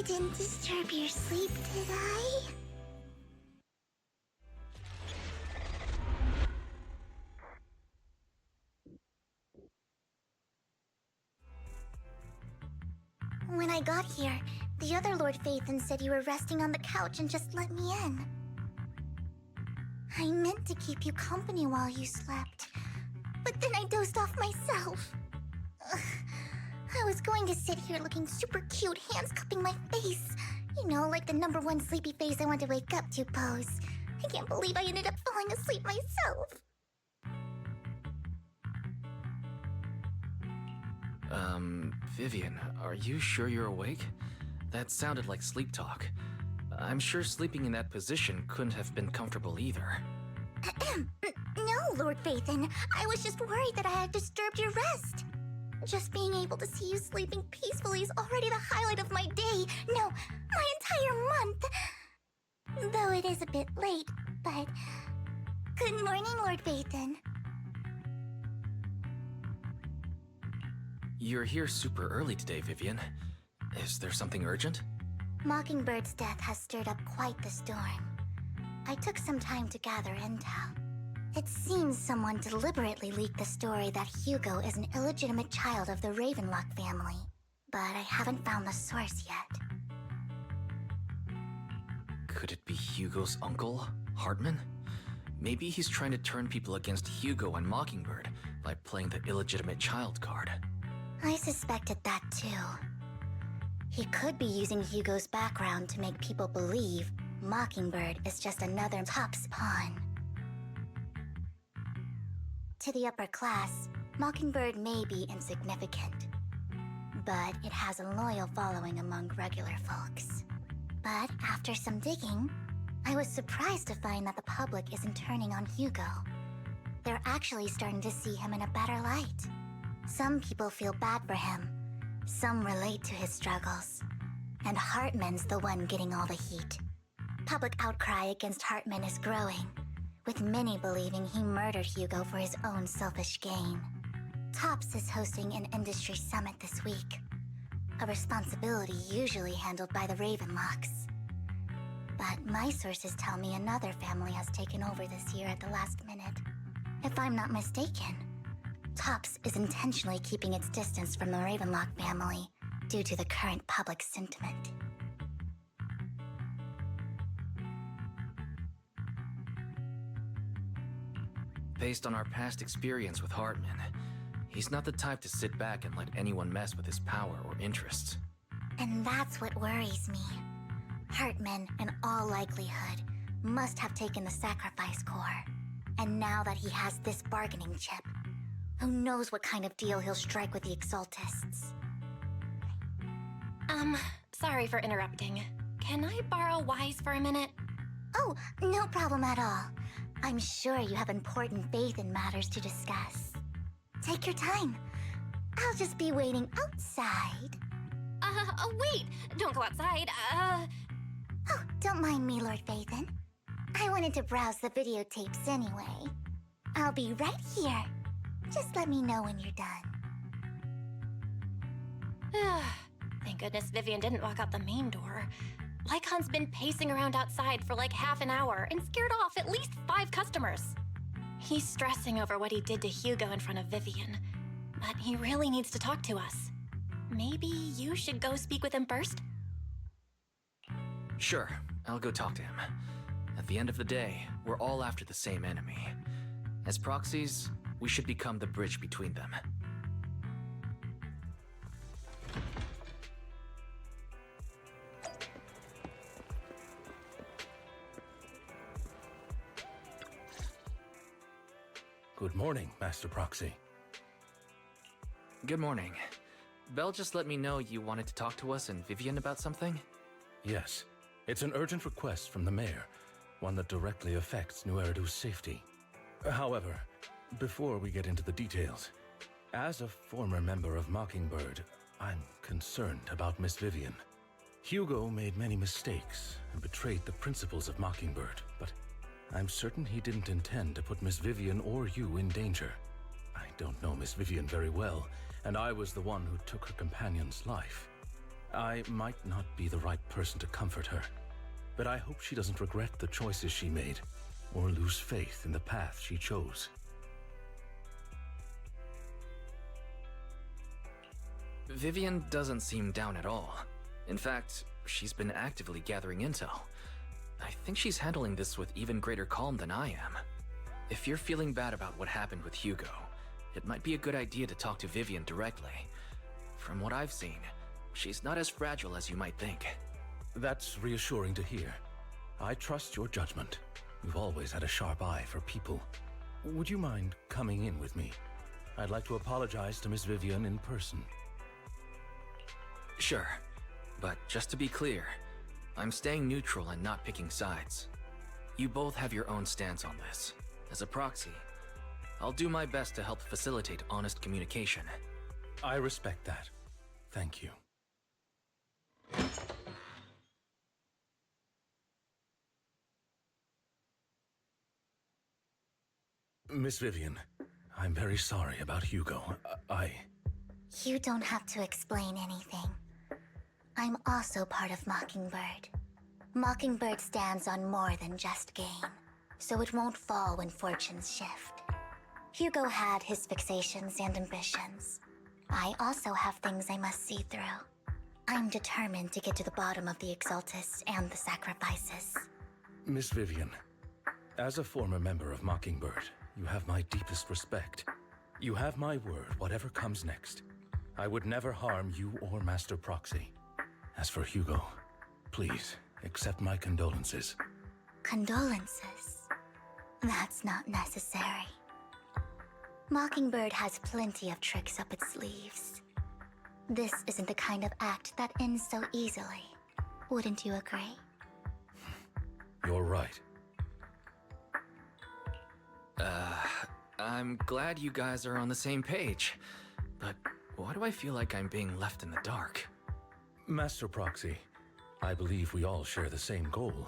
I didn't disturb your sleep, did I? When I got here, the other Lord Phaethon said you were resting on the couch and just let me in. I meant to keep you company while you slept, but then I dozed off myself. Ugh. I was going to sit here looking super cute, hands cupping my face. You know, like the #1 sleepy face I want to wake up to pose. I can't believe I ended up falling asleep myself. Vivian, are you sure you're awake? That sounded like sleep talk. I'm sure sleeping in that position couldn't have been comfortable either. No, Lord Phaethon. I was just worried that I had disturbed your rest. Just being able to see you sleeping peacefully is already the highlight of my day. No, my entire month. Though it is a bit late, but... Good morning, Lord Phaethon. You're here super early today, Vivian. Is there something urgent? Mockingbird's death has stirred up quite the storm. I took some time to gather intel. It seems someone deliberately leaked the story that Hugo is an illegitimate child of the Ravenlock family, but I haven't found the source yet. Could it be Hugo's uncle, Hartman? Maybe he's trying to turn people against Hugo and Mockingbird by playing the illegitimate child card. I suspected that too. He could be using Hugo's background to make people believe Mockingbird is just another Top's pawn. To the upper class, Mockingbird may be insignificant, but it has a loyal following among regular folks. But after some digging, I was surprised to find that the public isn't turning on Hugo. They're actually starting to see him in a better light. Some people feel bad for him, some relate to his struggles, and Hartman's the one getting all the heat. Public outcry against Hartman is growing, with many believing he murdered Hugo for his own selfish gain. Tops is hosting an industry summit this week, a responsibility usually handled by the Ravenlocks. But my sources tell me another family has taken over this year at the last minute. If I'm not mistaken, Tops is intentionally keeping its distance from the Ravenlock family due to the current public sentiment. Based on our past experience with Hartman, he's not the type to sit back and let anyone mess with his power or interests. And that's what worries me. Hartman, in all likelihood, must have taken the sacrifice core. And now that he has this bargaining chip, who knows what kind of deal he'll strike with the Exaltists. Sorry for interrupting. Can I borrow Wise for a minute? Oh, no problem at all. I'm sure you have important faith in matters to discuss. Take your time. I'll just be waiting outside. Wait! Don't go outside, Oh, don't mind me, Lord Phaethon. I wanted to browse the videotapes anyway. I'll be right here. Just let me know when you're done. Thank goodness Vivian didn't walk out the main door. Lycon's been pacing around outside for like half an hour and scared off at least 5 customers. He's stressing over what he did to Hugo in front of Vivian, but he really needs to talk to us. Maybe you should go speak with him first? Sure, I'll go talk to him. At the end of the day, we're all after the same enemy. As proxies, we should become the bridge between them. Good morning, Master Proxy. Good morning. Belle just let me know you wanted to talk to us and Vivian about something? Yes, it's an urgent request from the mayor, one that directly affects New Eridu's safety. However, before we get into the details, as a former member of Mockingbird, I'm concerned about Miss Vivian. Hugo made many mistakes and betrayed the principles of Mockingbird, but I'm certain he didn't intend to put Miss Vivian or you in danger. I don't know Miss Vivian very well, and I was the one who took her companion's life. I might not be the right person to comfort her, but I hope she doesn't regret the choices she made or lose faith in the path she chose. Vivian doesn't seem down at all. In fact, she's been actively gathering intel. I think she's handling this with even greater calm than I am. If you're feeling bad about what happened with Hugo, it might be a good idea to talk to Vivian directly. From what I've seen, she's not as fragile as you might think. That's reassuring to hear. I trust your judgment. You've always had a sharp eye for people. Would you mind coming in with me? I'd like to apologize to Miss Vivian in person. Sure, but just to be clear, I'm staying neutral and not picking sides. You both have your own stance on this. As a proxy, I'll do my best to help facilitate honest communication. I respect that. Thank you. Miss Vivian, I'm very sorry about Hugo. You don't have to explain anything. I'm also part of Mockingbird. Mockingbird stands on more than just gain, so it won't fall when fortunes shift. Hugo had his fixations and ambitions. I also have things I must see through. I'm determined to get to the bottom of the Exaltists and the sacrifices. Miss Vivian, as a former member of Mockingbird, you have my deepest respect. You have my word, whatever comes next. I would never harm you or Master Proxy. As for Hugo, please accept my condolences. Condolences? That's not necessary. Mockingbird has plenty of tricks up its sleeves. This isn't the kind of act that ends so easily. Wouldn't you agree? You're right. I'm glad you guys are on the same page, but why do I feel like I'm being left in the dark? Master Proxy, I believe we all share the same goal.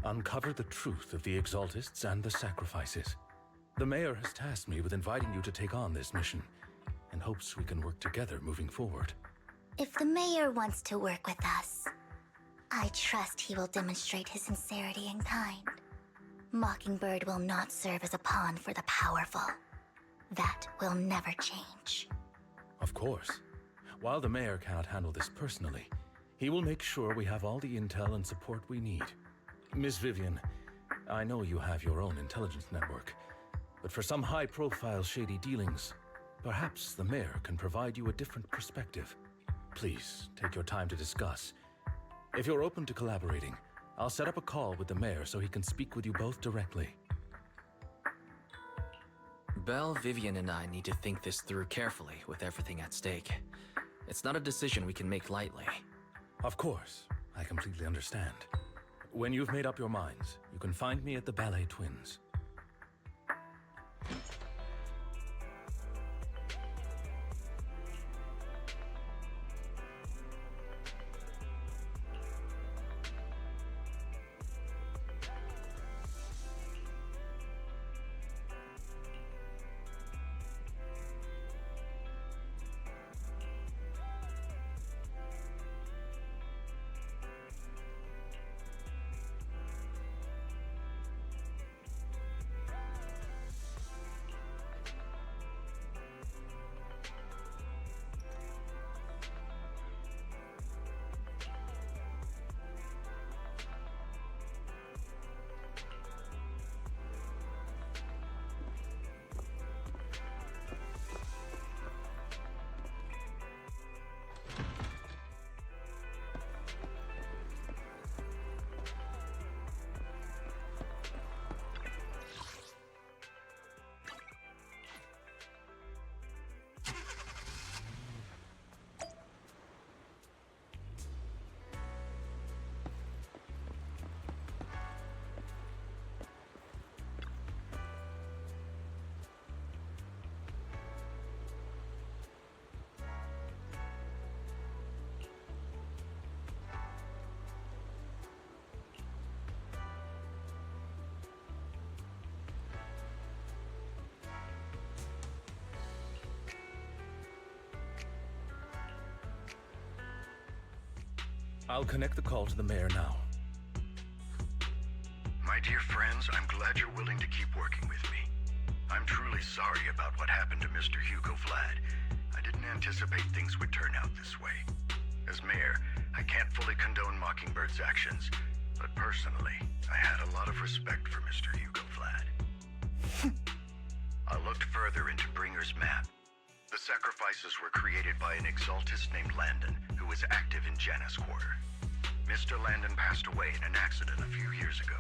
Uncover the truth of the Exaltists and the sacrifices. The Mayor has tasked me with inviting you to take on this mission, and hopes we can work together moving forward. If the Mayor wants to work with us, I trust he will demonstrate his sincerity in kind. Mockingbird will not serve as a pawn for the powerful. That will never change. Of course. While the Mayor cannot handle this personally, he will make sure we have all the intel and support we need. Miss Vivian, I know you have your own intelligence network, but for some high-profile shady dealings, perhaps the Mayor can provide you a different perspective. Please, take your time to discuss. If you're open to collaborating, I'll set up a call with the Mayor so he can speak with you both directly. Belle, Vivian, and I need to think this through carefully with everything at stake. It's not a decision we can make lightly. Of course, I completely understand. When you've made up your minds, you can find me at the Ballet Twins. I'll connect the call to the mayor now. My dear friends, I'm glad you're willing to keep working with me. I'm truly sorry about what happened to Mr. Hugo Vlad. I didn't anticipate things would turn out this way. As mayor, I can't fully condone Mockingbird's actions, but personally, I had a lot of respect for Mr. Hugo Vlad. I looked further into Bringer's map. The sacrifices were created by an exaltist named Landon, who was active in Janus Quarter. Mr. Landon passed away in an accident a few years ago.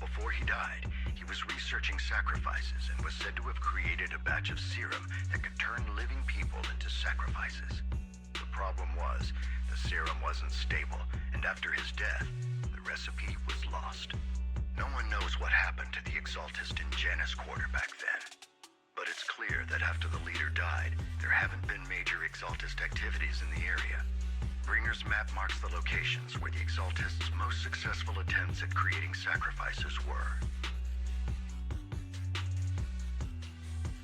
Before he died, he was researching sacrifices and was said to have created a batch of serum that could turn living people into sacrifices. The problem was, the serum wasn't stable, and after his death, the recipe was lost. No one knows what happened to the exaltist in Janus Quarter back then. But it's clear that after the leader died, there haven't been major exaltist activities in the area. Bringer's map marks the locations where the exaltist's most successful attempts at creating sacrifices were.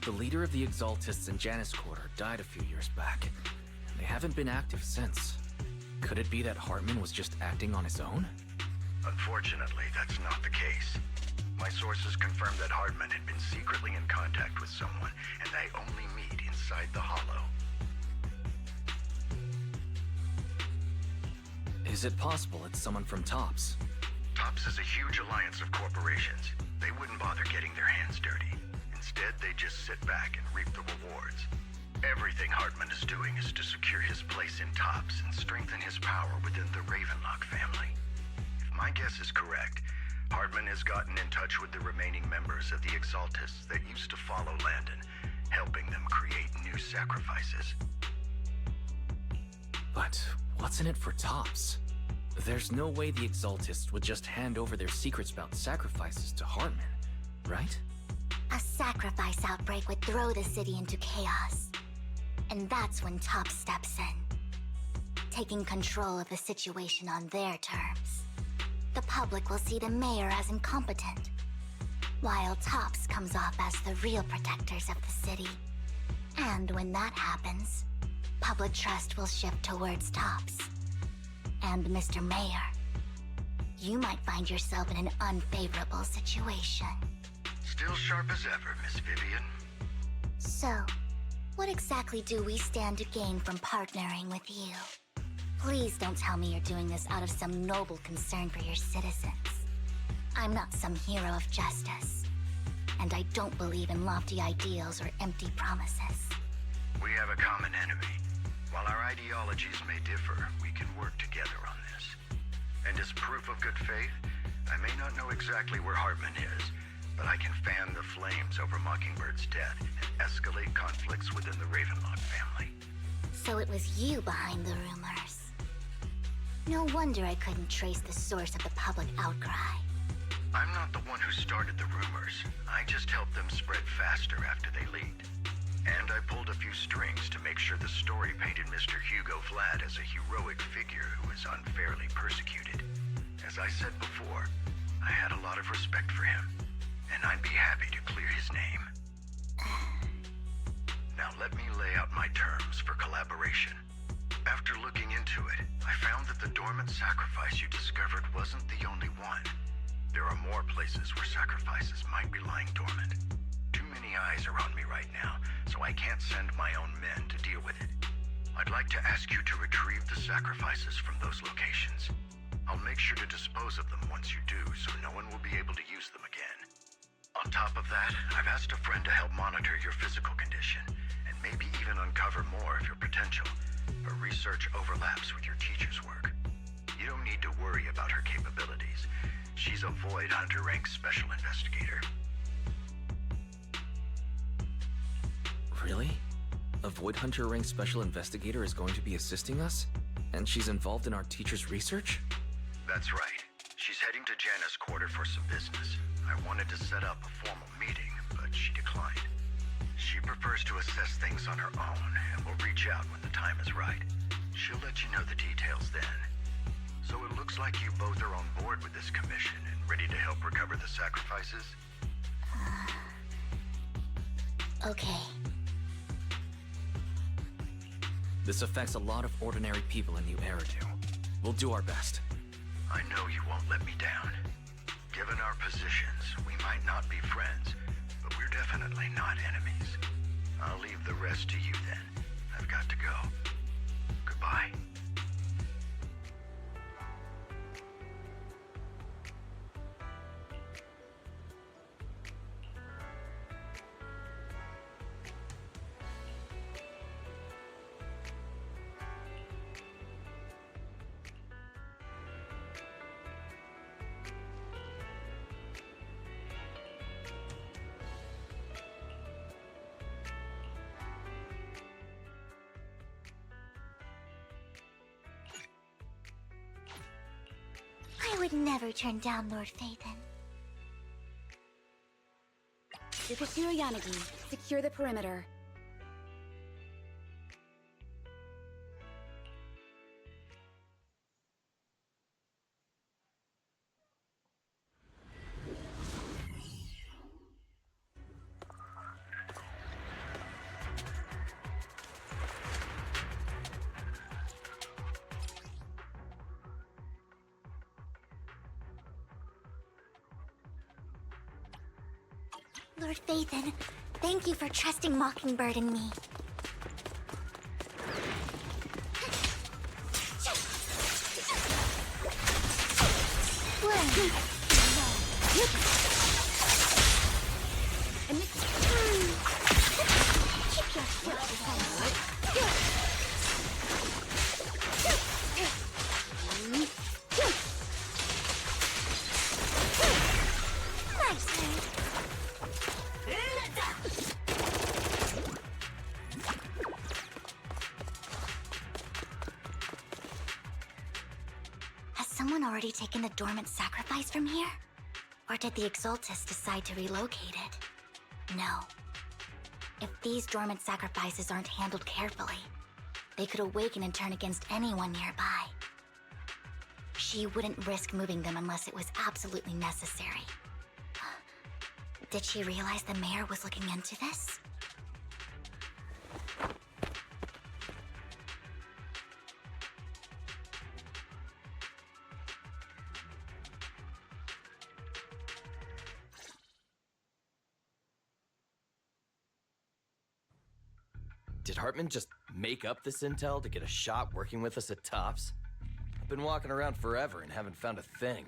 The leader of the exaltists in Janus Quarter died a few years back. They haven't been active since. Could it be that Hartman was just acting on his own? Unfortunately, that's not the case. My sources confirmed that Hartman had been secretly in contact with someone, and they only meet inside the Hollow. Is it possible it's someone from TOPS? TOPS is a huge alliance of corporations. They wouldn't bother getting their hands dirty. Instead, they just sit back and reap the rewards. Everything Hartman is doing is to secure his place in TOPS and strengthen his power within the Ravenlock family. If my guess is correct, Hartman has gotten in touch with the remaining members of the Exaltists that used to follow Landon, helping them create new sacrifices. But what's in it for TOPS? There's no way the Exaltists would just hand over their secrets about sacrifices to Hartman, right? A sacrifice outbreak would throw the city into chaos. And that's when TOPS steps in, taking control of the situation on their terms. The public will see the mayor as incompetent, while TOPS comes off as the real protectors of the city. And when that happens, public trust will shift towards TOPS. And Mr. Mayor, you might find yourself in an unfavorable situation. Still sharp as ever, Miss Vivian. So, what exactly do we stand to gain from partnering with you? Please don't tell me you're doing this out of some noble concern for your citizens. I'm not some hero of justice, and I don't believe in lofty ideals or empty promises. We have a common enemy. While our ideologies may differ, we can work together on this. And as proof of good faith, I may not know exactly where Hartman is, but I can fan the flames over Mockingbird's death and escalate conflicts within the Ravenlock family. So it was you behind the rumors. No wonder I couldn't trace the source of the public outcry. I'm not the one who started the rumors. I just helped them spread faster after they leaked. And I pulled a few strings to make sure the story painted Mr. Hugo Vlad as a heroic figure who was unfairly persecuted. As I said before, I had a lot of respect for him, and I'd be happy to clear his name. Now let me lay out my terms for collaboration. After looking into it, I found that the dormant sacrifice you discovered wasn't the only one. There are more places where sacrifices might be lying dormant. Too many eyes are on me right now, so I can't send my own men to deal with it. I'd like to ask you to retrieve the sacrifices from those locations. I'll make sure to dispose of them once you do, so no one will be able to use them again. On top of that, I've asked a friend to help monitor your physical condition, and maybe even uncover more of your potential. Her research overlaps with your teacher's work. You don't need to worry about her capabilities. She's a Void Hunter rank special investigator. Really? A Void Hunter rank special investigator is going to be assisting us? And she's involved in our teacher's research? That's right. She's heading to Janus Quarter for some business. I wanted to set up a formal meeting, but she declined. She prefers to assess things on her own, and will reach out when the time is right. She'll let you know the details then. So it looks like you both are on board with this commission and ready to help recover the sacrifices? Okay. This affects a lot of ordinary people in New Eridu. We'll do our best. I know you won't let me down. Given our positions, we might not be friends, but we're definitely not enemies. I'll leave the rest to you then. I've got to go. Goodbye. I would never turn down Lord Phaethon. Yukashiro Yanagi, secure the perimeter. Lord Phaethon, thank you for trusting Mockingbird and me. Someone already taken the dormant sacrifice from here? Or did the Exaltus decide to relocate it? No. If these dormant sacrifices aren't handled carefully, they could awaken and turn against anyone nearby. She wouldn't risk moving them unless it was absolutely necessary. Did she realize the mayor was looking into this? Did Hartman just make up this intel to get a shot working with us at Tops? I've been walking around forever and haven't found a thing.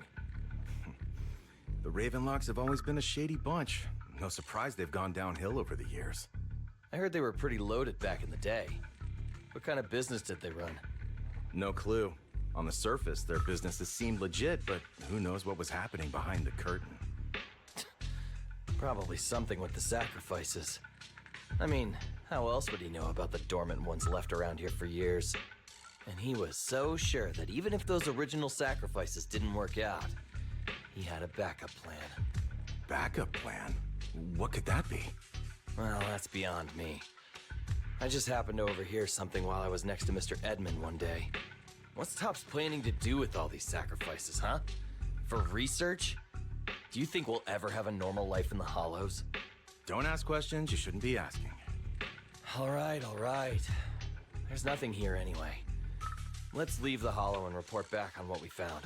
The Ravenlocks have always been a shady bunch. No surprise they've gone downhill over the years. I heard they were pretty loaded back in the day. What kind of business did they run? No clue. On the surface, their businesses seemed legit, but who knows what was happening behind the curtain. Probably something with the sacrifices. I mean, how else would he know about the dormant ones left around here for years? And he was so sure that even if those original sacrifices didn't work out, he had a backup plan. Backup plan? What could that be? Well, that's beyond me. I just happened to overhear something while I was next to Mr. Edmund one day. What's Topps planning to do with all these sacrifices, huh? For research? Do you think we'll ever have a normal life in the Hollows? Don't ask questions you shouldn't be asking. All right. There's nothing here anyway. Let's leave the Hollow and report back on what we found.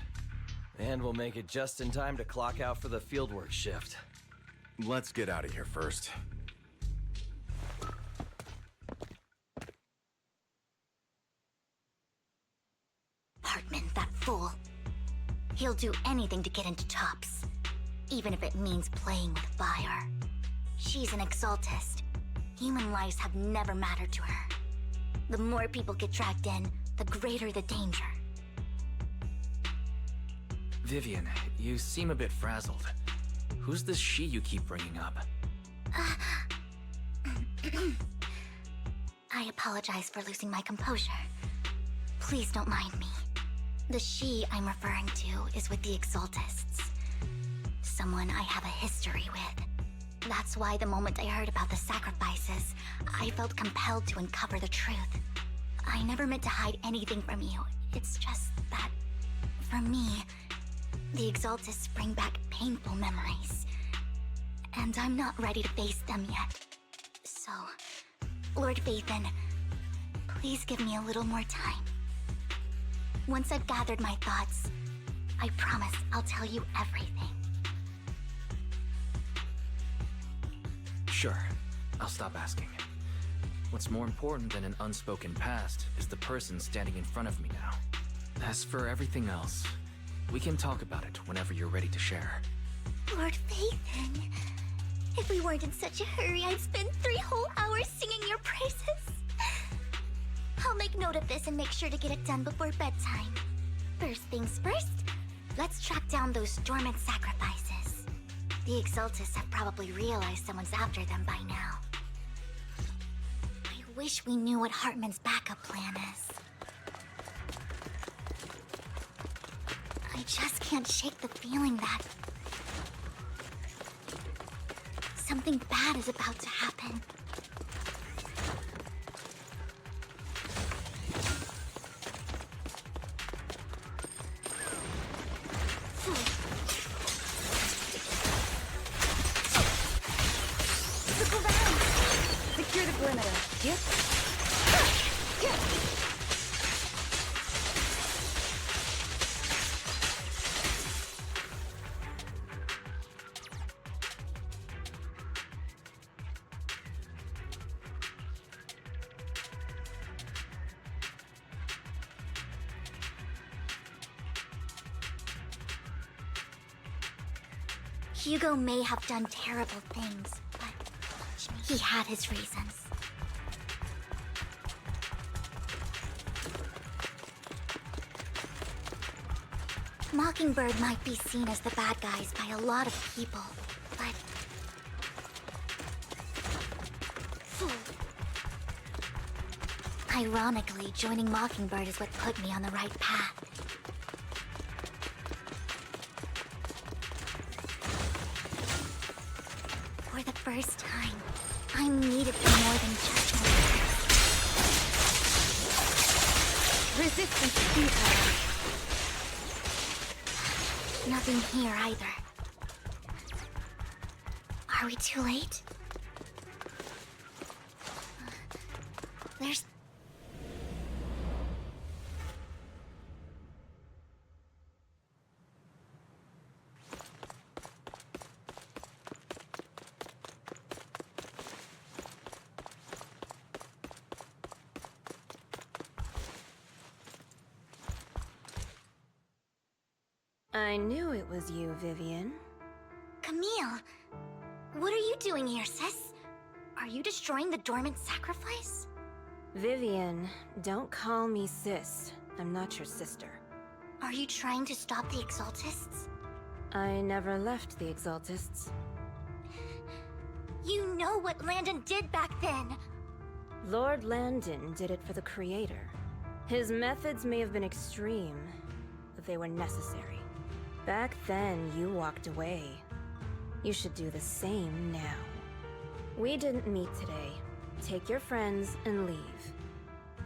And we'll make it just in time to clock out for the fieldwork shift. Let's get out of here first. Hartman, that fool. He'll do anything to get into Tops, even if it means playing with fire. She's an Exaltist. Human lives have never mattered to her. The more people get dragged in, the greater the danger. Vivian, you seem a bit frazzled. Who's this she you keep bringing up? I apologize for losing my composure. Please don't mind me. The she I'm referring to is with the Exaltists. Someone I have a history with. That's why the moment I heard about the sacrifices, I felt compelled to uncover the truth. I never meant to hide anything from you. It's just that, for me, the Exaltists bring back painful memories. And I'm not ready to face them yet. So, Lord Phaethon, please give me a little more time. Once I've gathered my thoughts, I promise I'll tell you everything. Sure, I'll stop asking. What's more important than an unspoken past is the person standing in front of me now. As for everything else, we can talk about it whenever you're ready to share. Lord Phaethon, if we weren't in such a hurry, I'd spend 3 whole hours singing your praises. I'll make note of this and make sure to get it done before bedtime. First things first, let's track down those dormant sacrifices. The Exaltists have probably realized someone's after them by now. I wish we knew what Hartman's backup plan is. I just can't shake the feeling that something bad is about to happen. Circle round. Secure the perimeter. Yep. Hugo may have done terrible things, but he had his reasons. Mockingbird might be seen as the bad guys by a lot of people, but ironically, joining Mockingbird is what put me on the right path. For the first time, I needed more than just my Resistance futile. Nothing here either. Are we too late? There's... I knew it was you, Vivian. Camille! What are you doing here, sis? Are you destroying the dormant sacrifice? Vivian, don't call me sis. I'm not your sister. Are you trying to stop the Exaltists? I never left the Exaltists. You know what Landon did back then! Lord Landon did it for the Creator. His methods may have been extreme, but they were necessary. Back then, you walked away. You should do the same now. We didn't meet today. Take your friends and leave.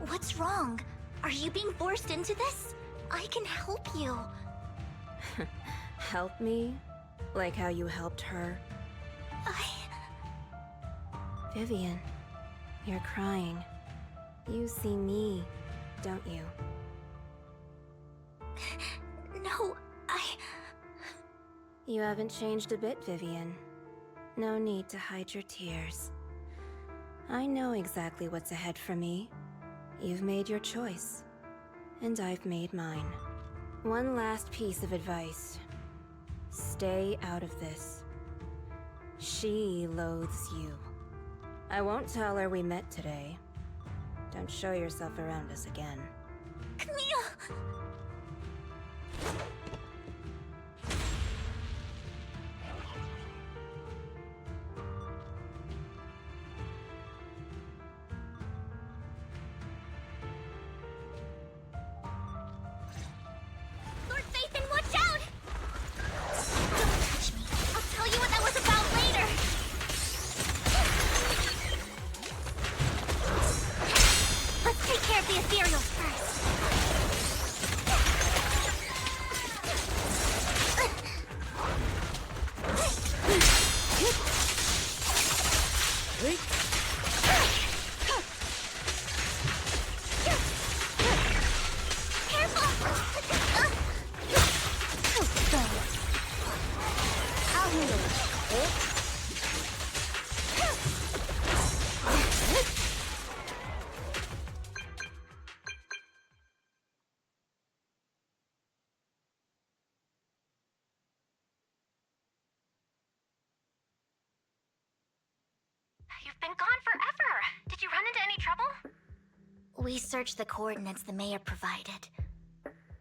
What's wrong? Are you being forced into this? I can help you. Help me? Like how you helped her? Vivian, you're crying. You see me, don't you? No, You haven't changed a bit, Vivian. No need to hide your tears. I know exactly what's ahead for me. You've made your choice, and I've made mine. One last piece of advice. Stay out of this. She loathes you. I won't tell her we met today. Don't show yourself around us again. Camille! Lord Phaethon, watch out! Don't touch me. I'll tell you what that was about later. Let's take care of the ethereals first. You've been gone forever! Did you run into any trouble? We searched the coordinates the mayor provided.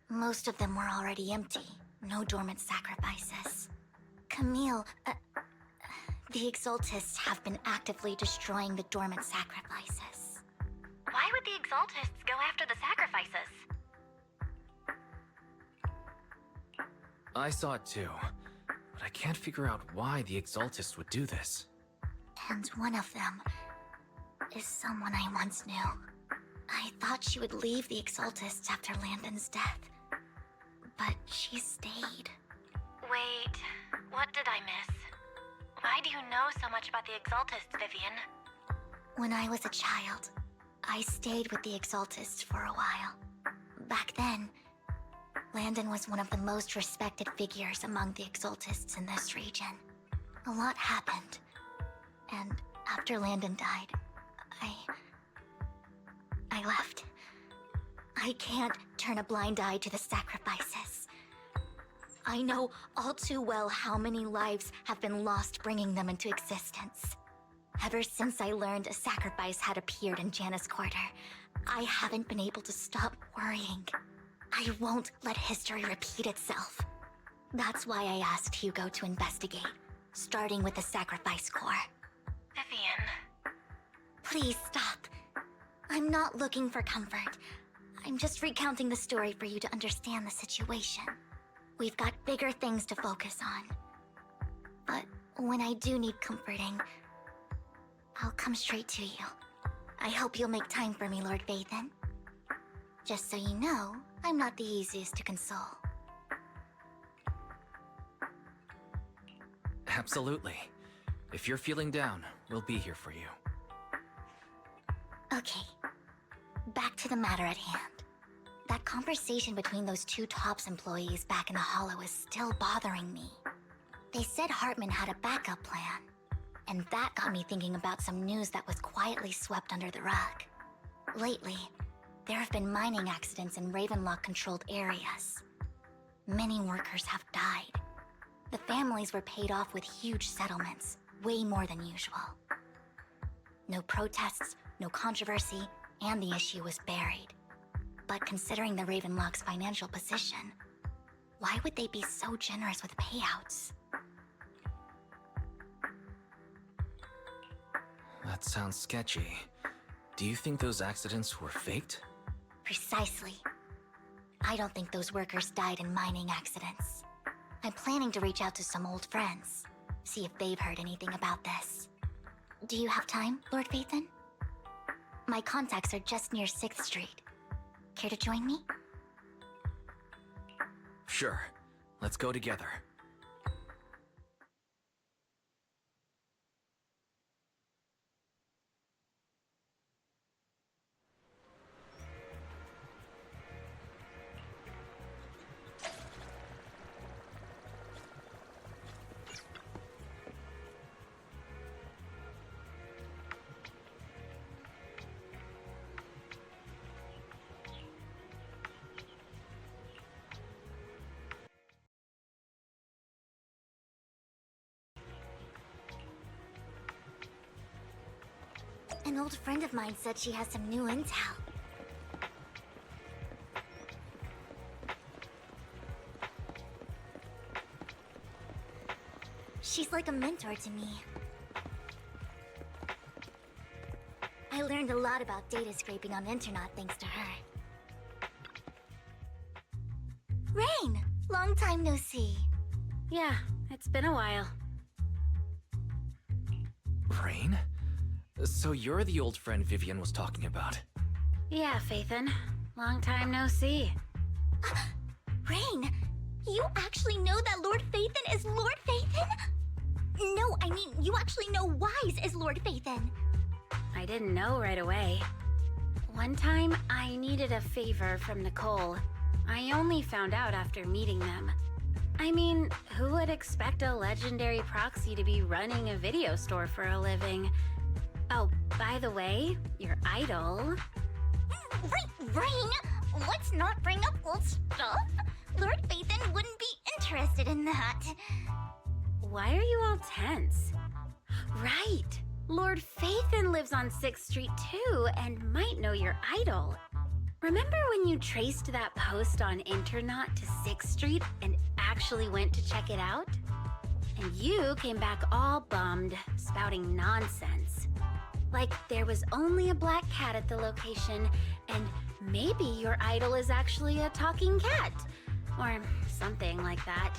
Most of them were already empty. No dormant sacrifices. Camille, the Exaltists have been actively destroying the dormant sacrifices. Why would the Exaltists go after the sacrifices? I saw it too, but I can't figure out why the Exaltists would do this. And one of them is someone I once knew. I thought she would leave the Exaltists after Landon's death, but she stayed. Wait, what did I miss? Why do you know so much about the Exaltists, Vivian? When I was a child, I stayed with the Exaltists for a while. Back then, Landon was one of the most respected figures among the Exaltists in this region. A lot happened, and after Landon died, I left. I can't turn a blind eye to the sacrifices. I know all too well how many lives have been lost bringing them into existence. Ever since I learned a sacrifice had appeared in Janus Quarter, I haven't been able to stop worrying. I won't let history repeat itself. That's why I asked Hugo to investigate, starting with the Sacrifice Corps. Vivian. Please stop. I'm not looking for comfort. I'm just recounting the story for you to understand the situation. We've got bigger things to focus on. But when I do need comforting, I'll come straight to you. I hope you'll make time for me, Lord Vathan. Just so you know, I'm not the easiest to console. Absolutely. If you're feeling down, we'll be here for you. Okay. Back to the matter at hand. That conversation between those two TOPS employees back in the Hollow is still bothering me. They said Hartman had a backup plan, and that got me thinking about some news that was quietly swept under the rug. Lately, there have been mining accidents in Ravenlock-controlled areas. Many workers have died. The families were paid off with huge settlements, way more than usual. No protests, no controversy, and the issue was buried. But considering the Ravenlock's financial position, why would they be so generous with payouts? That sounds sketchy. Do you think those accidents were faked? Precisely. I don't think those workers died in mining accidents. I'm planning to reach out to some old friends, see if they've heard anything about this. Do you have time, Lord Vathan? My contacts are just near 6th Street. Care to join me? Sure. Let's go together. An old friend of mine said she has some new intel. She's like a mentor to me. I learned a lot about data scraping on the internet thanks to her. Rain! Long time no see. Yeah, it's been a while. Rain? So you're the old friend Vivian was talking about. Yeah, Phaethon. Long time no see. Rain, you actually know that Lord Phaethon is Lord Phaethon? No, I mean, you actually know Wise is Lord Phaethon. I didn't know right away. One time, I needed a favor from Nicole. I only found out after meeting them. I mean, who would expect a legendary proxy to be running a video store for a living? Oh, by the way, your idol... Rain, let's not bring up old stuff. Lord Phaethon wouldn't be interested in that. Why are you all tense? Right! Lord Phaethon lives on 6th Street too, and might know your idol. Remember when you traced that post on Internaut to 6th Street and actually went to check it out? And you came back all bummed, spouting nonsense. Like there was only a black cat at the location, and maybe your idol is actually a talking cat. Or something like that.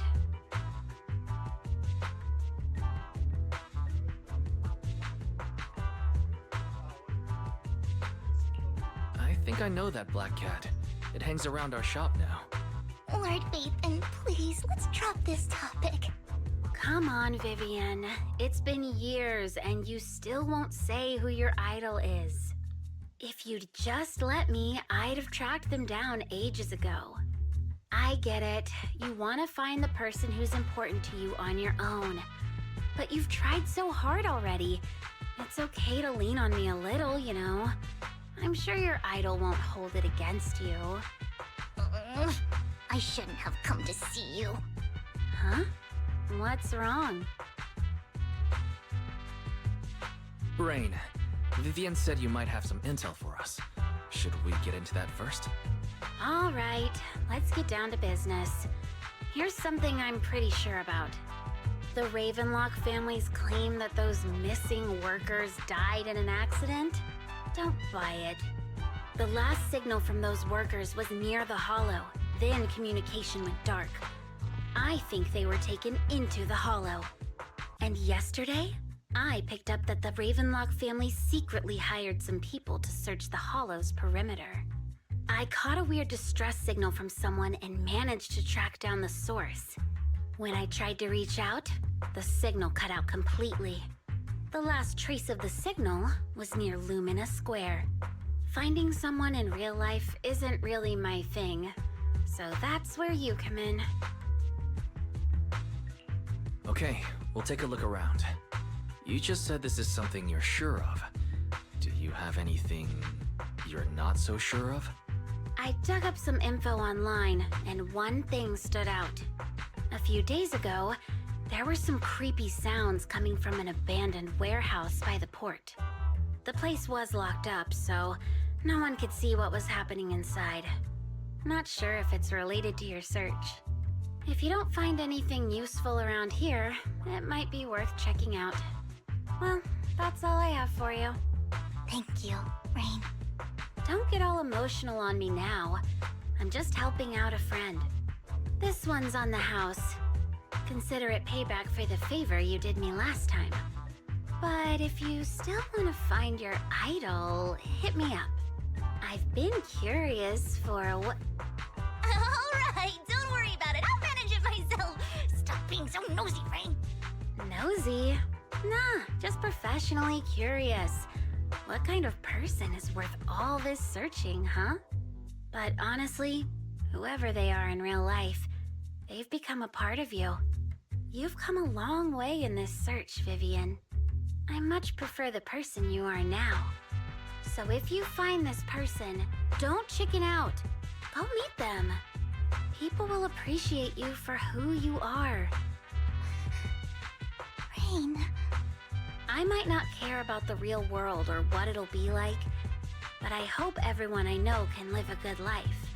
I think I know that black cat. It hangs around our shop now. Lord Phaethon, please, let's drop this topic. Come on, Vivian. It's been years and you still won't say who your idol is. If you'd just let me, I'd have tracked them down ages ago. I get it. You want to find the person who's important to you on your own. But you've tried so hard already. It's okay to lean on me a little, you know. I'm sure your idol won't hold it against you. I shouldn't have come to see you. Huh? What's wrong? Rain, Vivian said you might have some intel for us. Should we get into that first? All right, let's get down to business. Here's something I'm pretty sure about. The Ravenlock family's claim that those missing workers died in an accident? Don't buy it. The last signal from those workers was near the Hollow, then communication went dark. I think they were taken into the Hollow. And yesterday, I picked up that the Ravenlock family secretly hired some people to search the Hollow's perimeter. I caught a weird distress signal from someone and managed to track down the source. When I tried to reach out, the signal cut out completely. The last trace of the signal was near Lumina Square. Finding someone in real life isn't really my thing, so that's where you come in. Okay, we'll take a look around. You just said this is something you're sure of. Do you have anything you're not so sure of? I dug up some info online, and one thing stood out. A few days ago, there were some creepy sounds coming from an abandoned warehouse by the port. The place was locked up, so no one could see what was happening inside. Not sure if it's related to your search. If you don't find anything useful around here, it might be worth checking out. Well, that's all I have for you. Thank you, Rain. Don't get all emotional on me now. I'm just helping out a friend. This one's on the house. Consider it payback for the favor you did me last time. But if you still want to find your idol, hit me up. I've been curious for what... Alright, don't worry about it. I'll manage it myself. Stop being so nosy, Rain. Nosy? Nah, just professionally curious. What kind of person is worth all this searching, huh? But honestly, whoever they are in real life, they've become a part of you. You've come a long way in this search, Vivian. I much prefer the person you are now. So if you find this person, don't chicken out. Go meet them. People will appreciate you for who you are. Rain. I might not care about the real world or what it'll be like, but I hope everyone I know can live a good life.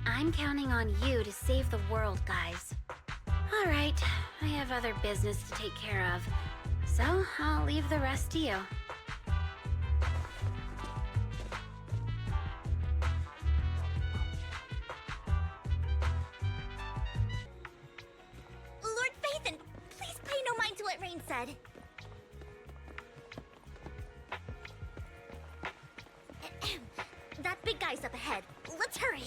I'm counting on you to save the world, guys. All right, I have other business to take care of, so I'll leave the rest to you. Lord Phaethon, please pay no mind to what Rain said. That big guy's up ahead. Let's hurry.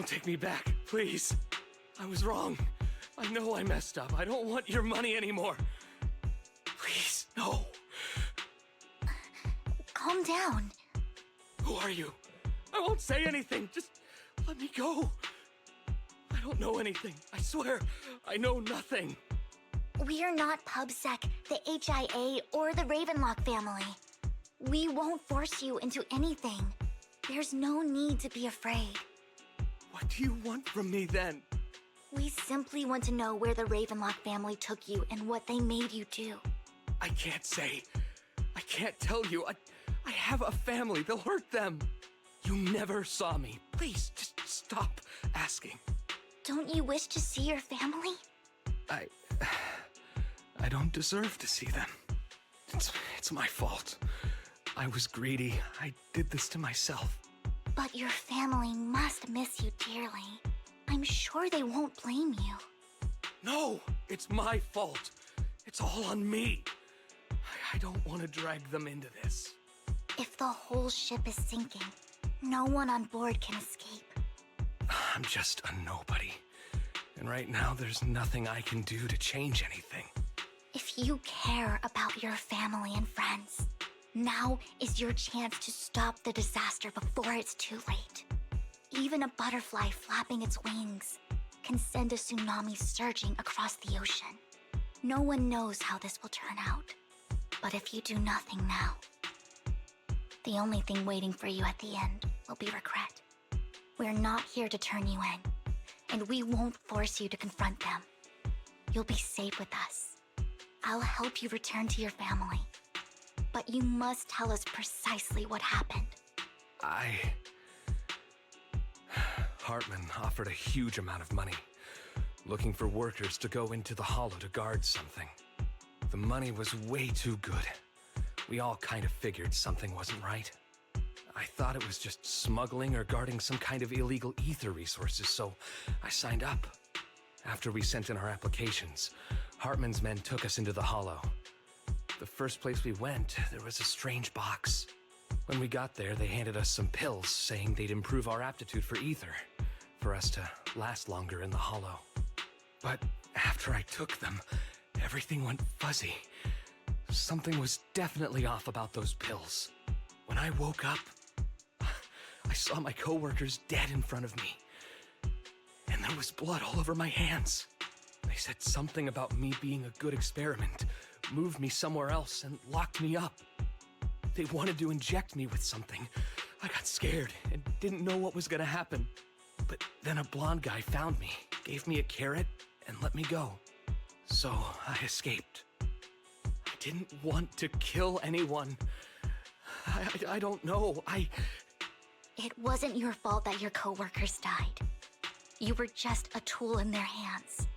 Don't take me back, please. I was wrong. I know I messed up. I don't want your money anymore. Please, no. Calm down. Who are you? I won't say anything. Just let me go. I don't know anything. I swear, I know nothing. We're not PubSec, the HIA, or the Ravenlock family. We won't force you into anything. There's no need to be afraid. What do you want from me then? We simply want to know where the Ravenlock family took you and what they made you do. I can't say. I can't tell you. I have a family. They'll hurt them. You never saw me. Please, just stop asking. Don't you wish to see your family? I don't deserve to see them. It's my fault. I was greedy. I did this to myself. But your family must miss you dearly. I'm sure they won't blame you. No, it's my fault. It's all on me. I don't want to drag them into this. If the whole ship is sinking, no one on board can escape. I'm just a nobody. And right now, there's nothing I can do to change anything. If you care about your family and friends, now is your chance to stop the disaster before it's too late. Even a butterfly flapping its wings can send a tsunami surging across the ocean. No one knows how this will turn out. But if you do nothing now, the only thing waiting for you at the end will be regret. We're not here to turn you in, and we won't force you to confront them. You'll be safe with us. I'll help you return to your family. But you must tell us precisely what happened. Hartman offered a huge amount of money, looking for workers to go into the hollow to guard something. The money was way too good. We all kind of figured something wasn't right. I thought it was just smuggling or guarding some kind of illegal ether resources, so I signed up. After we sent in our applications, Hartman's men took us into the hollow. The first place we went, there was a strange box. When we got there, they handed us some pills, saying they'd improve our aptitude for ether, for us to last longer in the hollow. But after I took them, everything went fuzzy. Something was definitely off about those pills. When I woke up, I saw my coworkers dead in front of me. And there was blood all over my hands. They said something about me being a good experiment, moved me somewhere else, and locked me up. They wanted to inject me with something. I got scared and didn't know what was gonna happen. But then a blonde guy found me, gave me a carrot, and let me go. So I escaped. I didn't want to kill anyone. I don't know. It wasn't your fault that your coworkers died. You were just a tool in their hands.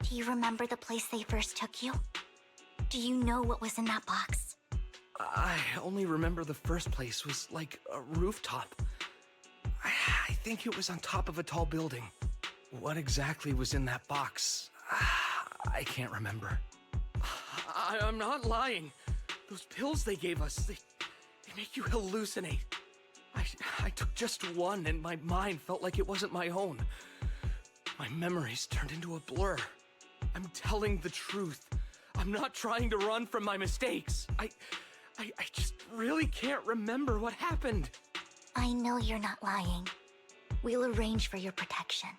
Do you remember the place they first took you? Do you know what was in that box? I only remember the first place was like a rooftop. I think it was on top of a tall building. What exactly was in that box? I can't remember. I'm not lying. Those pills they gave us, they make you hallucinate. I took just one and my mind felt like it wasn't my own. My memories turned into a blur. I'm telling the truth. I'm not trying to run from my mistakes. I just really can't remember what happened. I know you're not lying. We'll arrange for your protection.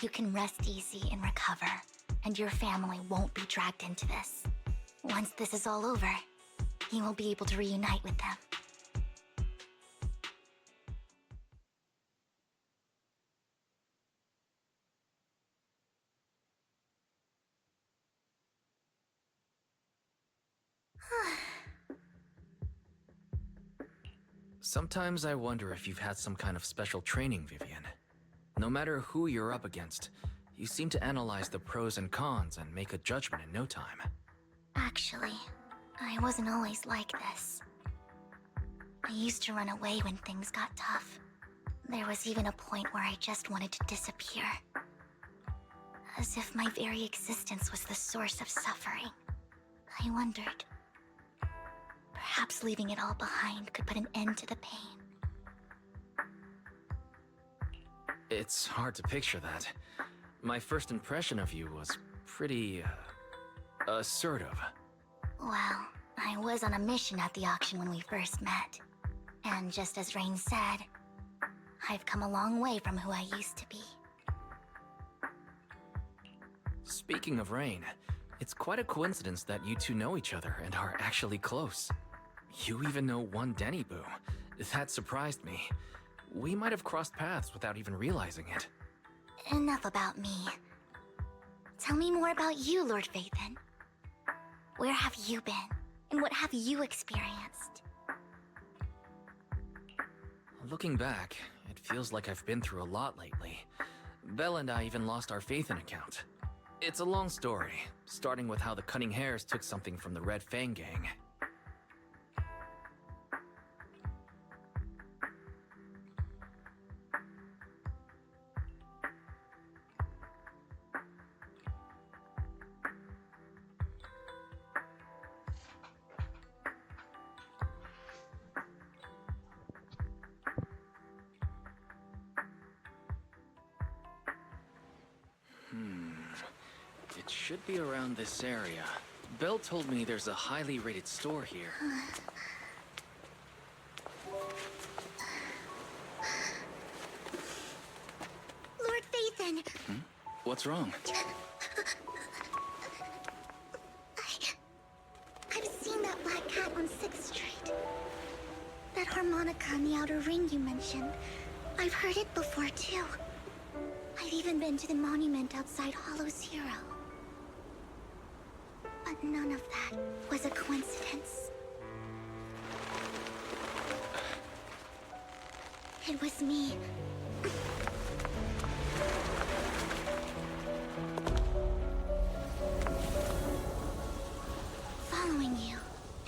You can rest easy and recover, and your family won't be dragged into this. Once this is all over, you will be able to reunite with them. Sometimes I wonder if you've had some kind of special training, Vivian. No matter who you're up against, you seem to analyze the pros and cons and make a judgment in no time. Actually, I wasn't always like this. I used to run away when things got tough. There was even a point where I just wanted to disappear. As if my very existence was the source of suffering. I wondered. Perhaps leaving it all behind could put an end to the pain. It's hard to picture that. My first impression of you was pretty, assertive. Well, I was on a mission at the auction when we first met. And just as Rain said, I've come a long way from who I used to be. Speaking of Rain, it's quite a coincidence that you two know each other and are actually close. You even know one Denny Boo. That surprised me. We might have crossed paths without even realizing it. Enough about me. Tell me more about you, Lord Phaethon. Where have you been? And what have you experienced? Looking back, it feels like I've been through a lot lately. Belle and I even lost our Phaethon account. It's a long story, starting with how the Cunning Hares took something from the Red Fang gang. It should be around this area. Belle told me there's a highly rated store here. Lord Phaethon! What's wrong? I've seen that black cat on 6th Street. That harmonica in the outer ring you mentioned. I've heard it before, too. I've even been to the monument outside Hollow Zero. But none of that was a coincidence. It was me. Following you,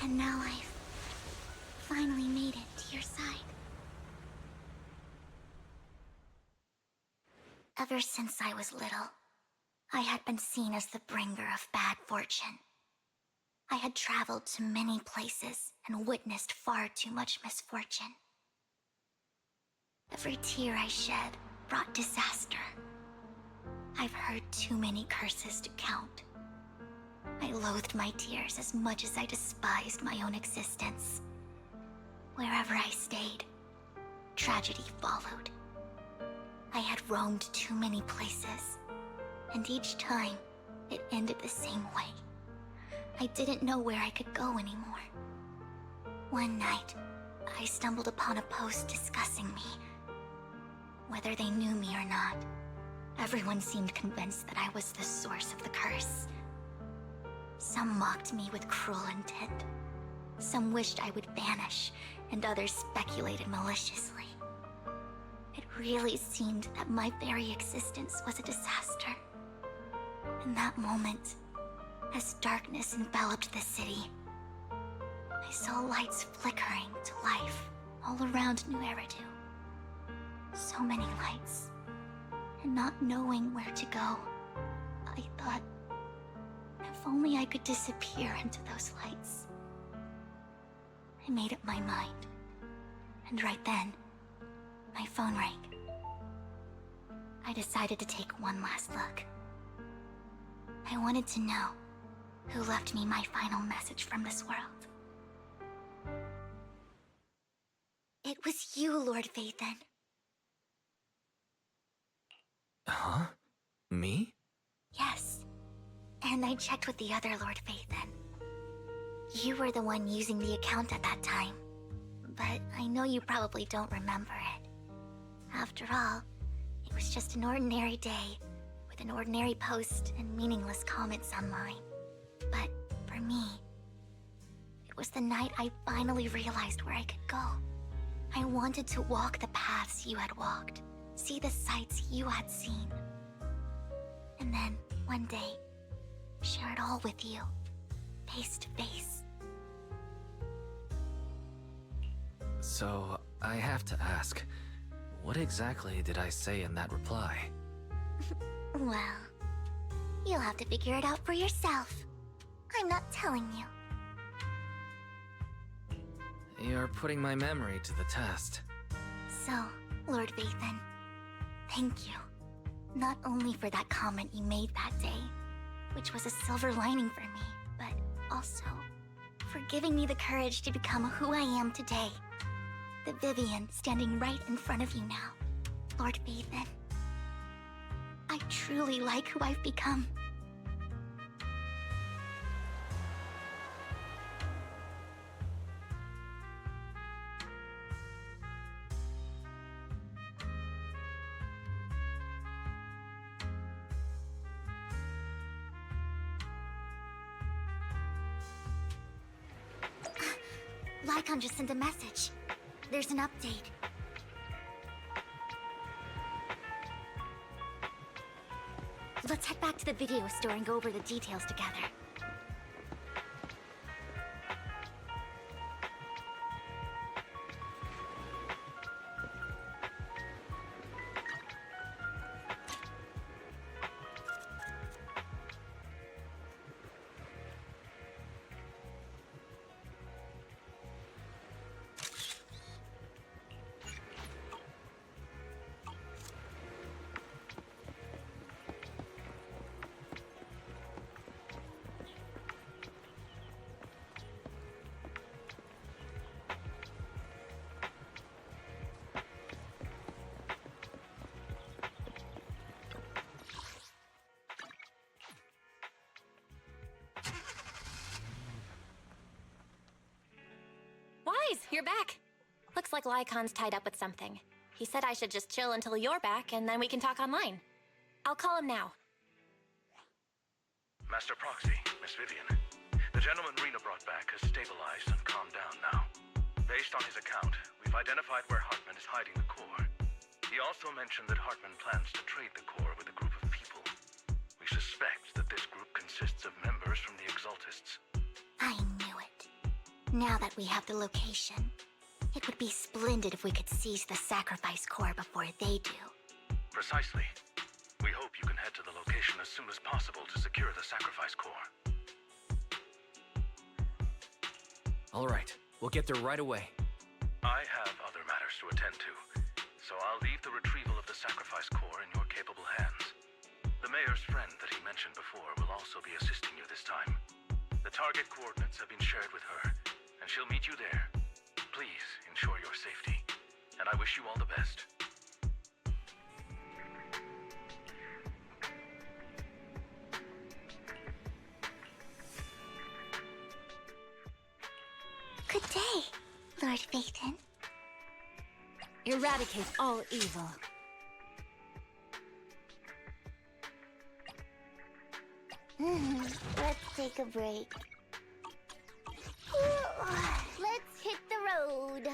and now I've finally made it to your side. Ever since I was little, I had been seen as the bringer of bad fortune. I had traveled to many places and witnessed far too much misfortune. Every tear I shed brought disaster. I've heard too many curses to count. I loathed my tears as much as I despised my own existence. Wherever I stayed, tragedy followed. I had roamed too many places, and each time, it ended the same way. I didn't know where I could go anymore. One night, I stumbled upon a post discussing me. Whether they knew me or not, everyone seemed convinced that I was the source of the curse. Some mocked me with cruel intent. Some wished I would vanish, and others speculated maliciously. It really seemed that my very existence was a disaster. In that moment, as darkness enveloped the city, I saw lights flickering to life all around New Eridu. So many lights, and not knowing where to go, I thought, if only I could disappear into those lights. I made up my mind, and right then, my phone rang. I decided to take one last look. I wanted to know who left me my final message from this world. It was you, Lord Phaethon. Huh? Me? Yes. And I checked with the other Lord Phaethon. You were the one using the account at that time. But I know you probably don't remember it. After all, it was just an ordinary day, with an ordinary post and meaningless comments online. But for me, it was the night I finally realized where I could go. I wanted to walk the paths you had walked, see the sights you had seen. And then, one day, share it all with you, face to face. So, I have to ask, what exactly did I say in that reply? Well, you'll have to figure it out for yourself. I'm not telling you. You're putting my memory to the test. So, Lord Phaethon, Thank you. Not only for that comment you made that day, which was a silver lining for me, but also for giving me the courage to become who I am today. The Vivian standing right in front of you now, Lord Phaethon. I truly like who I've become. Lycon just sent a message. There's an update. Let's head back to the video store and go over the details together. Wise, you're back. Looks like Lycon's tied up with something. He said I should just chill until you're back, and then we can talk online. I'll call him now. Master Proxy, Miss Vivian. The gentleman Rena brought back has stabilized and calmed down now. Based on his account, we've identified where Hartman is hiding the core. He also mentioned that Hartman plans to trade the core with a group of people. We suspect that this group consists of members from the Exaltists. I knew it. Now that we have the location, it would be splendid if we could seize the sacrifice core before they do. Precisely. We hope you can head to the location as soon as possible to secure the sacrifice core. All right, we'll get there right away. I have other matters to attend to, so I'll leave the retrieval of the sacrifice core in your capable hands. The mayor's friend that he mentioned before will also be assisting you this time. The target coordinates have been shared with her, and she'll meet you there. Please ensure your safety, and I wish you all the best. Good day, Lord Phaethon. Eradicate all evil. Let's take a break. Let's hit the road.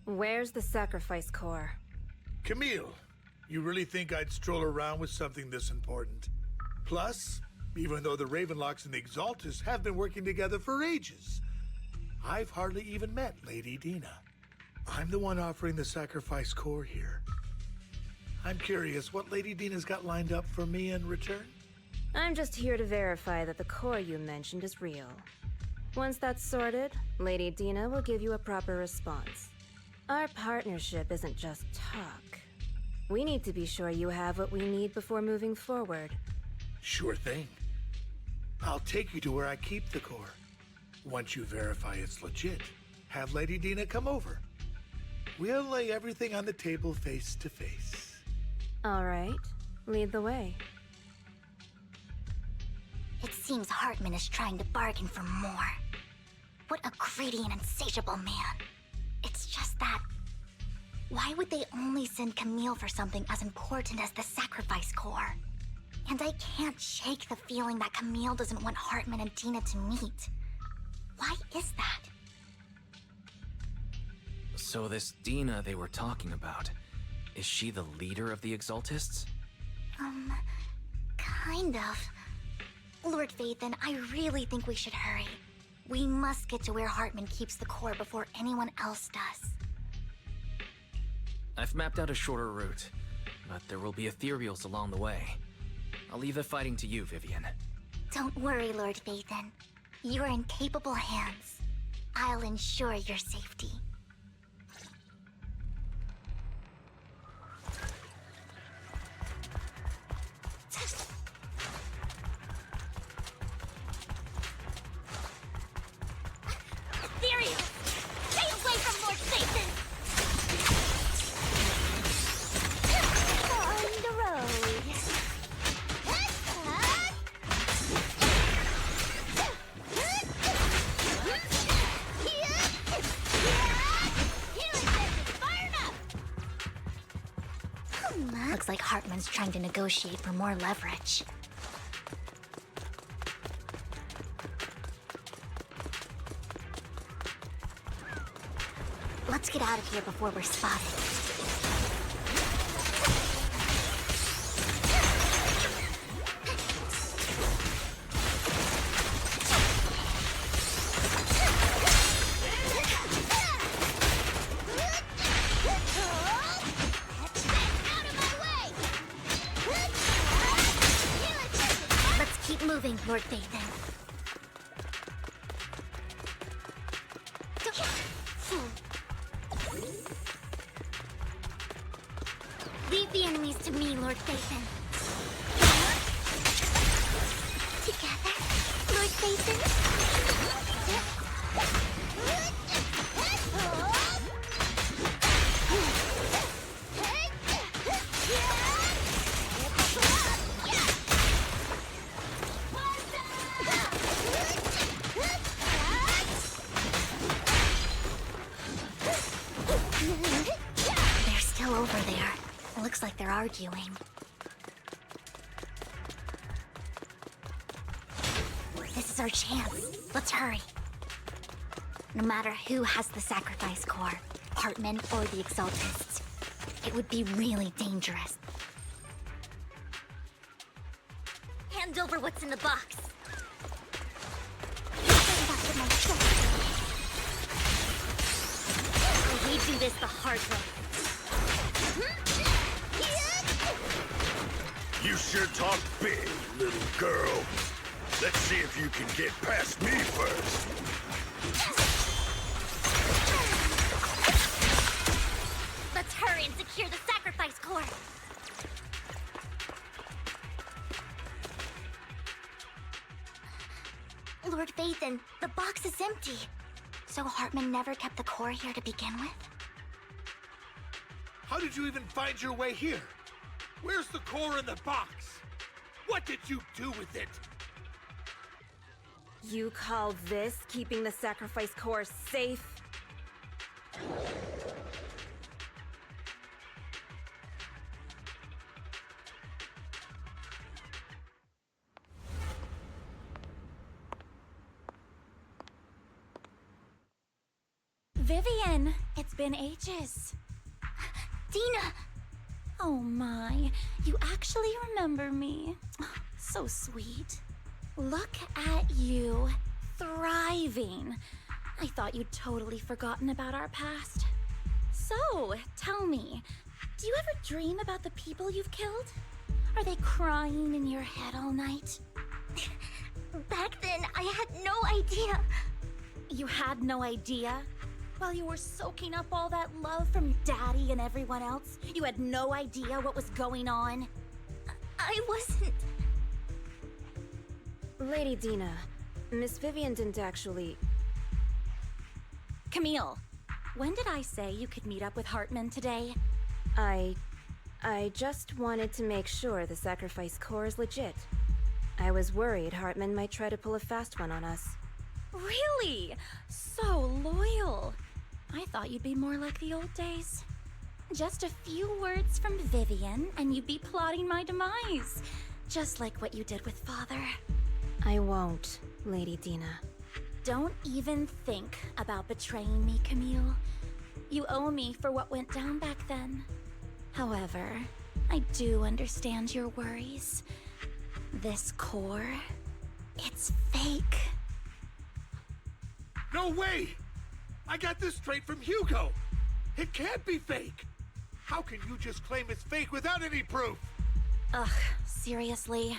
Where's the sacrifice core? Camille, you really think I'd stroll around with something this important? Plus, even though the Ravenlocks and the Exaltists have been working together for ages, I've hardly even met Lady Dina. I'm the one offering the sacrifice core here. I'm curious what Lady Dina's got lined up for me in return? I'm just here to verify that the core you mentioned is real. Once that's sorted, Lady Dina will give you a proper response. Our partnership isn't just talk. We need to be sure you have what we need before moving forward. Sure thing. I'll take you to where I keep the core. Once you verify it's legit, have Lady Dina come over. We'll lay everything on the table face to face. All right, lead the way. It seems Hartman is trying to bargain for more. What a greedy and insatiable man. It's just that... why would they only send Camille for something as important as the sacrifice core? And I can't shake the feeling that Camille doesn't want Hartman and Dina to meet. Why is that? So this Dina they were talking about, is she the leader of the Exaltists? Kind of. Lord Phaethon, I really think we should hurry. We must get to where Hartman keeps the core before anyone else does. I've mapped out a shorter route, but there will be ethereals along the way. I'll leave the fighting to you, Vivian. Don't worry, Lord Vathan. You're in capable hands. I'll ensure your safety. Ethereal! Stay away from Lord Vathan! On the road. Looks like Hartman's trying to negotiate for more leverage. Let's get out of here before we're spotted. Let's keep moving, Lord Vathan. Leave the enemies to me, Lord Vathan. Together, Lord Vathan. They're still over there. Looks like they're arguing. This is our chance. Let's hurry. No matter who has the sacrifice core, Hartman or the Exaltists, it would be really dangerous. Hand over what's in the box. We do this the hard way. You sure talk big, little girl. Let's see if you can get past me first. Let's hurry and secure the sacrifice core. Lord Vathan, the box is empty. So Hartman never kept the core here to begin with? How did you even find your way here? Where's the core in the box? What did you do with it? You call this keeping the sacrifice core safe? Vivian, it's been ages. Dina! Oh my, you actually remember me. So sweet. Look at you, thriving. I thought you'd totally forgotten about our past. So, tell me, do you ever dream about the people you've killed? Are they crying in your head all night? Back then, I had no idea. You had no idea? While you were soaking up all that love from your daddy and everyone else, you had no idea what was going on? I wasn't... Lady Dina, Miss Vivian didn't actually... Camille, when did I say you could meet up with Hartman today? I just wanted to make sure the sacrifice core is legit. I was worried Hartman might try to pull a fast one on us. Really? So loyal. I thought you'd be more like the old days. Just a few words from Vivian, and you'd be plotting my demise. Just like what you did with Father. I won't, Lady Dina. Don't even think about betraying me, Camille. You owe me for what went down back then. However, I do understand your worries. This core, it's fake. No way! I got this straight from Hugo! It can't be fake! How can you just claim it's fake without any proof? Ugh, seriously?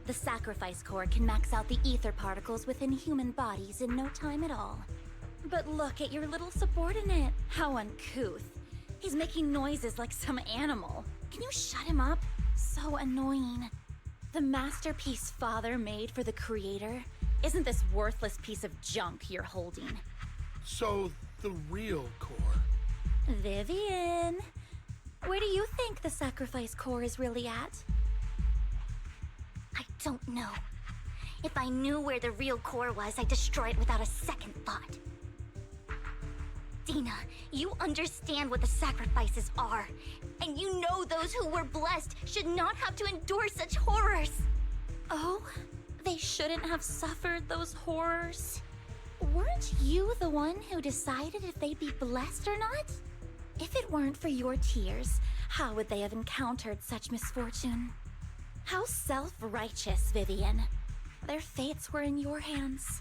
The sacrifice core can max out the ether particles within human bodies in no time at all. But look at your little subordinate. How uncouth. He's making noises like some animal. Can you shut him up? So annoying. The masterpiece Father made for the creator isn't this worthless piece of junk you're holding. So, the real core. Vivian, where do you think the sacrifice core is really at? I don't know. If I knew where the real core was, I'd destroy it without a second thought. Dina, you understand what the sacrifices are. And you know those who were blessed should not have to endure such horrors. Oh, they shouldn't have suffered those horrors. Weren't you the one who decided if they'd be blessed or not? If it weren't for your tears, how would they have encountered such misfortune? How self-righteous, Vivian. Their fates were in your hands.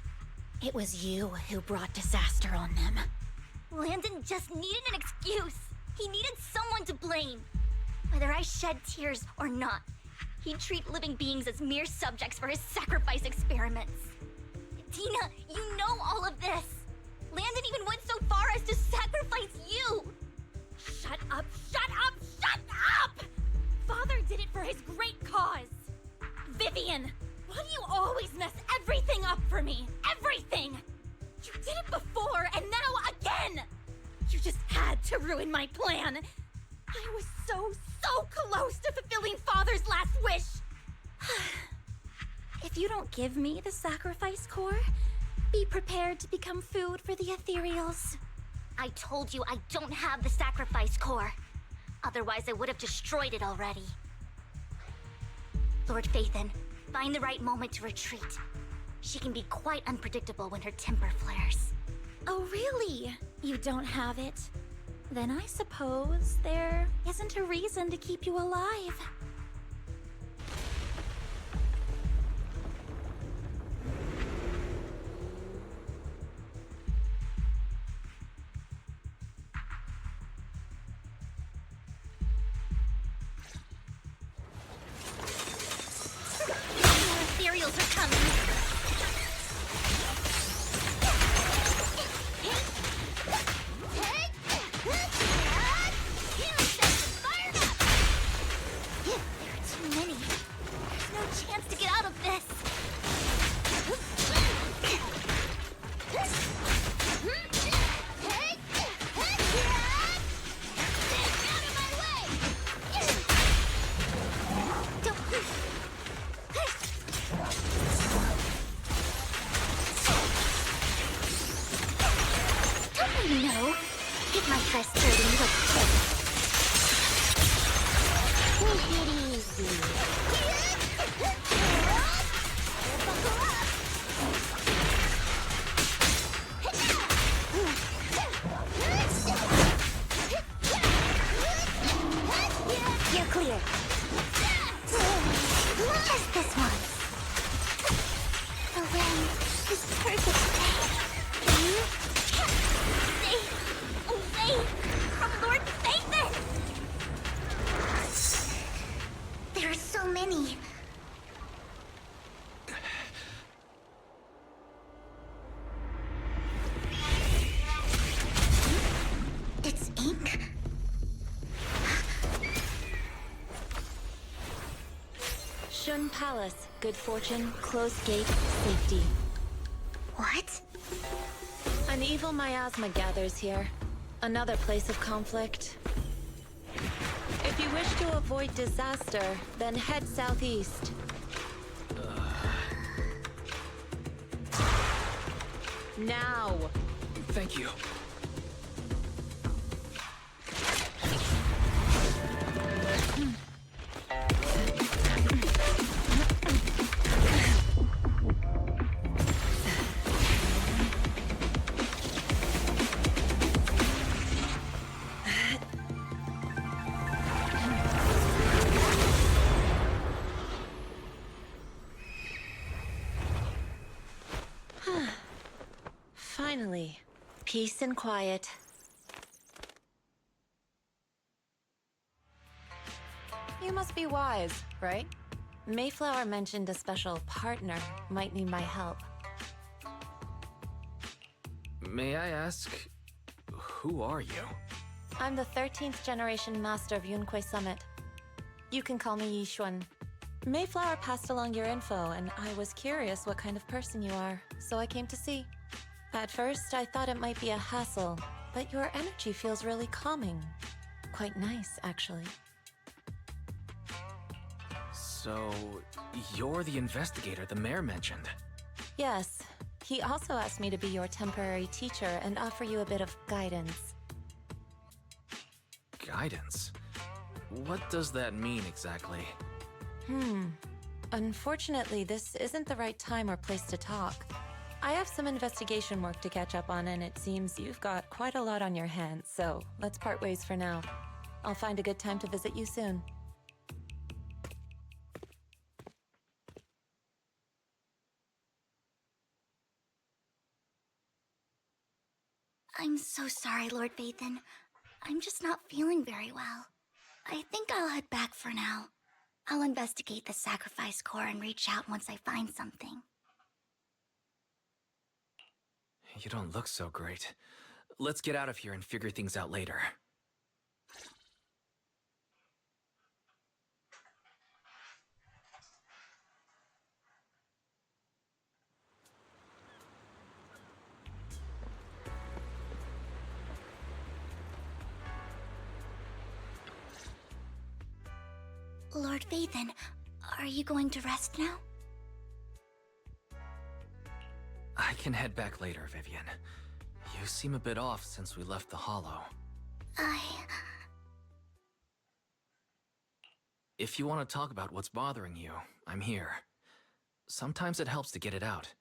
It was you who brought disaster on them. Landon just needed an excuse. He needed someone to blame. Whether I shed tears or not, he'd treat living beings as mere subjects for his sacrifice experiments. Dina, you know all of this. Landon even went so far as to sacrifice you. Shut up, shut up, shut up! Father did it for his great cause. Vivian, why do you always mess everything up for me? Everything! You did it before, and now again! You just had to ruin my plan. I was so close to fulfilling Father's last wish. If you don't give me the sacrifice core, be prepared to become food for the ethereals. I told you I don't have the sacrifice core. Otherwise, I would have destroyed it already. Lord Phaethon, find the right moment to retreat. She can be quite unpredictable when her temper flares. Oh, really? You don't have it? Then I suppose there isn't a reason to keep you alive. Ethereals are coming! No, get my first dirty little kick. Take it easy. You're clear. Just this once. The rain is perfect today. Away from Lord Phaethon! There are so many. It's ink. Shun Palace, good fortune, closed gate, safety. What? An evil miasma gathers here. Another place of conflict. If you wish to avoid disaster, then head southeast. Now! Thank you. Finally, peace and quiet. You must be wise, right? Mayflower mentioned a special partner might need my help. May I ask, who are you? I'm the 13th generation master of Yunque Summit. You can call me Yixuan. Mayflower passed along your info, and I was curious what kind of person you are, so I came to see. At first, I thought it might be a hassle, but your energy feels really calming. Quite nice, actually. So, you're the investigator the mayor mentioned. Yes. He also asked me to be your temporary teacher and offer you a bit of guidance. Guidance? What does that mean exactly? Unfortunately, this isn't the right time or place to talk. I have some investigation work to catch up on, and it seems you've got quite a lot on your hands, so let's part ways for now. I'll find a good time to visit you soon. I'm so sorry, Lord Vathan. I'm just not feeling very well. I think I'll head back for now. I'll investigate the sacrifice core and reach out once I find something. You don't look so great. Let's get out of here and figure things out later. Lord Vathan, are you going to rest now? I can head back later, Vivian. You seem a bit off since we left the Hollow. If you want to talk about what's bothering you, I'm here. Sometimes it helps to get it out.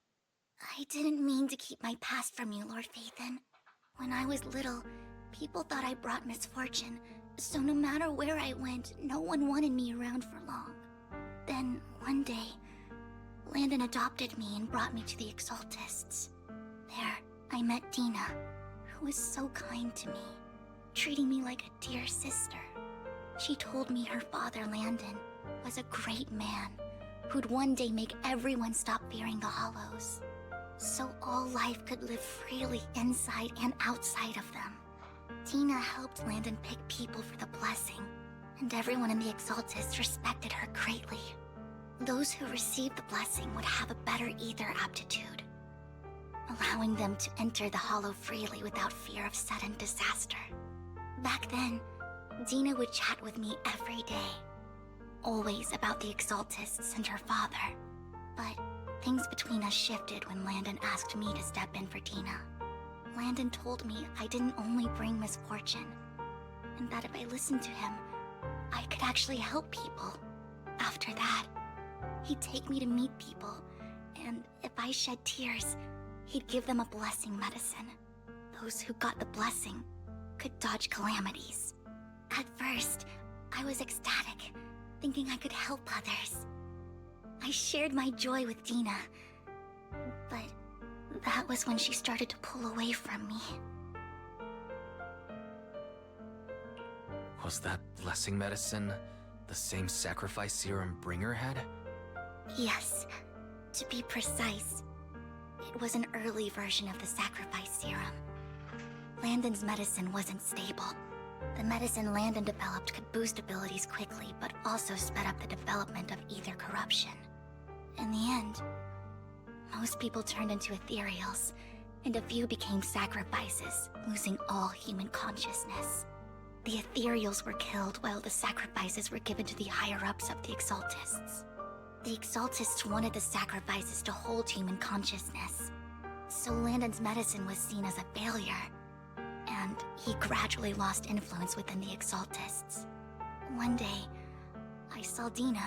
I didn't mean to keep my past from you, Lord Vathan. When I was little, people thought I brought misfortune, so no matter where I went, no one wanted me around for long. Then, one day, Landon adopted me and brought me to the Exaltists. There, I met Dina, who was so kind to me, treating me like a dear sister. She told me her father, Landon, was a great man who'd one day make everyone stop fearing the Hollows, so all life could live freely inside and outside of them. Dina helped Landon pick people for the blessing, and everyone in the Exaltists respected her greatly. Those who received the blessing would have a better ether aptitude, allowing them to enter the Hollow freely without fear of sudden disaster. Back then, Dina would chat with me every day, always about the Exaltists and her father. But things between us shifted when Landon asked me to step in for Dina. Landon told me I didn't only bring misfortune, and that if I listened to him, I could actually help people. After that, he'd take me to meet people, and if I shed tears, he'd give them a blessing medicine. Those who got the blessing could dodge calamities. At first, I was ecstatic, thinking I could help others. I shared my joy with Dina, but that was when she started to pull away from me. Was that blessing medicine the same sacrifice serum Bringer had? Yes. To be precise, it was an early version of the sacrifice serum. Landon's medicine wasn't stable. The medicine Landon developed could boost abilities quickly, but also sped up the development of ether corruption. In the end, most people turned into ethereals, and a few became sacrifices, losing all human consciousness. The ethereals were killed while the sacrifices were given to the higher-ups of the Exaltists. The Exaltists wanted the sacrifices to hold human consciousness, so Landon's medicine was seen as a failure, and he gradually lost influence within the Exaltists. One day, I saw Dina,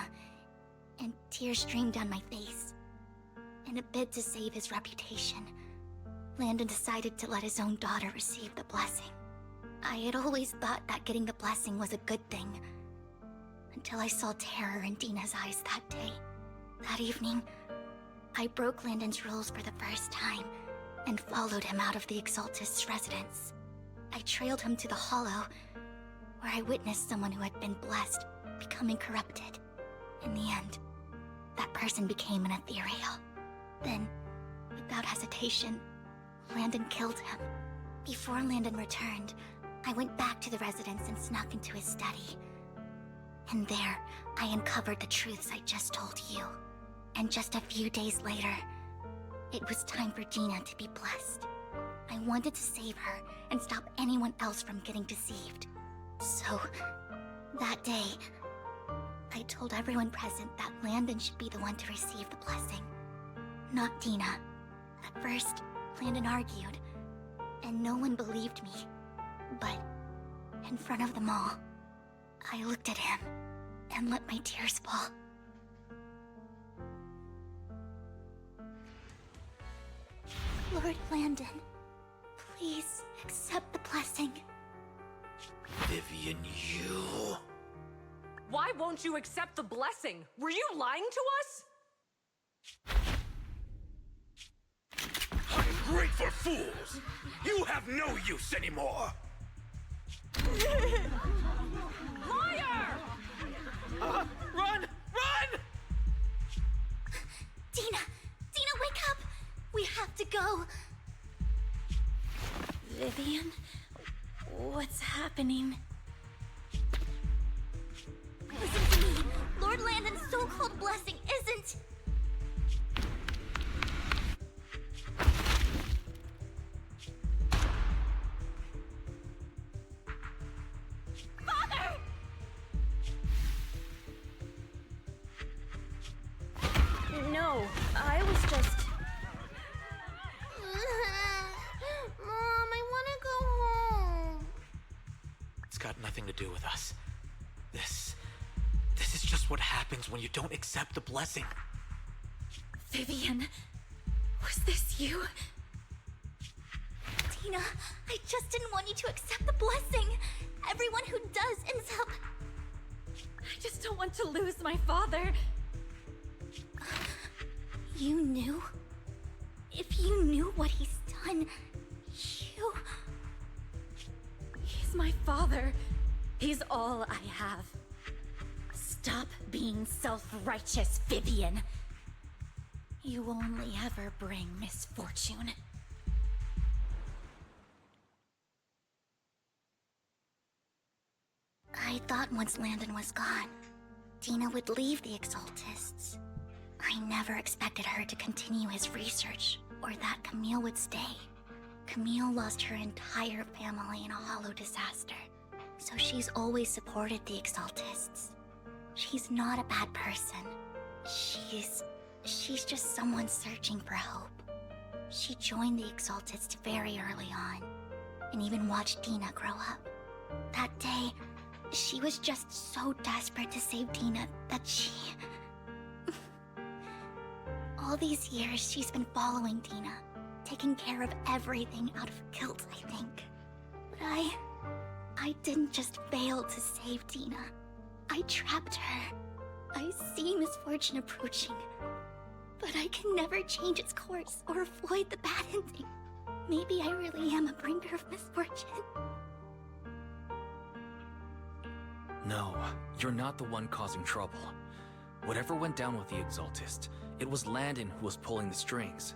and tears streamed down my face. In a bid to save his reputation, Landon decided to let his own daughter receive the blessing. I had always thought that getting the blessing was a good thing, until I saw terror in Dina's eyes that day. That evening, I broke Landon's rules for the first time, and followed him out of the Exaltist's residence. I trailed him to the Hollow, where I witnessed someone who had been blessed becoming corrupted. In the end, that person became an ethereal. Then, without hesitation, Landon killed him. Before Landon returned, I went back to the residence and snuck into his study. And there, I uncovered the truths I just told you. And just a few days later, it was time for Dina to be blessed. I wanted to save her and stop anyone else from getting deceived. So, that day, I told everyone present that Landon should be the one to receive the blessing, not Dina. At first, Landon argued, and no one believed me. But, in front of them all, I looked at him and let my tears fall. Lord Landon, please accept the blessing. Vivian, you... Why won't you accept the blessing? Were you lying to us? Ungrateful fools! You have no use anymore! Liar! Run! Run! Dina! Dina, wake up! We have to go! Vivian? What's happening? Listen to me! Lord Landon's so-called blessing isn't... Father! No, I was just... Mom, I want to go home. It's got nothing to do with us. This is just what happens when you don't accept the blessing. Vivian, was this you? Dina, I just didn't want you to accept the blessing. Everyone who does ends up... I just don't want to lose my father. You knew? If you knew what he's done, you... He's my father. He's all I have. Stop being self-righteous, Vivian. You only ever bring misfortune. I thought once Landon was gone, Dina would leave the Exaltists. I never expected her to continue his research, or that Camille would stay. Camille lost her entire family in a hollow disaster, so she's always supported the Exaltists. She's not a bad person. She's just someone searching for hope. She joined the Exaltists very early on, and even watched Dina grow up. That day, she was just so desperate to save Dina that she... All these years, she's been following Dina, taking care of everything out of guilt, I think. But I didn't just fail to save Dina. I trapped her. I see misfortune approaching, but I can never change its course or avoid the bad ending. Maybe I really am a bringer of misfortune. No, you're not the one causing trouble. Whatever went down with the Exaltist, it was Landon who was pulling the strings.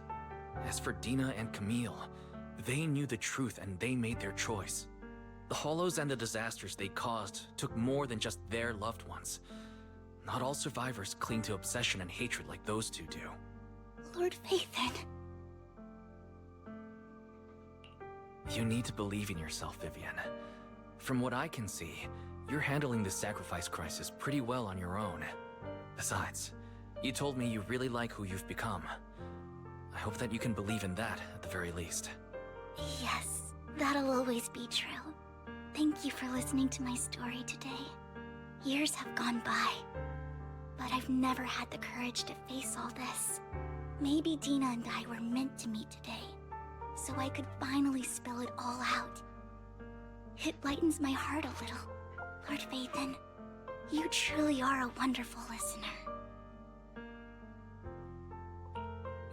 As for Dina and Camille, they knew the truth and they made their choice. The Hollows and the disasters they caused took more than just their loved ones. Not all survivors cling to obsession and hatred like those two do. Lord Phaethon. You need to believe in yourself, Vivian. From what I can see, you're handling this sacrifice crisis pretty well on your own. Besides, you told me you really like who you've become. I hope that you can believe in that, at the very least. Yes, that'll always be true. Thank you for listening to my story today. Years have gone by, but I've never had the courage to face all this. Maybe Dina and I were meant to meet today, so I could finally spill it all out. It lightens my heart a little. Lord Phaethon, you truly are a wonderful listener.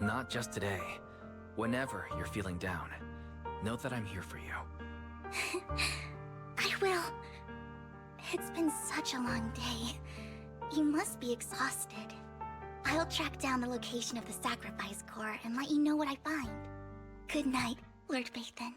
Not just today. Whenever you're feeling down, know that I'm here for you. I will. It's been such a long day. You must be exhausted. I'll track down the location of the sacrifice core and let you know what I find. Good night, Lord Bathan.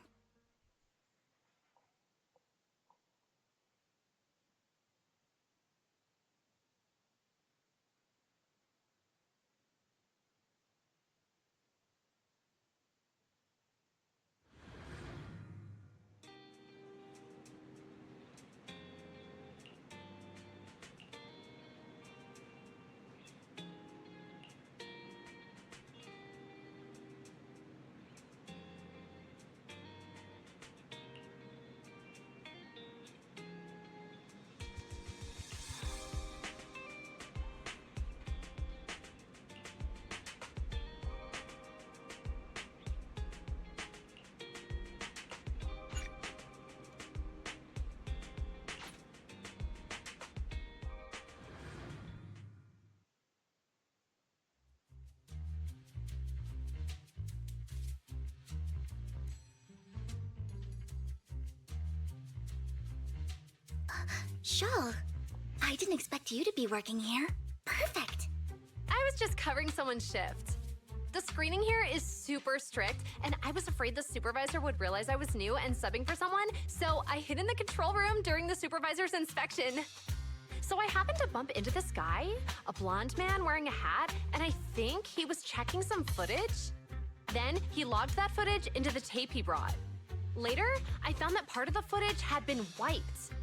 Shaw, I didn't expect you to be working here. Perfect. I was just covering someone's shift. The screening here is super strict, and I was afraid the supervisor would realize I was new and subbing for someone, so I hid in the control room during the supervisor's inspection. So I happened to bump into this guy, a blonde man wearing a hat, and I think he was checking some footage. Then he logged that footage into the tape he brought. Later, I found that part of the footage had been wiped.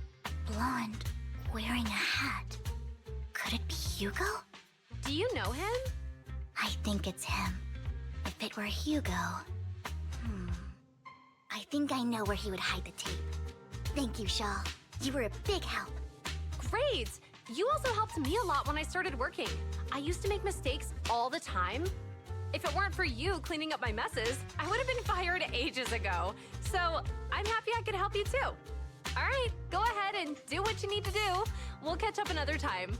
Blonde, wearing a hat. Could it be Hugo? Do you know him? I think it's him. If it were Hugo... I think I know where he would hide the tape. Thank you, Shaw. You were a big help. Great! You also helped me a lot when I started working. I used to make mistakes all the time. If it weren't for you cleaning up my messes, I would have been fired ages ago. So I'm happy I could help you too. All right, go ahead and do what you need to do. We'll catch up another time.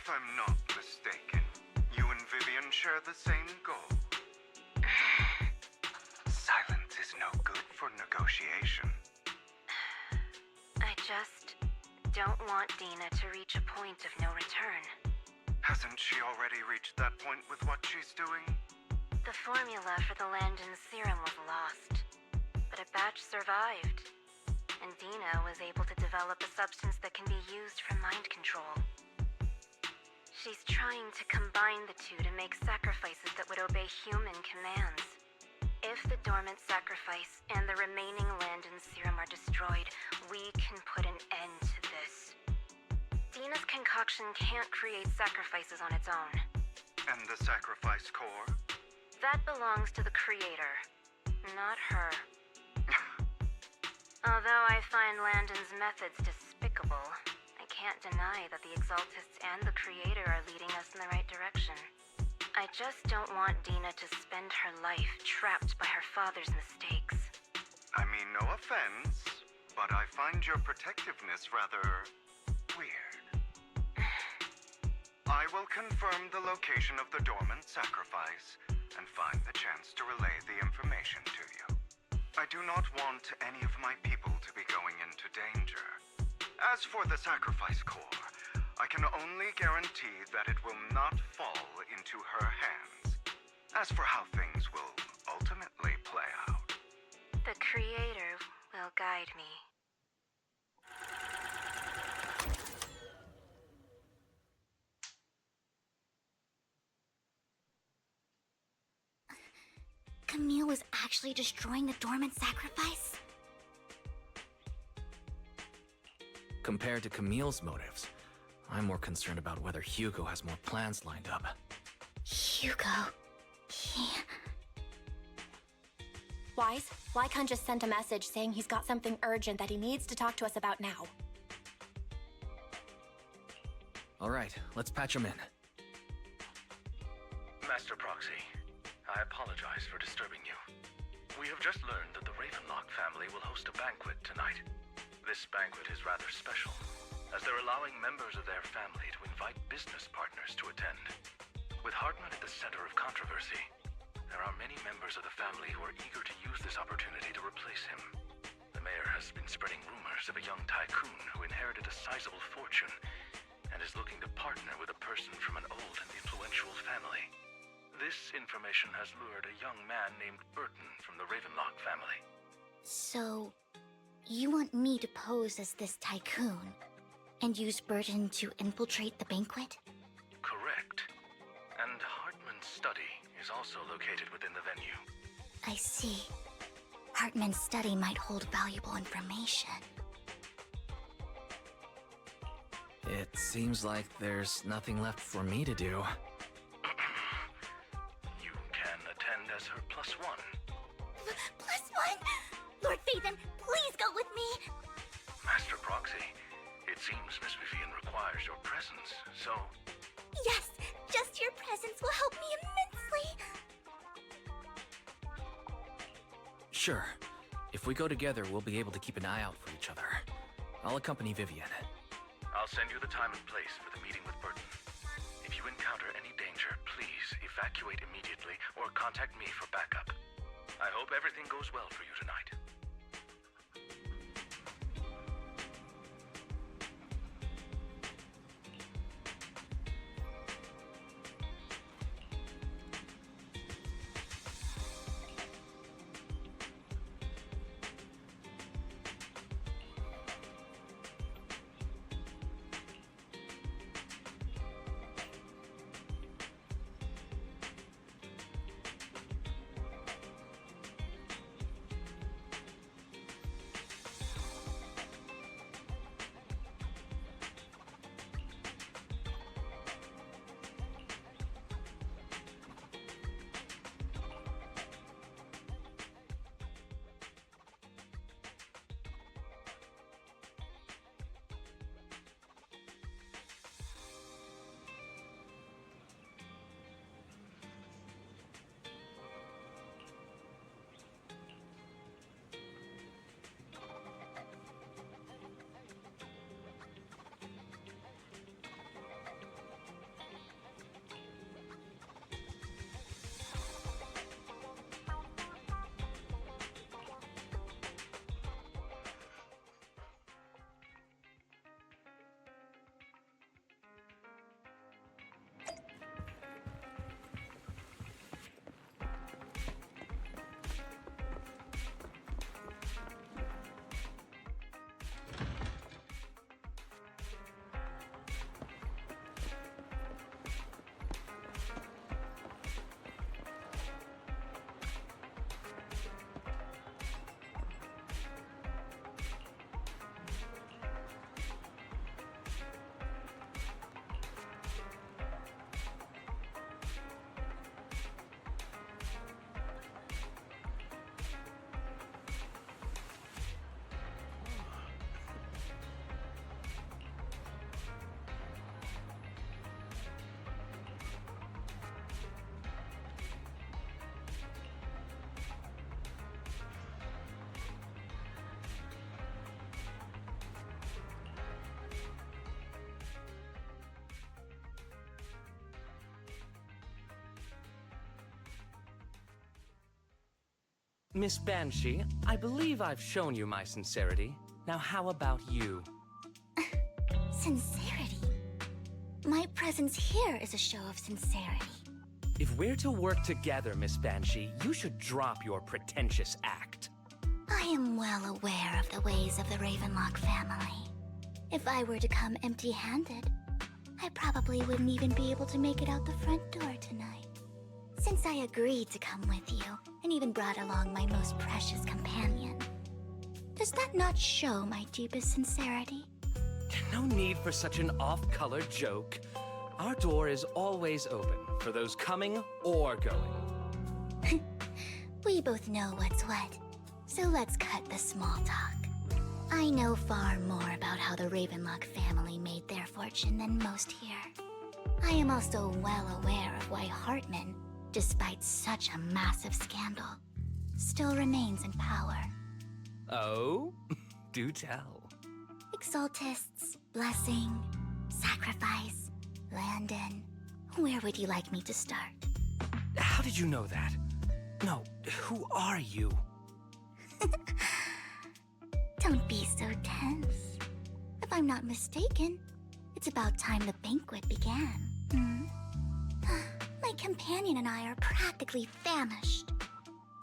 If I'm not mistaken, you and Vivian share the same goal. Silence is no good for negotiation. I just don't want Dina to reach a point of no return. Hasn't she already reached that point with what she's doing? The formula for the Landon serum was lost, but a batch survived, and Dina was able to develop a substance that can be used for mind control. She's trying to combine the two to make sacrifices that would obey human commands. If the dormant sacrifice and the remaining Landon serum are destroyed, we can put an end to this. Dina's concoction can't create sacrifices on its own. And the sacrifice core? That belongs to the creator, not her. Although I find Landon's methods despicable, I can't deny that the Exaltists and the creator are leading us in the right direction. I just don't want Dina to spend her life trapped by her father's mistakes. I mean, no offense, but I find your protectiveness rather weird. I will confirm the location of the dormant sacrifice and find the chance to relay the information to you. I do not want any of my people to be going into danger. As for the sacrifice core, I can only guarantee that it will not fall into her hands. As for how things will ultimately play out, the creator will guide me. Camille was actually destroying the dormant sacrifice? Compared to Camille's motives, I'm more concerned about whether Hugo has more plans lined up. Hugo... Wise, Lycon just sent a message saying he's got something urgent that he needs to talk to us about now. Alright, let's patch him in. Master Proxy, I apologize for disturbing you. We have just learned that the Ravenlock family will host a banquet tonight. This banquet is rather special, as they're allowing members of their family to invite business partners to attend. With Hartman at the center of controversy, there are many members of the family who are eager to use this opportunity to replace him. The mayor has been spreading rumors of a young tycoon who inherited a sizable fortune and is looking to partner with a person from an old and influential family. This information has lured a young man named Burton from the Ravenlock family. So, you want me to pose as this tycoon and use Burton to infiltrate the banquet? Correct. And Hartman's study is also located within the venue. I see. Hartman's study might hold valuable information. It seems like there's nothing left for me to do. You can attend as her +1. +1? Lord Phaethon, please go with me! Master Proxy, it seems Miss Vivian requires your presence, so... Yes, just your presence will help me immensely! Sure. If we go together, we'll be able to keep an eye out for each other. I'll accompany Vivian. I'll send you the time and place for the meeting with Burton. If you encounter any danger, please evacuate immediately or contact me for backup. I hope everything goes well for you tonight. Miss Banshee, I believe I've shown you my sincerity. Now how about you? Sincerity? My presence here is a show of sincerity. If we're to work together, Miss Banshee, you should drop your pretentious act. I am well aware of the ways of the Ravenlock family. If I were to come empty-handed, I probably wouldn't even be able to make it out the front door tonight. Since I agreed to come with you, and even brought along my most precious companion, does that not show my deepest sincerity? No need for such an off-color joke. Our door is always open for those coming or going. We both know what's what, so let's cut the small talk. I know far more about how the Ravenlock family made their fortune than most here. I am also well aware of why Hartman, despite such a massive scandal, still remains in power. Oh? Do tell. Exaltists, blessing, sacrifice, Landon. Where would you like me to start? How did you know that? No, who are you? Don't be so tense. If I'm not mistaken, it's about time the banquet began. My companion and I are practically famished.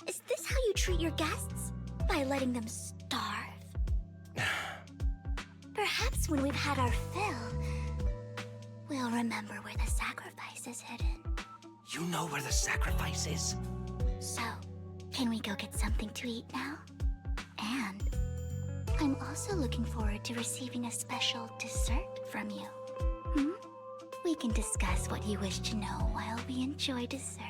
Is this how you treat your guests? By letting them starve? Perhaps when we've had our fill, we'll remember where the sacrifice is hidden. You know where the sacrifice is? So, can we go get something to eat now? And I'm also looking forward to receiving a special dessert from you. We can discuss what you wish to know while we enjoy dessert.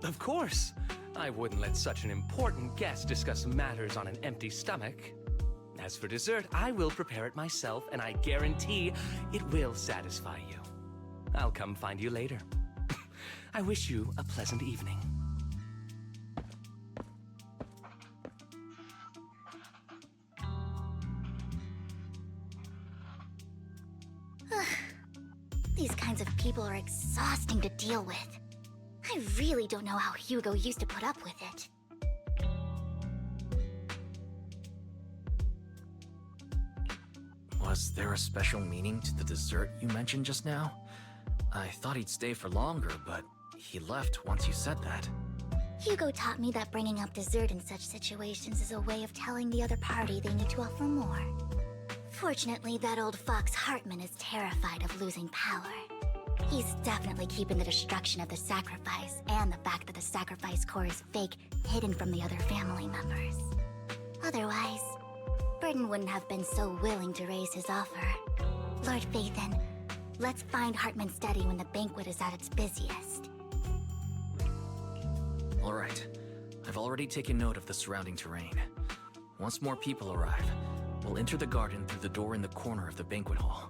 Of course. I wouldn't let such an important guest discuss matters on an empty stomach. As for dessert, I will prepare it myself, and I guarantee it will satisfy you. I'll come find you later. I wish you a pleasant evening. These kinds of people are exhausting to deal with. I really don't know how Hugo used to put up with it. Was there a special meaning to the dessert you mentioned just now? I thought he'd stay for longer, but he left once you said that. Hugo taught me that bringing up dessert in such situations is a way of telling the other party they need to offer more. Fortunately, that old fox Hartman is terrified of losing power. He's definitely keeping the destruction of the sacrifice and the fact that the sacrifice core is fake hidden from the other family members. Otherwise, Burden wouldn't have been so willing to raise his offer. Lord Phaethon, let's find Hartman's study when the banquet is at its busiest. All right. I've already taken note of the surrounding terrain. Once more people arrive, we'll enter the garden through the door in the corner of the banquet hall.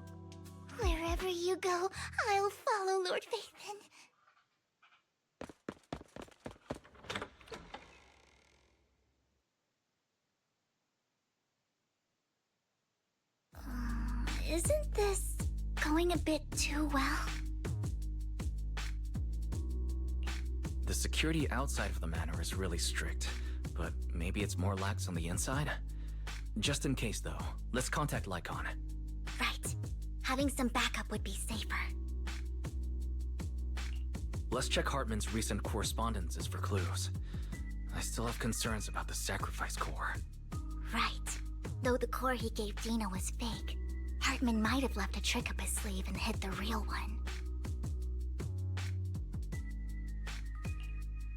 Wherever you go, I'll follow, Lord Phaethon. Isn't this going a bit too well? The security outside of the manor is really strict, but maybe it's more lax on the inside? Just in case, though, let's contact Lycon. Right. Having some backup would be safer. Let's check Hartman's recent correspondences for clues. I still have concerns about the sacrifice core. Right. Though the core he gave Dina was fake, Hartman might have left a trick up his sleeve and hid the real one.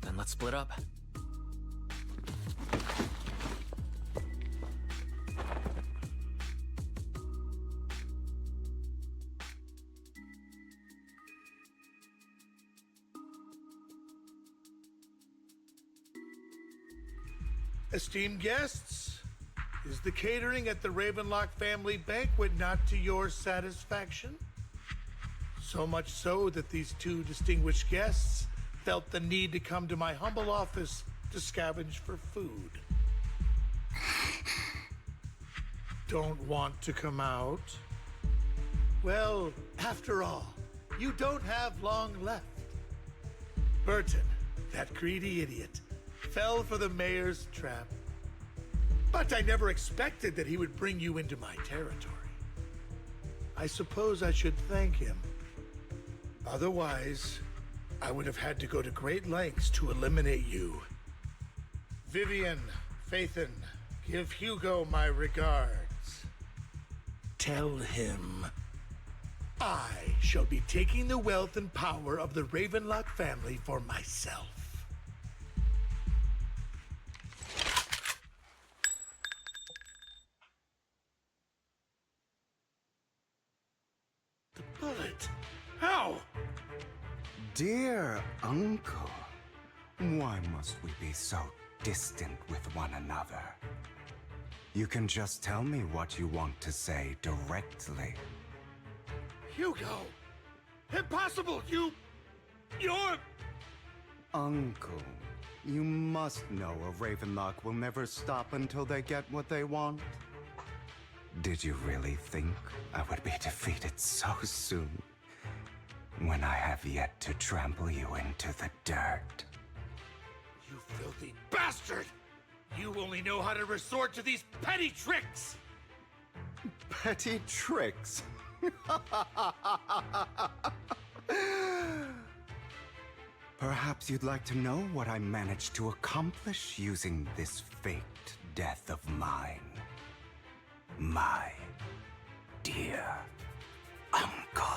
Then let's split up. Esteemed guests, is the catering at the Ravenlock family banquet not to your satisfaction? So much so that these two distinguished guests felt the need to come to my humble office to scavenge for food. Don't want to come out? Well, after all, you don't have long left. Burton, that greedy idiot, fell for the mayor's trap. But I never expected that he would bring you into my territory. I suppose I should thank him. Otherwise, I would have had to go to great lengths to eliminate you. Vivian, Phaethon, give Hugo my regards. Tell him I shall be taking the wealth and power of the Ravenlock family for myself. The bullet. How? Dear uncle, why must we be so distant with one another? You can just tell me what you want to say directly. Hugo! Impossible! You're... Uncle, you must know a Ravenlock will never stop until they get what they want. Did you really think I would be defeated so soon? When I have yet to trample you into the dirt. You filthy bastard! You only know how to resort to these petty tricks! Petty tricks? Perhaps you'd like to know what I managed to accomplish using this faked death of mine. My dear uncle.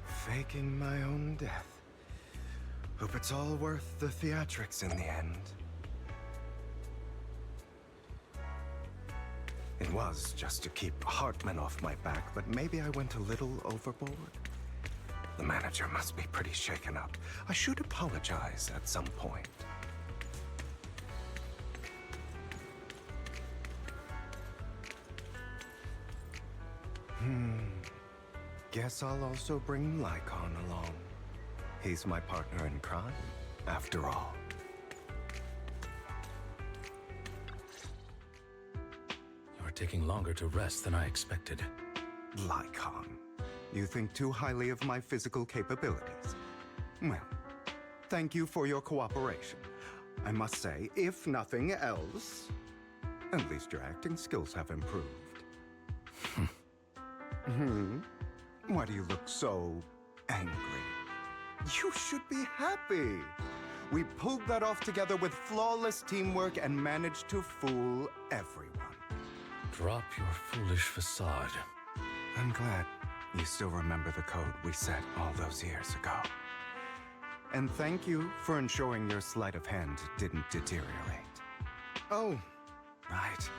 Faking my own death. Hope it's all worth the theatrics in the end. It was just to keep Hartman off my back, but maybe I went a little overboard. The manager must be pretty shaken up. I should apologize at some point. Guess I'll also bring Lycon along. He's my partner in crime, after all. You're taking longer to rest than I expected. Lycon, you think too highly of my physical capabilities. Well, thank you for your cooperation. I must say, if nothing else, at least your acting skills have improved. Why do you look so angry? You should be happy. We pulled that off together with flawless teamwork and managed to fool everyone. Drop your foolish facade. I'm glad you still remember the code we set all those years ago. And thank you for ensuring your sleight of hand didn't deteriorate. Oh, right.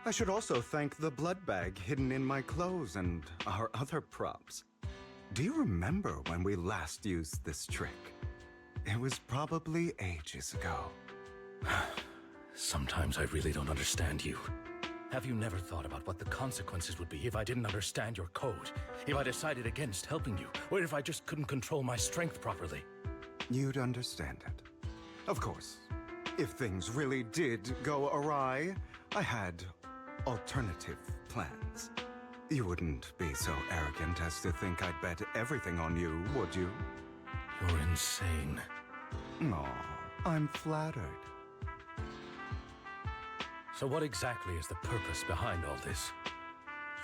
I should also thank the blood bag hidden in my clothes and our other props. Do you remember when we last used this trick? It was probably ages ago. Sometimes I really don't understand you. Have you never thought about what the consequences would be if I didn't understand your code? If I decided against helping you? Or if I just couldn't control my strength properly? You'd understand it. Of course, if things really did go awry, I had alternative plans. You wouldn't be so arrogant as to think I'd bet everything on you, would you? You're insane. Aw, I'm flattered. So what exactly is the purpose behind all this?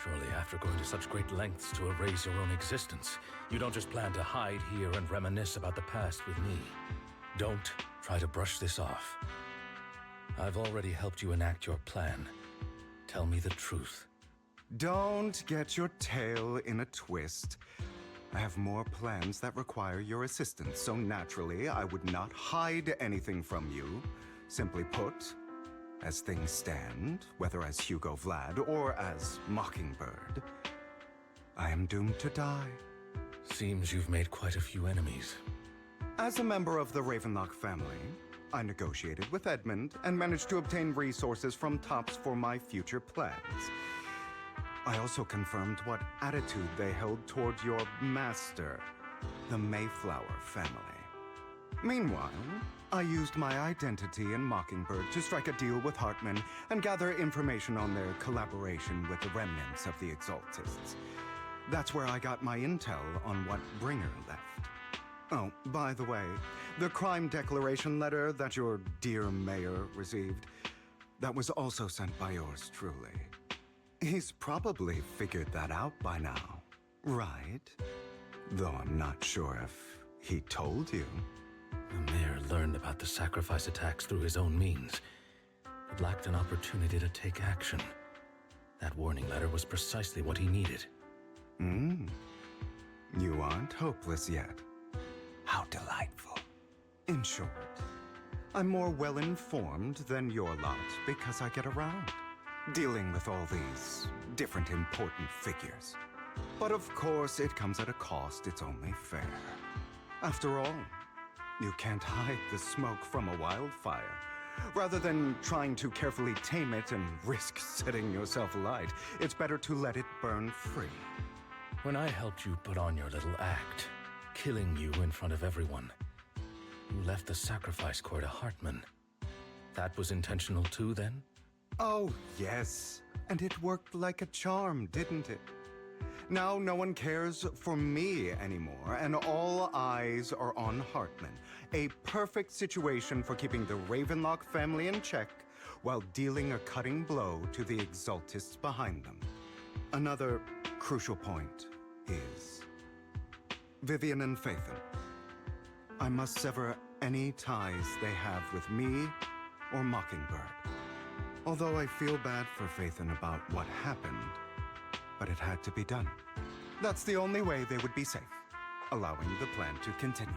Surely after going to such great lengths to erase your own existence, you don't just plan to hide here and reminisce about the past with me. Don't try to brush this off. I've already helped you enact your plan. Tell me the truth. Don't get your tail in a twist. I have more plans that require your assistance, so naturally I would not hide anything from you. Simply put, as things stand, whether as Hugo Vlad or as Mockingbird, I am doomed to die. Seems you've made quite a few enemies. As a member of the Ravenlock family, I negotiated with Edmund and managed to obtain resources from Tops for my future plans. I also confirmed what attitude they held toward your master, the Mayflower family. Meanwhile, I used my identity in Mockingbird to strike a deal with Hartman and gather information on their collaboration with the remnants of the Exaltists. That's where I got my intel on what Bringer left. Oh, by the way, the crime declaration letter that your dear mayor received, that was also sent by yours truly. He's probably figured that out by now, right? Though I'm not sure if he told you. The mayor learned about the sacrifice attacks through his own means, but lacked an opportunity to take action. That warning letter was precisely what he needed. You aren't hopeless yet. How delightful. In short, I'm more well-informed than your lot because I get around, dealing with all these different important figures. But of course, it comes at a cost. It's only fair. After all, you can't hide the smoke from a wildfire. Rather than trying to carefully tame it and risk setting yourself alight, it's better to let it burn free. When I helped you put on your little act, killing you in front of everyone, you left the sacrifice core to Hartman. That was intentional too, then? Oh, yes. And it worked like a charm, didn't it? Now no one cares for me anymore, and all eyes are on Hartman. A perfect situation for keeping the Ravenlock family in check while dealing a cutting blow to the Exaltists behind them. Another crucial point is Vivian and Phaethon. I must sever any ties they have with me or Mockingbird. Although I feel bad for Phaethon about what happened, but it had to be done. That's the only way they would be safe, allowing the plan to continue.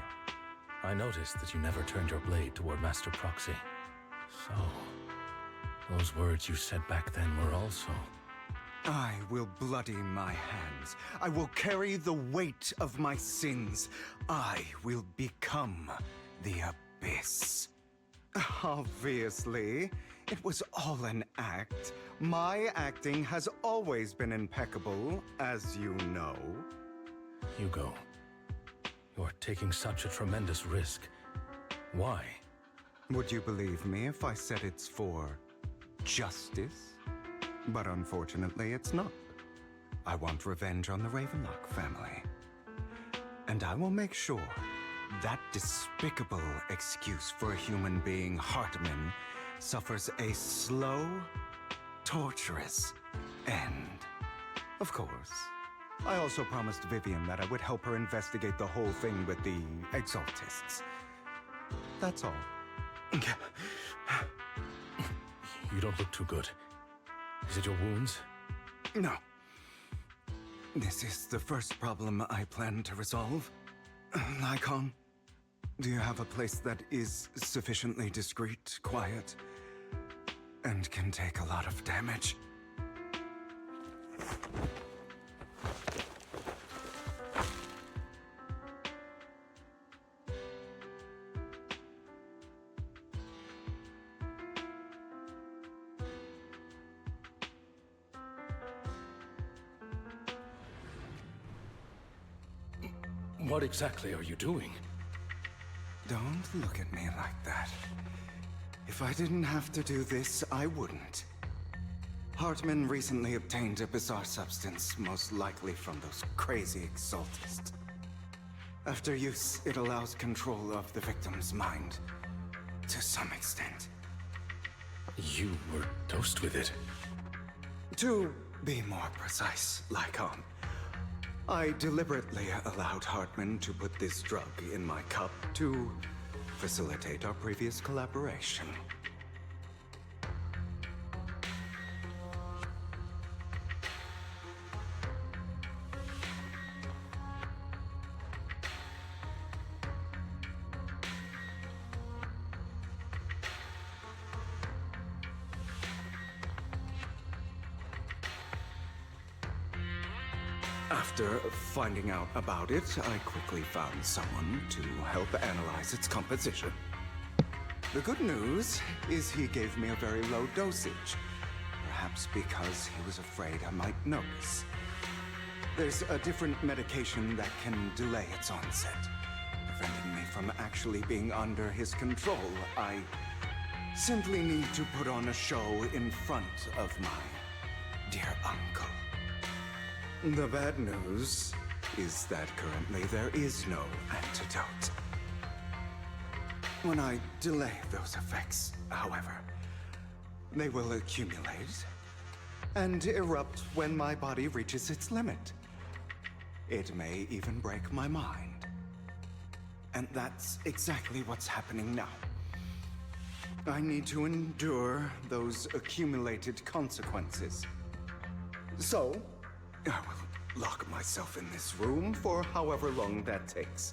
I noticed that you never turned your blade toward Master Proxy. So, those words you said back then were also... I will bloody my hands. I will carry the weight of my sins. I will become the Abyss. Obviously, it was all an act. My acting has always been impeccable, as you know. Hugo, you're taking such a tremendous risk. Why? Would you believe me if I said it's for justice? But unfortunately, it's not. I want revenge on the Ravenlock family. And I will make sure that despicable excuse for a human being, Hartman, suffers a slow, torturous end. Of course, I also promised Vivian that I would help her investigate the whole thing with the Exaltists. That's all. You don't look too good. Is it your wounds? No. This is the first problem I plan to resolve. Lycon, do you have a place that is sufficiently discreet, quiet, and can take a lot of damage? What exactly are you doing? Don't look at me like that. If I didn't have to do this, I wouldn't. Hartman recently obtained a bizarre substance, most likely from those crazy Exaltists. After use, it allows control of the victim's mind, to some extent. You were dosed with it? To be more precise, Lycon, I deliberately allowed Hartman to put this drug in my cup to facilitate our previous collaboration. After finding out about it, I quickly found someone to help analyze its composition. The good news is he gave me a very low dosage, perhaps because he was afraid I might notice. There's a different medication that can delay its onset, preventing me from actually being under his control. I simply need to put on a show in front of my dear uncle. The bad news is that currently there is no antidote. When I delay those effects, however, they will accumulate and erupt when my body reaches its limit. It may even break my mind. And that's exactly what's happening now. I need to endure those accumulated consequences. So, I will lock myself in this room for however long that takes.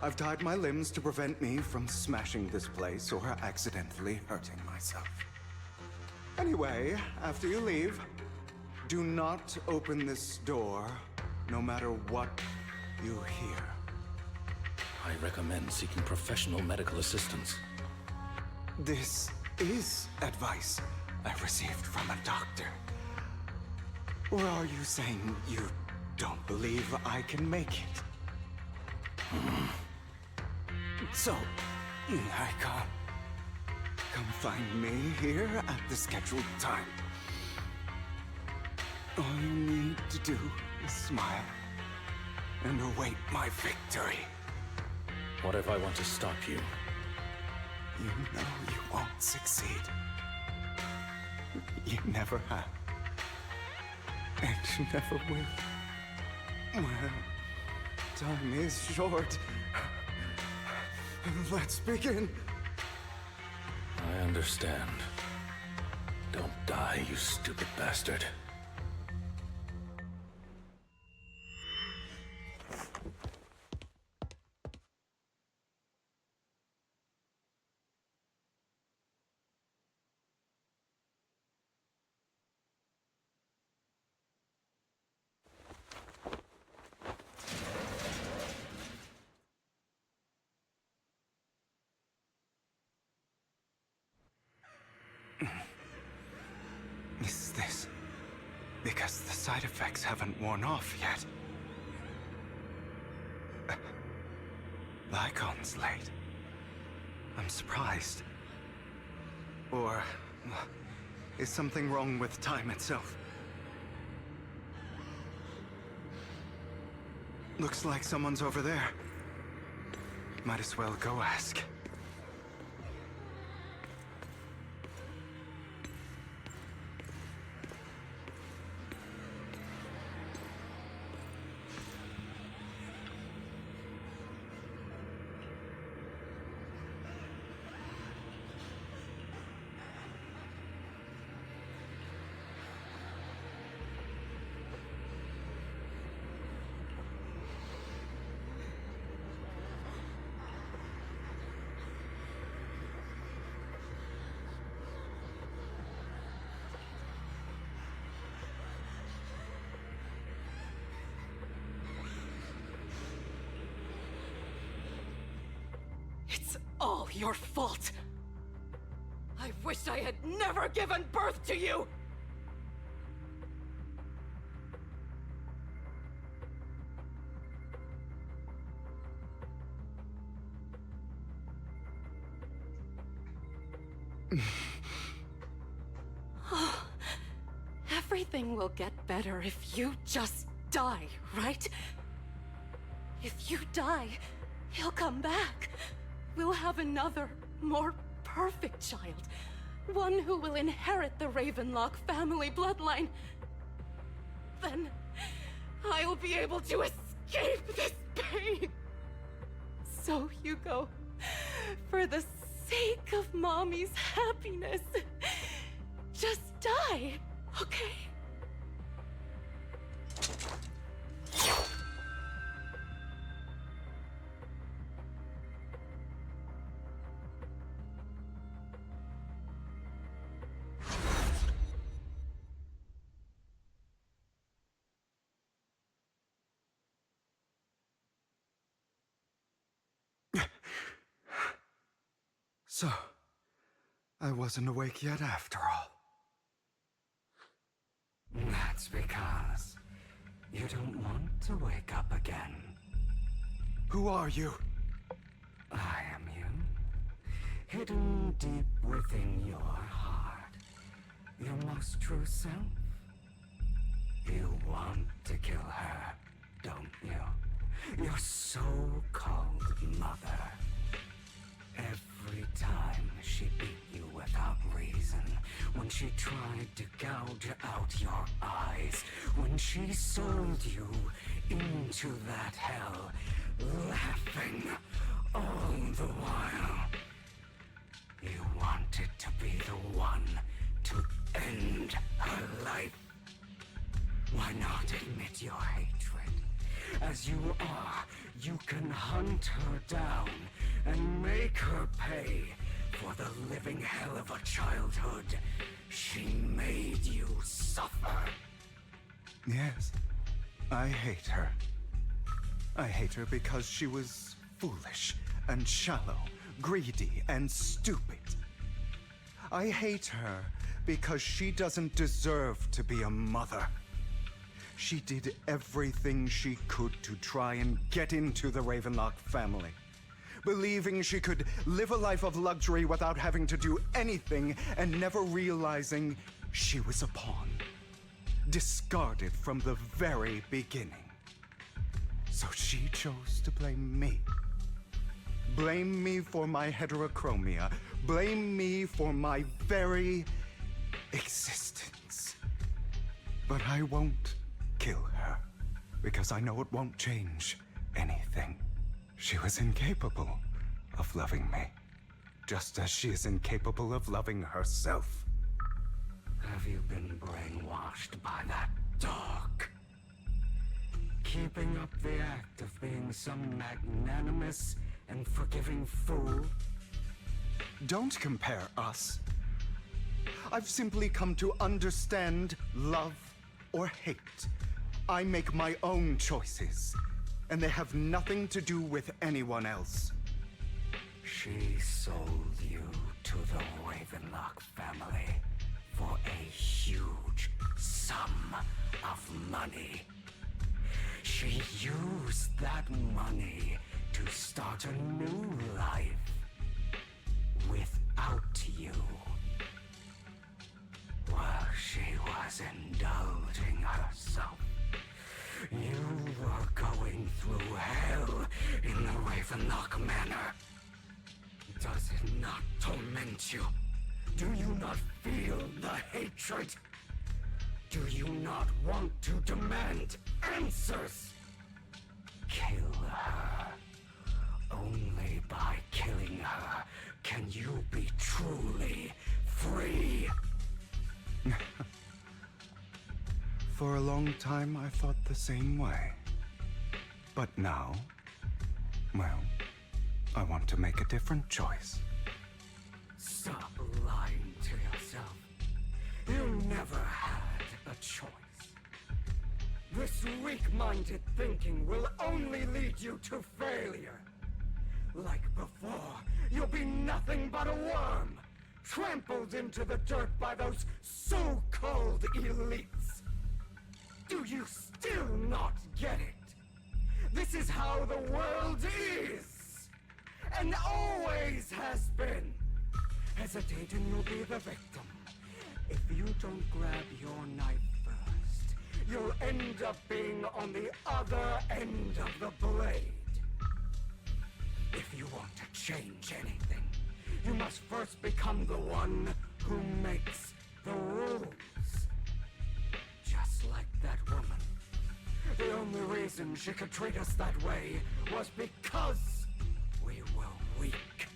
I've tied my limbs to prevent me from smashing this place or accidentally hurting myself. Anyway, after you leave, do not open this door, no matter what you hear. I recommend seeking professional medical assistance. This is advice I received from a doctor. Or are you saying you don't believe I can make it? So, Icon, come find me here at the scheduled time. All you need to do is smile and await my victory. What if I want to stop you? You know you won't succeed. You never have. And you never will. Well, time is short. Let's begin. I understand. Don't die, you stupid bastard. Is this because the side effects haven't worn off yet? Lycon's late. I'm surprised. Or is something wrong with time itself? Looks like someone's over there. Might as well go ask. It's all your fault. I wish I had never given birth to you! Everything will get better if you just die, right? If you die, he'll come back. We'll have another, more perfect child. One who will inherit the Ravenlock family bloodline. Then I'll be able to escape this pain. So, Hugo, for the sake of Mommy's happiness, just die, okay? So, I wasn't awake yet after all. That's because you don't want to wake up again. Who are you? I am you. Hidden deep within your heart. Your most true self. You want to kill her, don't you? Your so-called mother. Every time she beat you without reason, when she tried to gouge out your eyes, when she sold you into that hell, laughing all the while. You wanted to be the one to end her life. Why not admit your hatred? As you are, you can hunt her down and make her pay for the living hell of a childhood she made you suffer. Yes, I hate her. I hate her because she was foolish and shallow, greedy and stupid. I hate her because she doesn't deserve to be a mother. She did everything she could to try and get into the Ravenlock family, believing she could live a life of luxury without having to do anything and never realizing she was a pawn, discarded from the very beginning. So she chose to blame me. Blame me for my heterochromia. Blame me for my very existence. But I won't kill her, because I know it won't change anything. She was incapable of loving me, just as she is incapable of loving herself. Have you been brainwashed by that dog? Keeping up the act of being some magnanimous and forgiving fool? Don't compare us. I've simply come to understand love or hate. I make my own choices, and they have nothing to do with anyone else. She sold you to the Ravenlock family for a huge sum of money. She used that money to start a new life without you. While she was indulging herself, you were going through hell in the Ravenlock Manor. Does it not torment you? Do you not feel the hatred? Do you not want to demand answers? Kill her. Only by killing her can you be truly free. For a long time, I thought the same way. But now, well, I want to make a different choice. Stop lying to yourself. You never had a choice. This weak-minded thinking will only lead you to failure. Like before, you'll be nothing but a worm, trampled into the dirt by those so-called elites. Do you still not get it? This is how the world is, and always has been. Hesitate and you'll be the victim. If you don't grab your knife first, you'll end up being on the other end of the blade. If you want to change anything, you must first become the one who makes the rules. Just like that woman. The only reason she could treat us that way was because we were weak.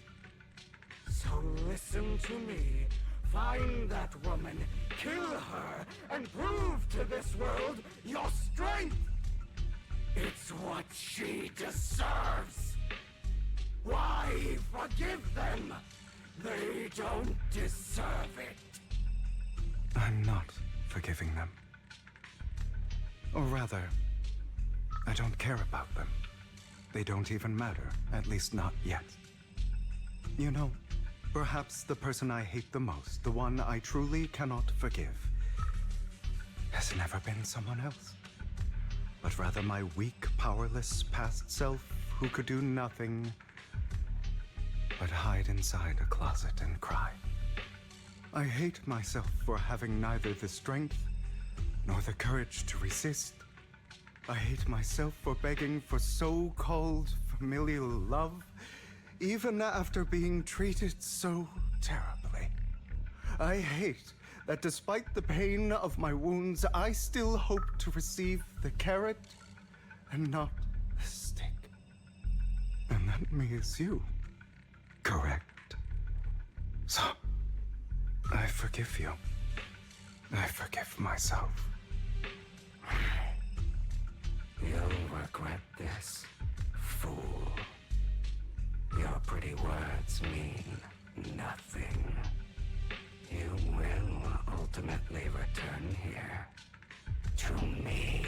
So listen to me. Find that woman, kill her, and prove to this world your strength. It's what she deserves. Why forgive them? They don't deserve it. I'm not forgiving them. Or rather, I don't care about them. They don't even matter, at least not yet. You know, perhaps the person I hate the most, the one I truly cannot forgive, has never been someone else, but rather my weak, powerless past self who could do nothing but hide inside a closet and cry. I hate myself for having neither the strength nor the courage to resist. I hate myself for begging for so-called familial love, even after being treated so terribly. I hate that despite the pain of my wounds, I still hope to receive the carrot and not the stick. And that me is you, correct? So, I forgive you. I forgive myself. You'll regret this, fool. Your pretty words mean nothing. You will ultimately return here to me.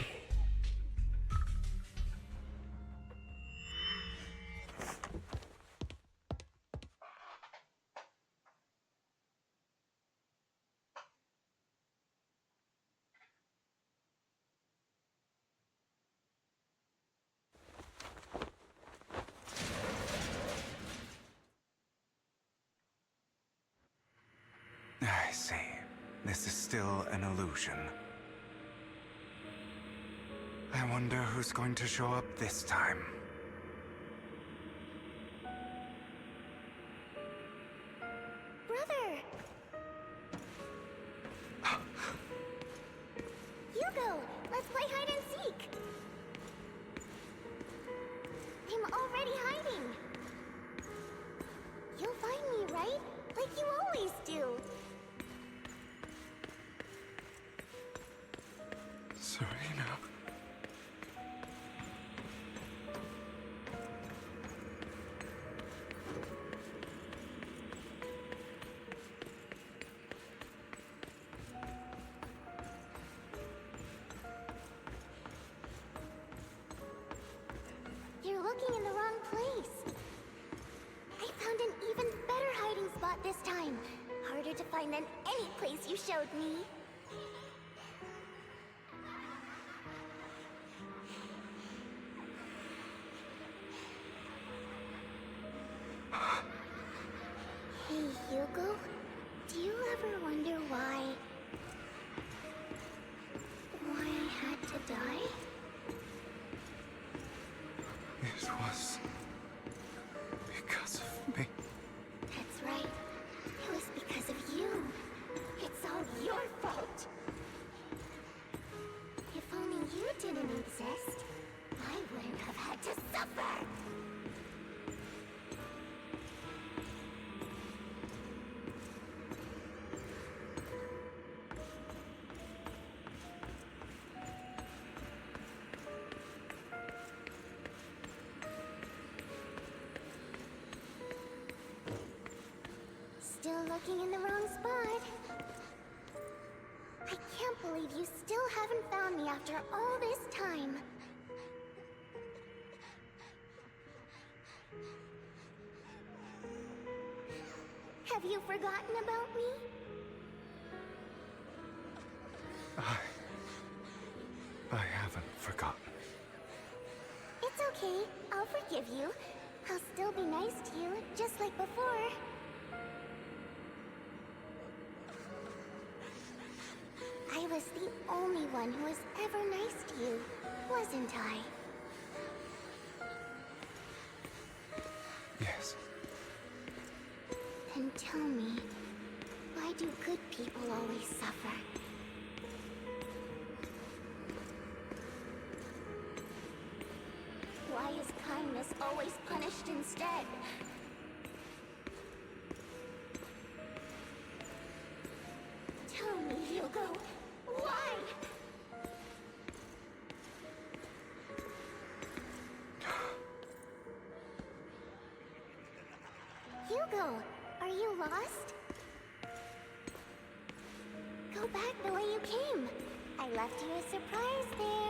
I see. This is still an illusion. I wonder who's going to show up this time. Brother! Hugo, let's play hide and seek! I'm already hiding! You'll find me, right? Like you always do! Serena. You're looking in the wrong place. I found an even better hiding spot this time. Harder to find than any place you showed me. Hey, Hugo. Do you ever wonder why I had to die? It was because of me. That's right. It was because of you. It's all your fault. If only you didn't exist, I wouldn't have had to suffer. Still looking in the wrong spot. I can't believe you still haven't found me after all this time. Have you forgotten about me? I haven't forgotten. It's okay. I'll forgive you. I'll still be nice to you, just like before. I was the only one who was ever nice to you, wasn't I? Yes. Then tell me, why do good people always suffer? Why is kindness always punished instead? Tell me, Hugo, why? Hugo, are you lost? Go back the way you came. I left you a surprise there.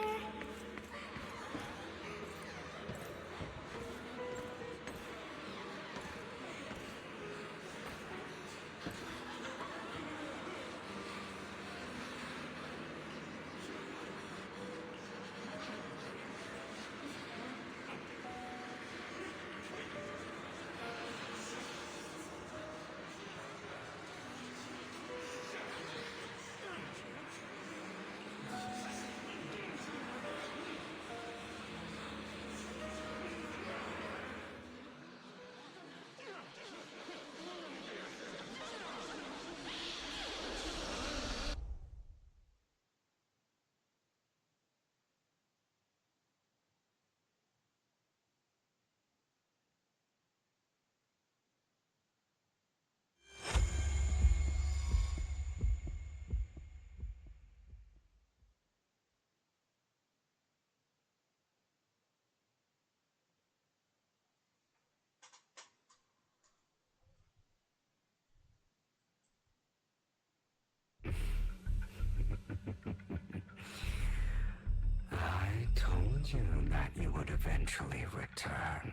told you that you would eventually return.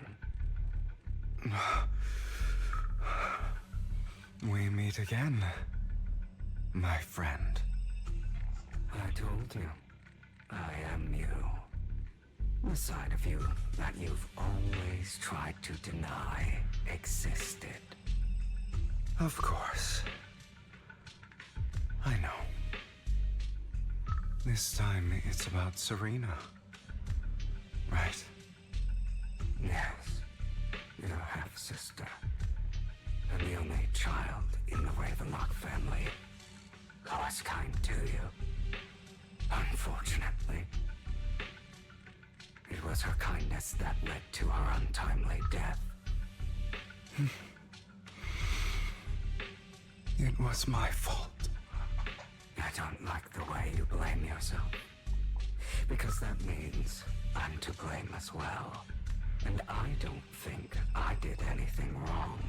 We meet again, my friend. I told you, I am you. The side of you that you've always tried to deny existed. Of course. I know. This time it's about Serena. Right? Yes. Your half-sister. And the only child in the Ravenlock family who was kind to you. Unfortunately, it was her kindness that led to her untimely death. It was my fault. I don't like the way you blame yourself. Because that means I'm to blame as well. And I don't think I did anything wrong.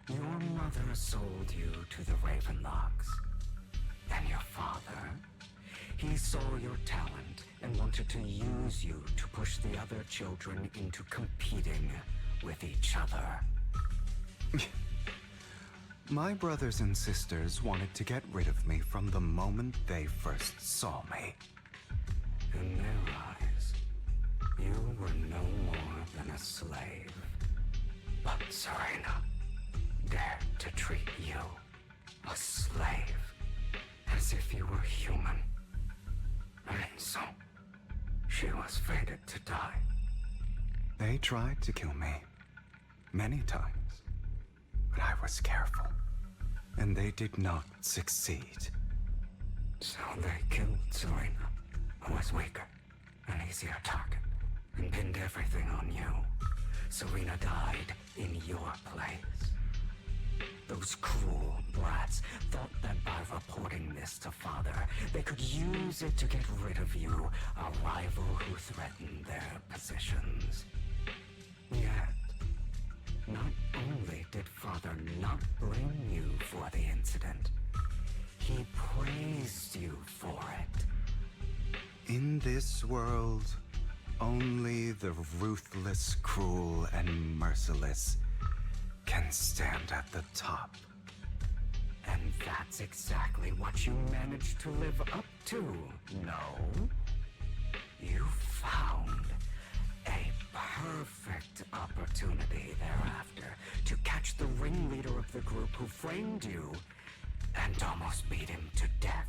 Your mother sold you to the Ravenlocks. And your father, he saw your talent and wanted to use you to push the other children into competing with each other. My brothers and sisters wanted to get rid of me from the moment they first saw me. In their eyes, you were no more than a slave. But Serena dared to treat you, a slave, as if you were human. And so, she was fated to die. They tried to kill me many times, but I was careful, and they did not succeed. So they killed Serena, who was weaker, an easier target, and pinned everything on you. Serena died in your place. Those cruel brats thought that by reporting this to Father, they could use it to get rid of you, a rival who threatened their positions. Yet, not only did Father not blame you for the incident, he praised you for it. In this world, only the ruthless, cruel, and merciless can stand at the top. And that's exactly what you managed to live up to, no? You found a perfect opportunity thereafter to catch the ringleader of the group who framed you and almost beat him to death.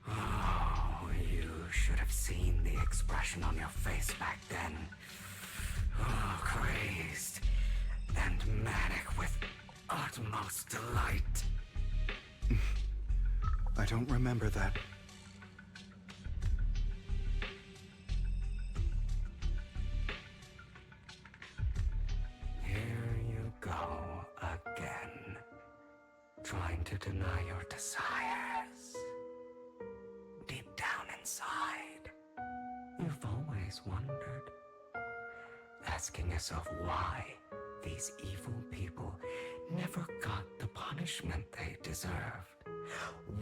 Oh, you should have seen the expression on your face back then. Oh, crazed and manic with utmost delight. I don't remember that. Here you go again, trying to deny your desires. Deep down inside, you've always wondered, asking yourself why these evil people never got the punishment they deserved.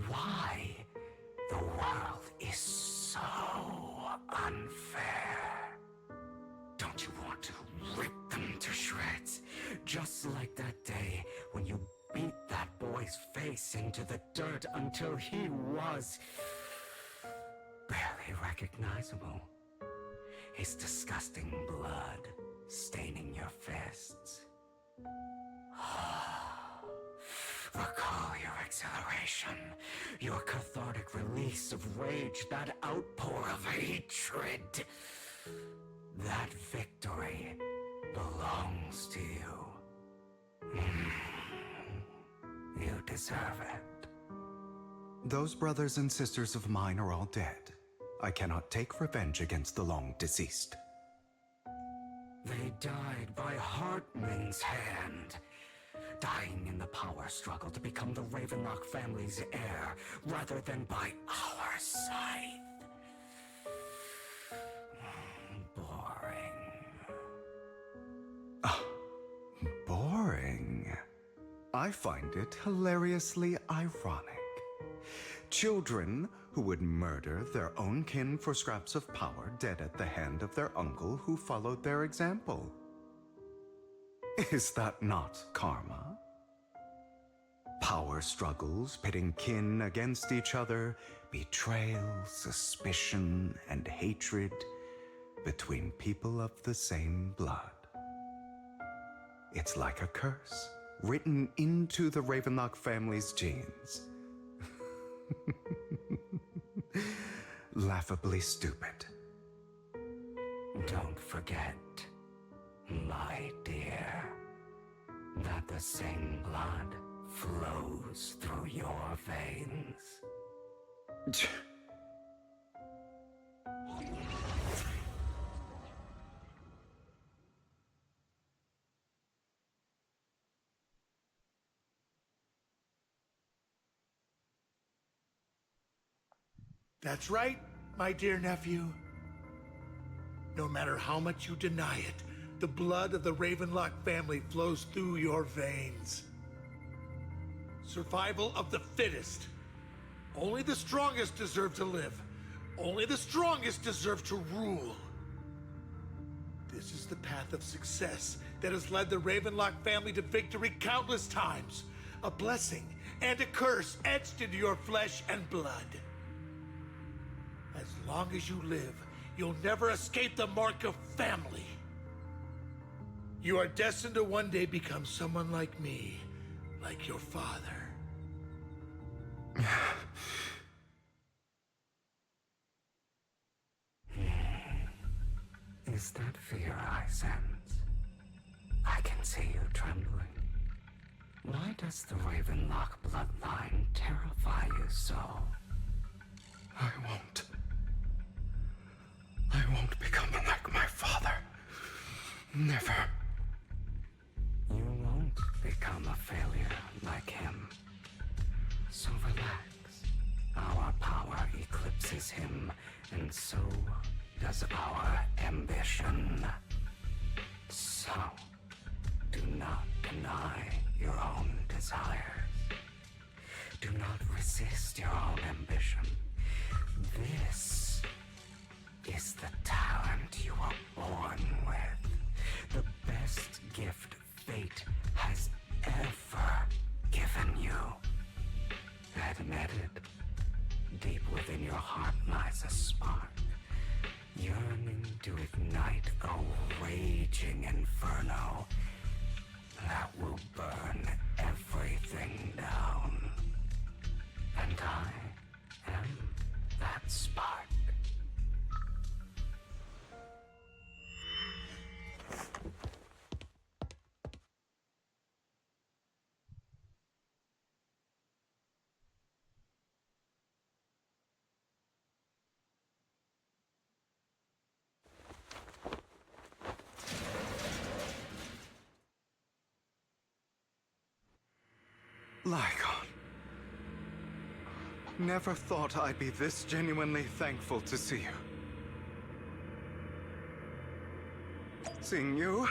Why the world is so unfair. Don't you want to rip them to shreds? Just like that day when you beat that boy's face into the dirt until he was barely recognizable. His disgusting blood staining your fists. Recall your exhilaration, your cathartic release of rage, that outpour of hatred. That victory belongs to you. You deserve it. Those brothers and sisters of mine are all dead. I cannot take revenge against the long deceased. They died by Hartman's hand. Dying in the power struggle to become the Ravenlock family's heir, rather than by our scythe. Boring. Boring? I find it hilariously ironic. Children who would murder their own kin for scraps of power dead at the hand of their uncle who followed their example. Is that not karma? Power struggles pitting kin against each other, betrayal, suspicion, and hatred between people of the same blood. It's like a curse written into the Ravenlock family's genes. Laughably stupid. Don't forget, my dear, that the same blood flows through your veins. That's right, my dear nephew. No matter how much you deny it, the blood of the Ravenlock family flows through your veins. Survival of the fittest. Only the strongest deserve to live. Only the strongest deserve to rule. This is the path of success that has led the Ravenlock family to victory countless times. A blessing and a curse etched into your flesh and blood. As long as you live, you'll never escape the mark of family. You are destined to one day become someone like me, like your father. Is that fear I sense? I can see you trembling. Why does the Ravenlock bloodline terrify you so? I won't become like my father. Never. You won't become a failure like him. So relax. Our power eclipses him, and so does our ambition. So, do not deny your own desires. Do not resist your own ambition. This is the talent you were born with. The best gift fate has ever given you. Admit it. Deep within your heart lies a spark, yearning to ignite a raging inferno that will burn everything down. And I am that spark. Lygon. Never thought I'd be this genuinely thankful to see you. Seeing you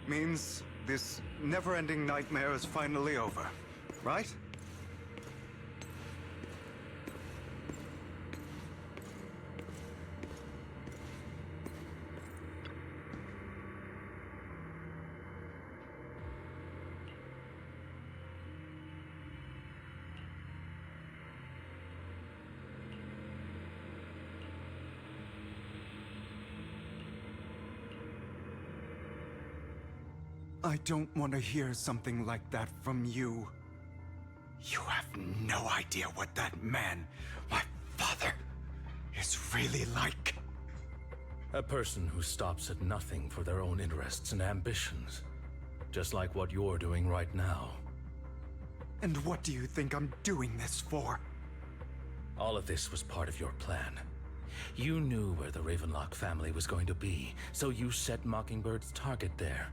means this never-ending nightmare is finally over, right? I don't want to hear something like that from you. You have no idea what that man, my father, is really like. A person who stops at nothing for their own interests and ambitions. Just like what you're doing right now. And what do you think I'm doing this for? All of this was part of your plan. You knew where the Ravenlock family was going to be, so you set Mockingbird's target there.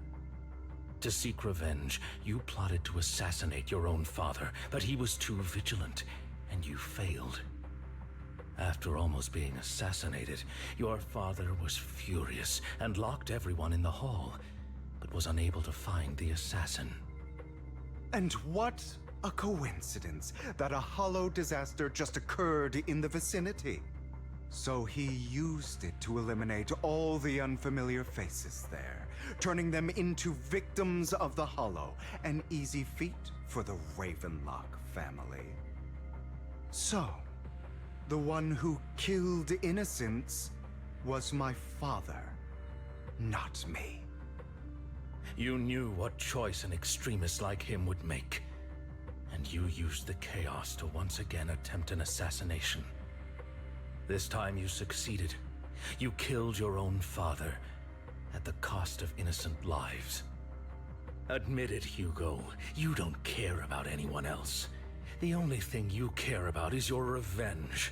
To seek revenge, you plotted to assassinate your own father, but he was too vigilant, and you failed. After almost being assassinated, your father was furious and locked everyone in the hall, but was unable to find the assassin. And what a coincidence that a hollow disaster just occurred in the vicinity. So he used it to eliminate all the unfamiliar faces there, turning them into victims of the hollow, an easy feat for the Ravenlock family. So, the one who killed innocents was my father, not me. You knew what choice an extremist like him would make, and you used the chaos to once again attempt an assassination. This time you succeeded. You killed your own father at the cost of innocent lives. Admit it, Hugo. You don't care about anyone else. The only thing you care about is your revenge.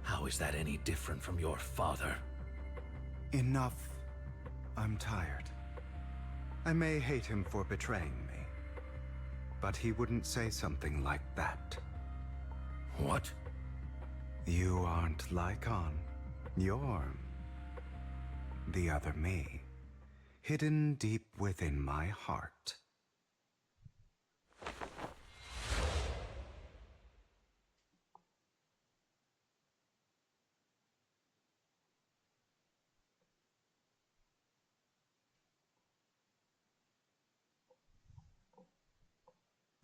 How is that any different from your father? Enough. I'm tired. I may hate him for betraying me, but he wouldn't say something like that. What? You aren't Lycon. You're the other me, hidden deep within my heart.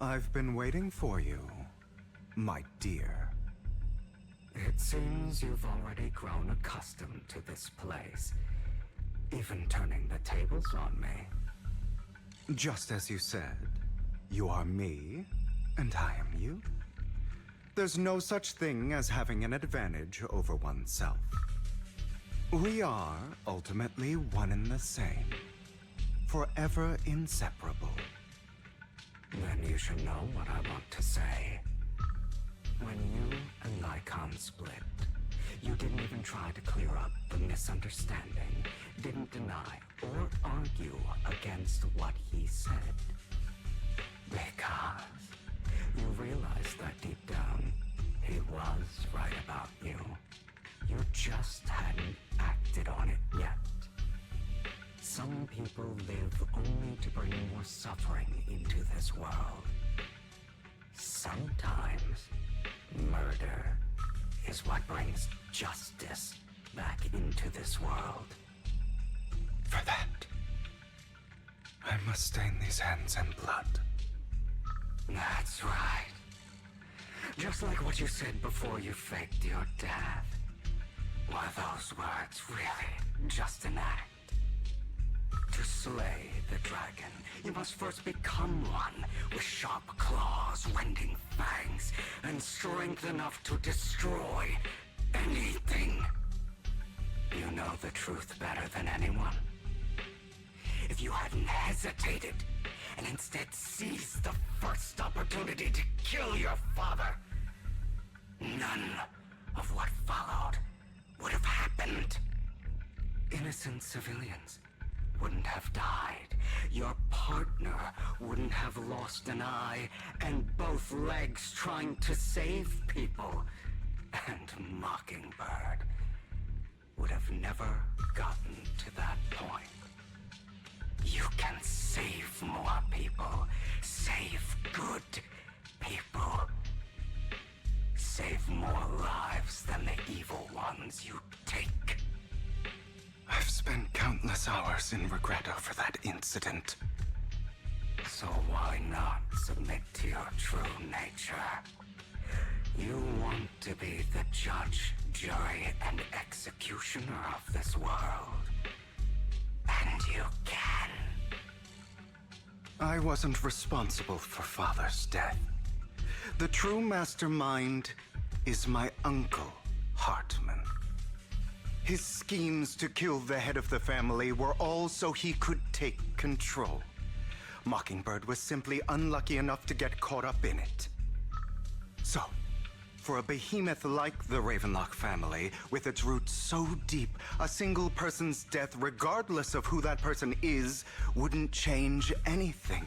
I've been waiting for you, my dear. It seems you've already grown accustomed to this place, even turning the tables on me. Just as you said, you are me, and I am you. There's no such thing as having an advantage over oneself. We are ultimately one and the same, forever inseparable. Then you should know what I want to say. When you and Lycon split, you didn't even try to clear up the misunderstanding, didn't deny or argue against what he said. Because you realized that deep down, he was right about you. You just hadn't acted on it yet. Some people live only to bring more suffering into this world. Sometimes, murder is what brings justice back into this world. For that, I must stain these hands in blood. That's right. Just like what you said before you faked your death. Were those words really just an act? To slay the dragon, you must first become one with sharp claws, wending fangs, and strength enough to destroy anything. You know the truth better than anyone. If you hadn't hesitated and instead seized the first opportunity to kill your father, none of what followed would have happened. Innocent civilians wouldn't have died. Your partner wouldn't have lost an eye and both legs trying to save people. And Mockingbird would have never gotten to that point. You can save more people. Save good people. Save more lives than the evil ones you take. I've spent countless hours in regret over that incident. So why not submit to your true nature? You want to be the judge, jury, and executioner of this world. And you can. I wasn't responsible for Father's death. The true mastermind is my uncle, Hartman. His schemes to kill the head of the family were all so he could take control. Mockingbird was simply unlucky enough to get caught up in it. So, for a behemoth like the Ravenlock family, with its roots so deep, a single person's death, regardless of who that person is, wouldn't change anything.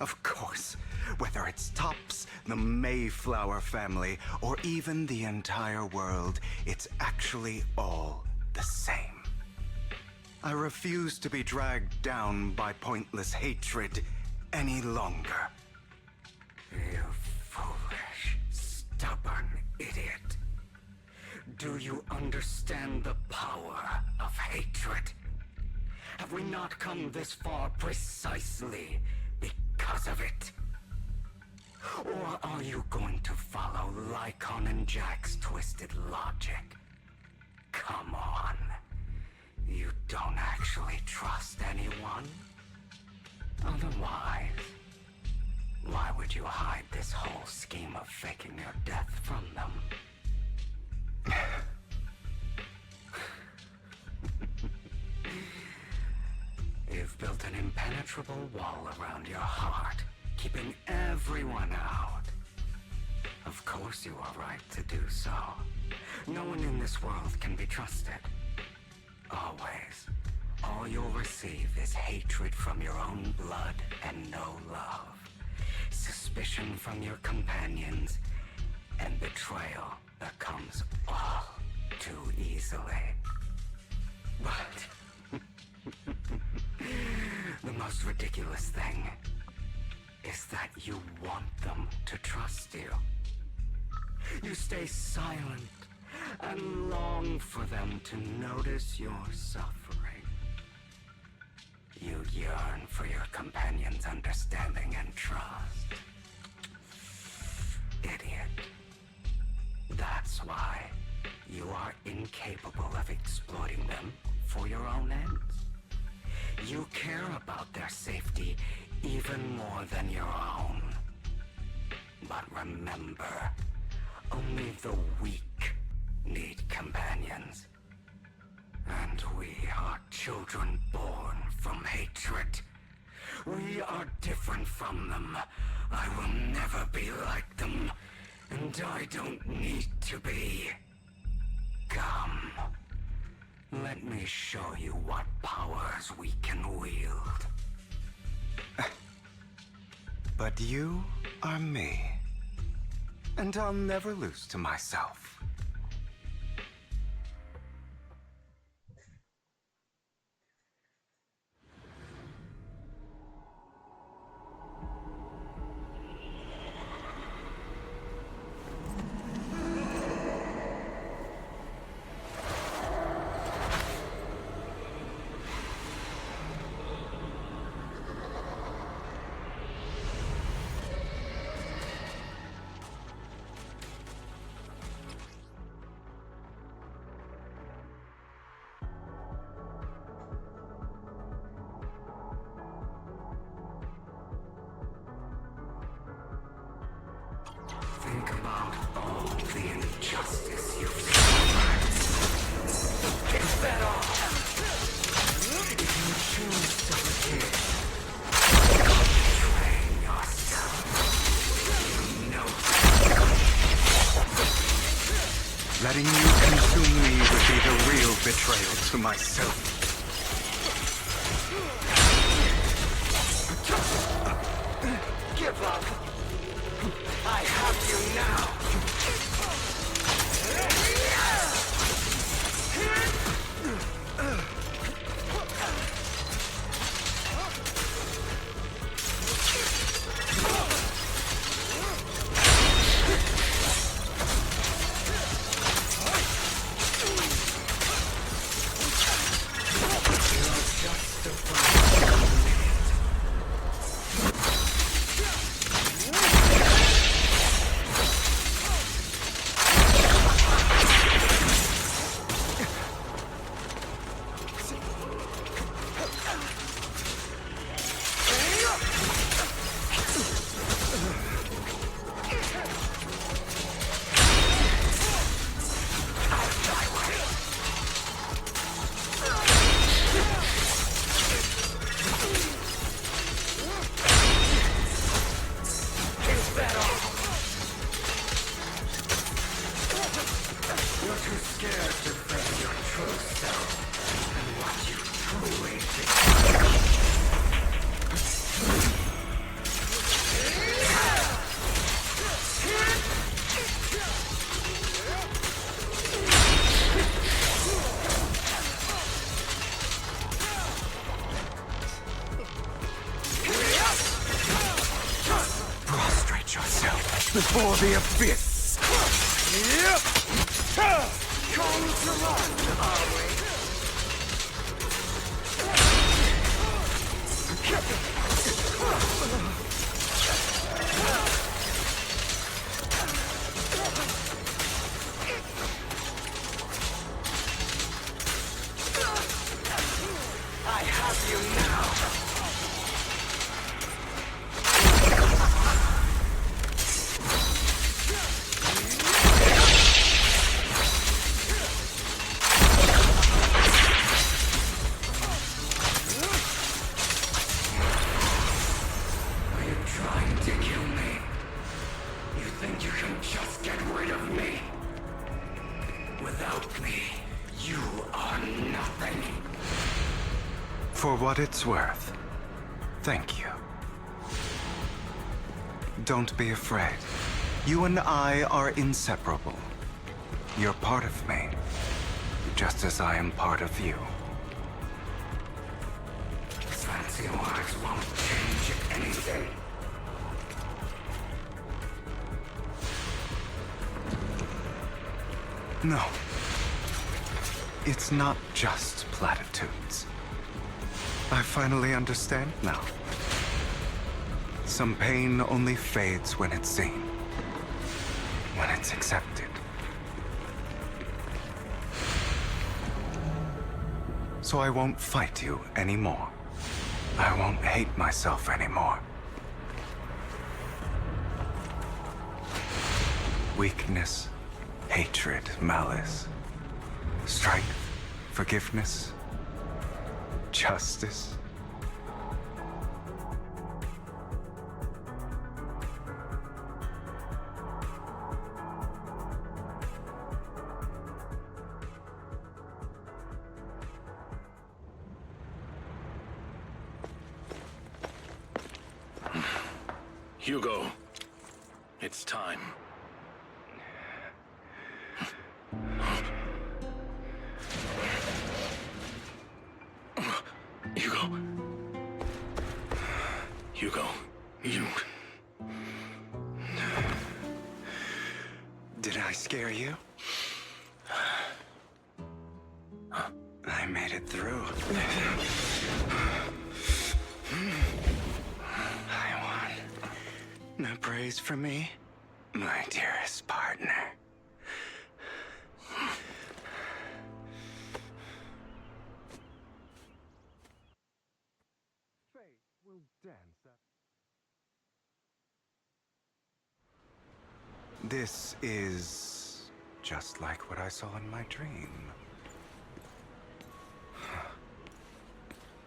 Of course, whether it's Tops, the Mayflower family, or even the entire world, it's actually all the same. I refuse to be dragged down by pointless hatred any longer. You foolish, stubborn idiot. Do you understand the power of hatred? Have we not come this far precisely because of it? Or are you going to follow Lycon and Jack's twisted logic? Come on. You don't actually trust anyone? Otherwise, why would you hide this whole scheme of faking your death from them? You've built an impenetrable wall around your heart, keeping everyone out. Of course you are right to do so. No one in this world can be trusted. Always. All you'll receive is hatred from your own blood and no love. Suspicion from your companions, and betrayal that comes all too easily. But the most ridiculous thing is that you want them to trust you. You stay silent and long for them to notice your suffering. You yearn for your companion's understanding and trust. Idiot. That's why you are incapable of exploiting them for your own ends. You care about their safety even more than your own. But remember, only the weak need companions. And we are children born from hatred. We are different from them. I will never be like them. And I don't need to be. Come. Let me show you what powers we can wield. But you are me. And I'll never lose to myself. Think about all the injustice you've suffered. Is that all? If you choose to forgive, betraying yourself, you know that. Letting you consume me would be the real betrayal to myself. Give up. I have you now. Protect yourself before the abyss! Come to run, are we? I have you now! For what it's worth, thank you. Don't be afraid. You and I are inseparable. You're part of me, just as I am part of you. Fancy words won't change anything. No. It's not just platitudes. I finally understand now. Some pain only fades when it's seen. When it's accepted. So I won't fight you anymore. I won't hate myself anymore. Weakness, hatred, malice, strength, forgiveness, justice. Hugo, it's time. Hugo, you... Did I scare you? I made it through. I won. No praise for me, my dearest partner. This is just like what I saw in my dream.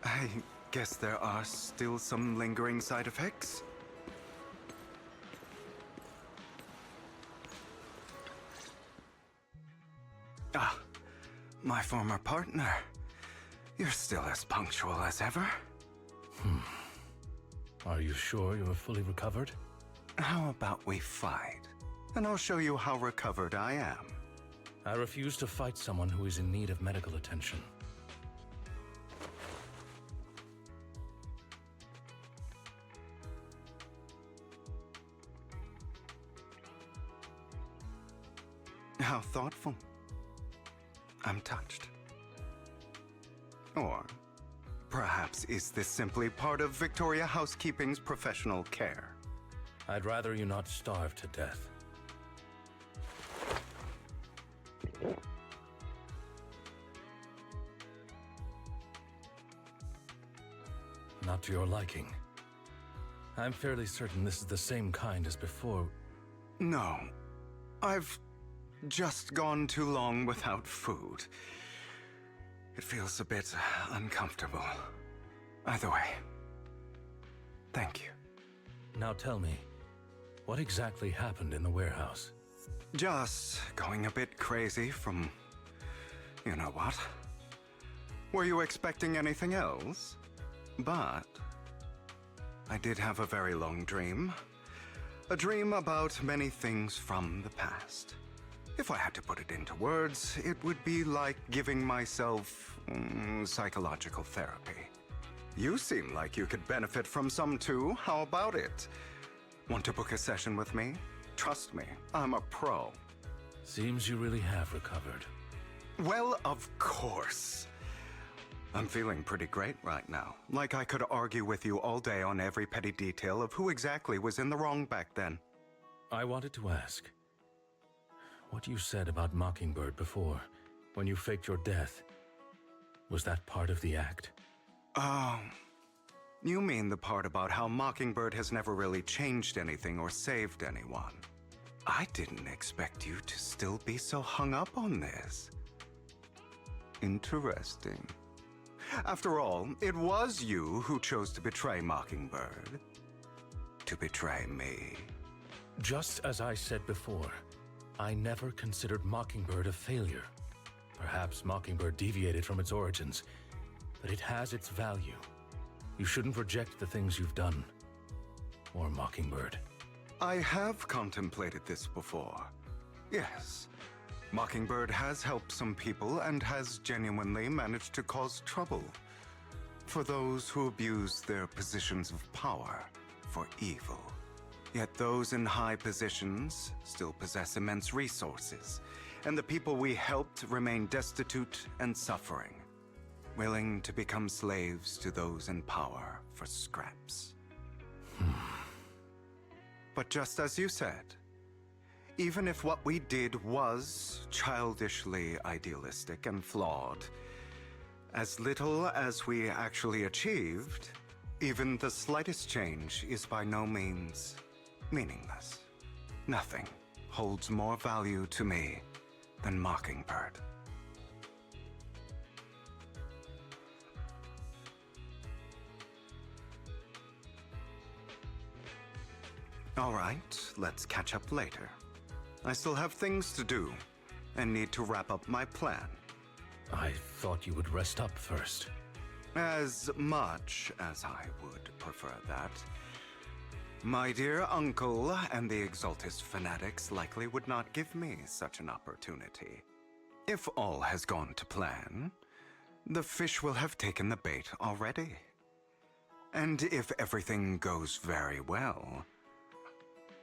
I guess there are still some lingering side effects. Ah, my former partner. You're still as punctual as ever. Are you sure you're fully recovered? How about we fight? And I'll show you how recovered I am. I refuse to fight someone who is in need of medical attention. How thoughtful. I'm touched. Or perhaps is this simply part of Victoria Housekeeping's professional care? I'd rather you not starve to death. Not to your liking. I'm fairly certain this is the same kind as before. No. I've just gone too long without food. It feels a bit uncomfortable. Either way, thank you. Now tell me, what exactly happened in the warehouse? Just going a bit crazy from... you know what? Were you expecting anything else? But I did have a very long dream. A dream about many things from the past. If I had to put it into words, it would be like giving myself psychological therapy. You seem like you could benefit from some too. How about it? Want to book a session with me? Trust me, I'm a pro. Seems you really have recovered. Well, of course. I'm feeling pretty great right now. Like I could argue with you all day on every petty detail of who exactly was in the wrong back then. I wanted to ask, what you said about Mockingbird before, when you faked your death, was that part of the act? Oh, you mean the part about how Mockingbird has never really changed anything or saved anyone. I didn't expect you to still be so hung up on this. Interesting. After all, it was you who chose to betray Mockingbird. To betray me. Just as I said before, I never considered Mockingbird a failure. Perhaps Mockingbird deviated from its origins, but it has its value. You shouldn't reject the things you've done. Or Mockingbird. I have contemplated this before. Yes. Mockingbird has helped some people and has genuinely managed to cause trouble for those who abuse their positions of power for evil. Yet those in high positions still possess immense resources, and the people we helped remain destitute and suffering, willing to become slaves to those in power for scraps. But just as you said, even if what we did was childishly idealistic and flawed, as little as we actually achieved, even the slightest change is by no means meaningless. Nothing holds more value to me than Mockingbird. All right, let's catch up later. I still have things to do, and need to wrap up my plan. I thought you would rest up first. As much as I would prefer that. My dear uncle and the Exaltus fanatics likely would not give me such an opportunity. If all has gone to plan, the fish will have taken the bait already. And if everything goes very well,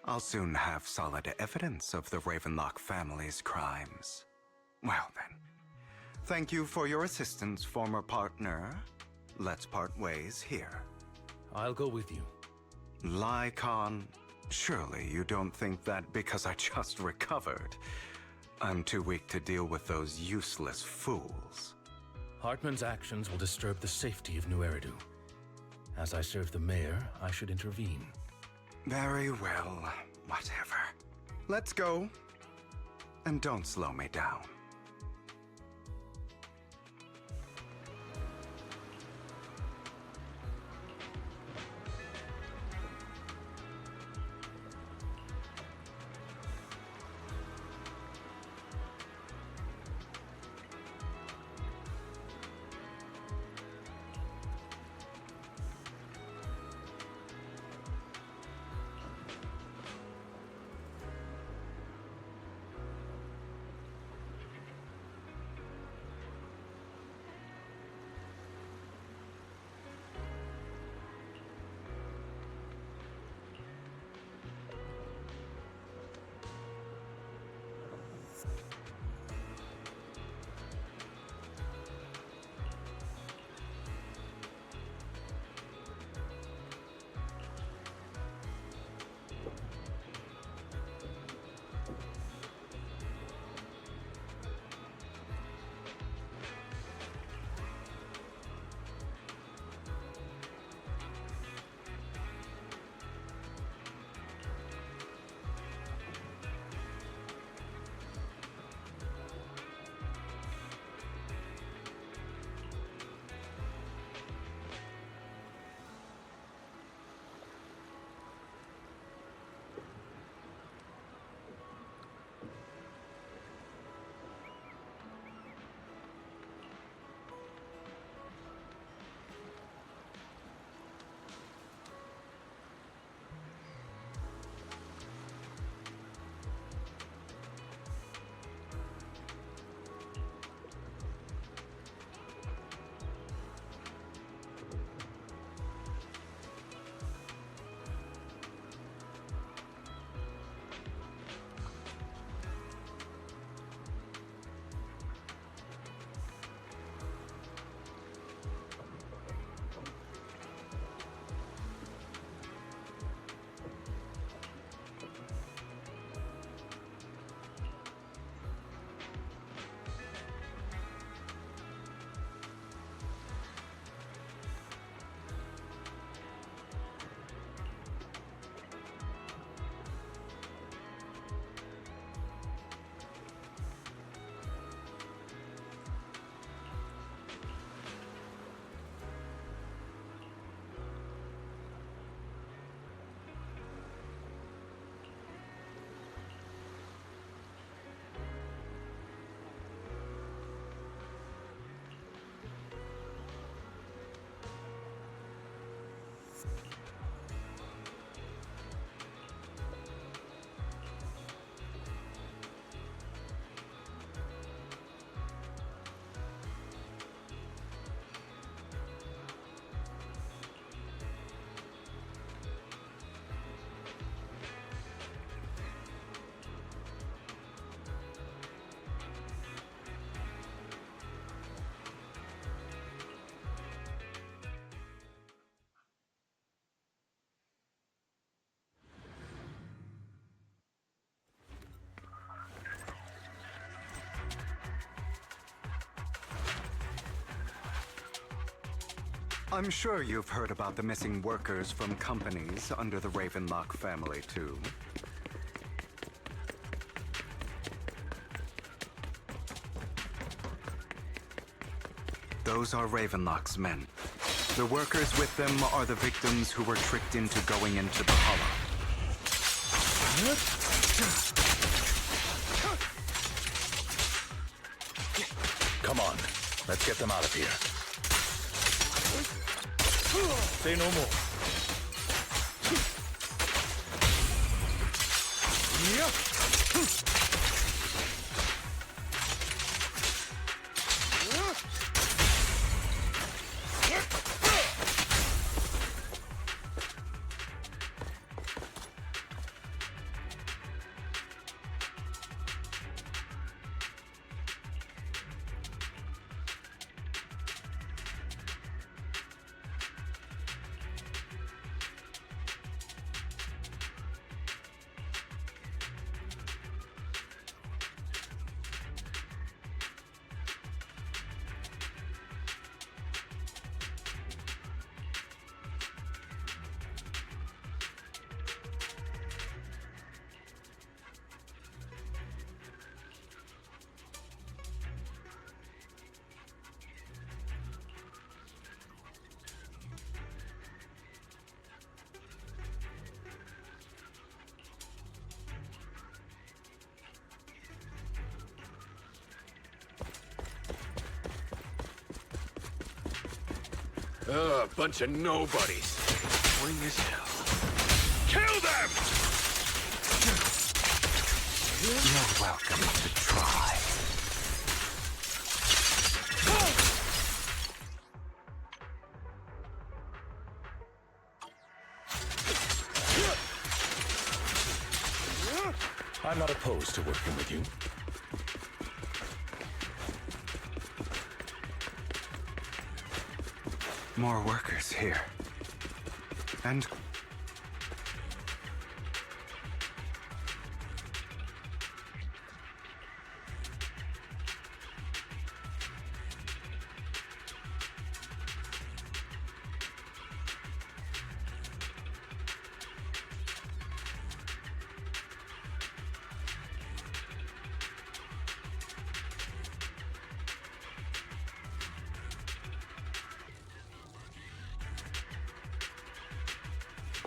I'll soon have solid evidence of the Ravenlock family's crimes. Well then, thank you for your assistance, former partner. Let's part ways here. I'll go with you. Lycon, surely you don't think that because I just recovered, I'm too weak to deal with those useless fools. Hartman's actions will disturb the safety of New Eridu. As I serve the mayor, I should intervene. Very well, whatever. Let's go. And don't slow me down. I'm sure you've heard about the missing workers from companies under the Ravenlock family, too. Those are Ravenlock's men. The workers with them are the victims who were tricked into going into the Hollow. Come on, let's get them out of here. Say no more. Bunch of nobodies. Boring as hell. Kill them! You're welcome to try. I'm not opposed to working with you. More workers here. And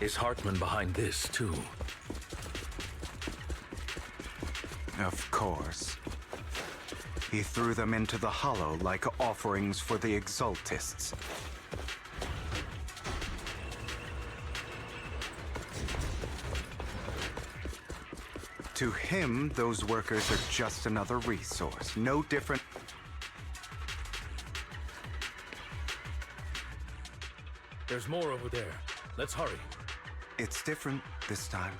Is Hartman behind this, too? of course, he threw them into the Hollow like offerings for the Exaltists. To him, those workers are just another resource, no different. There's more over there. Let's hurry. It's different this time.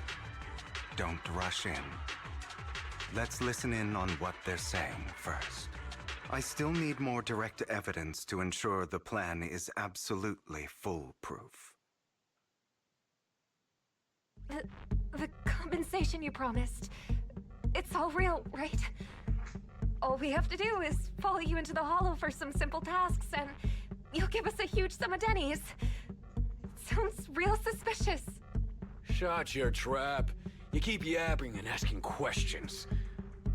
Don't rush in. Let's listen in on what they're saying first. I still need more direct evidence to ensure the plan is absolutely foolproof. The compensation you promised, it's all real, right? All we have to do is follow you into the Hollow for some simple tasks, and you'll give us a huge sum of dennies. Sounds real suspicious. Shut your trap. You keep yapping and asking questions.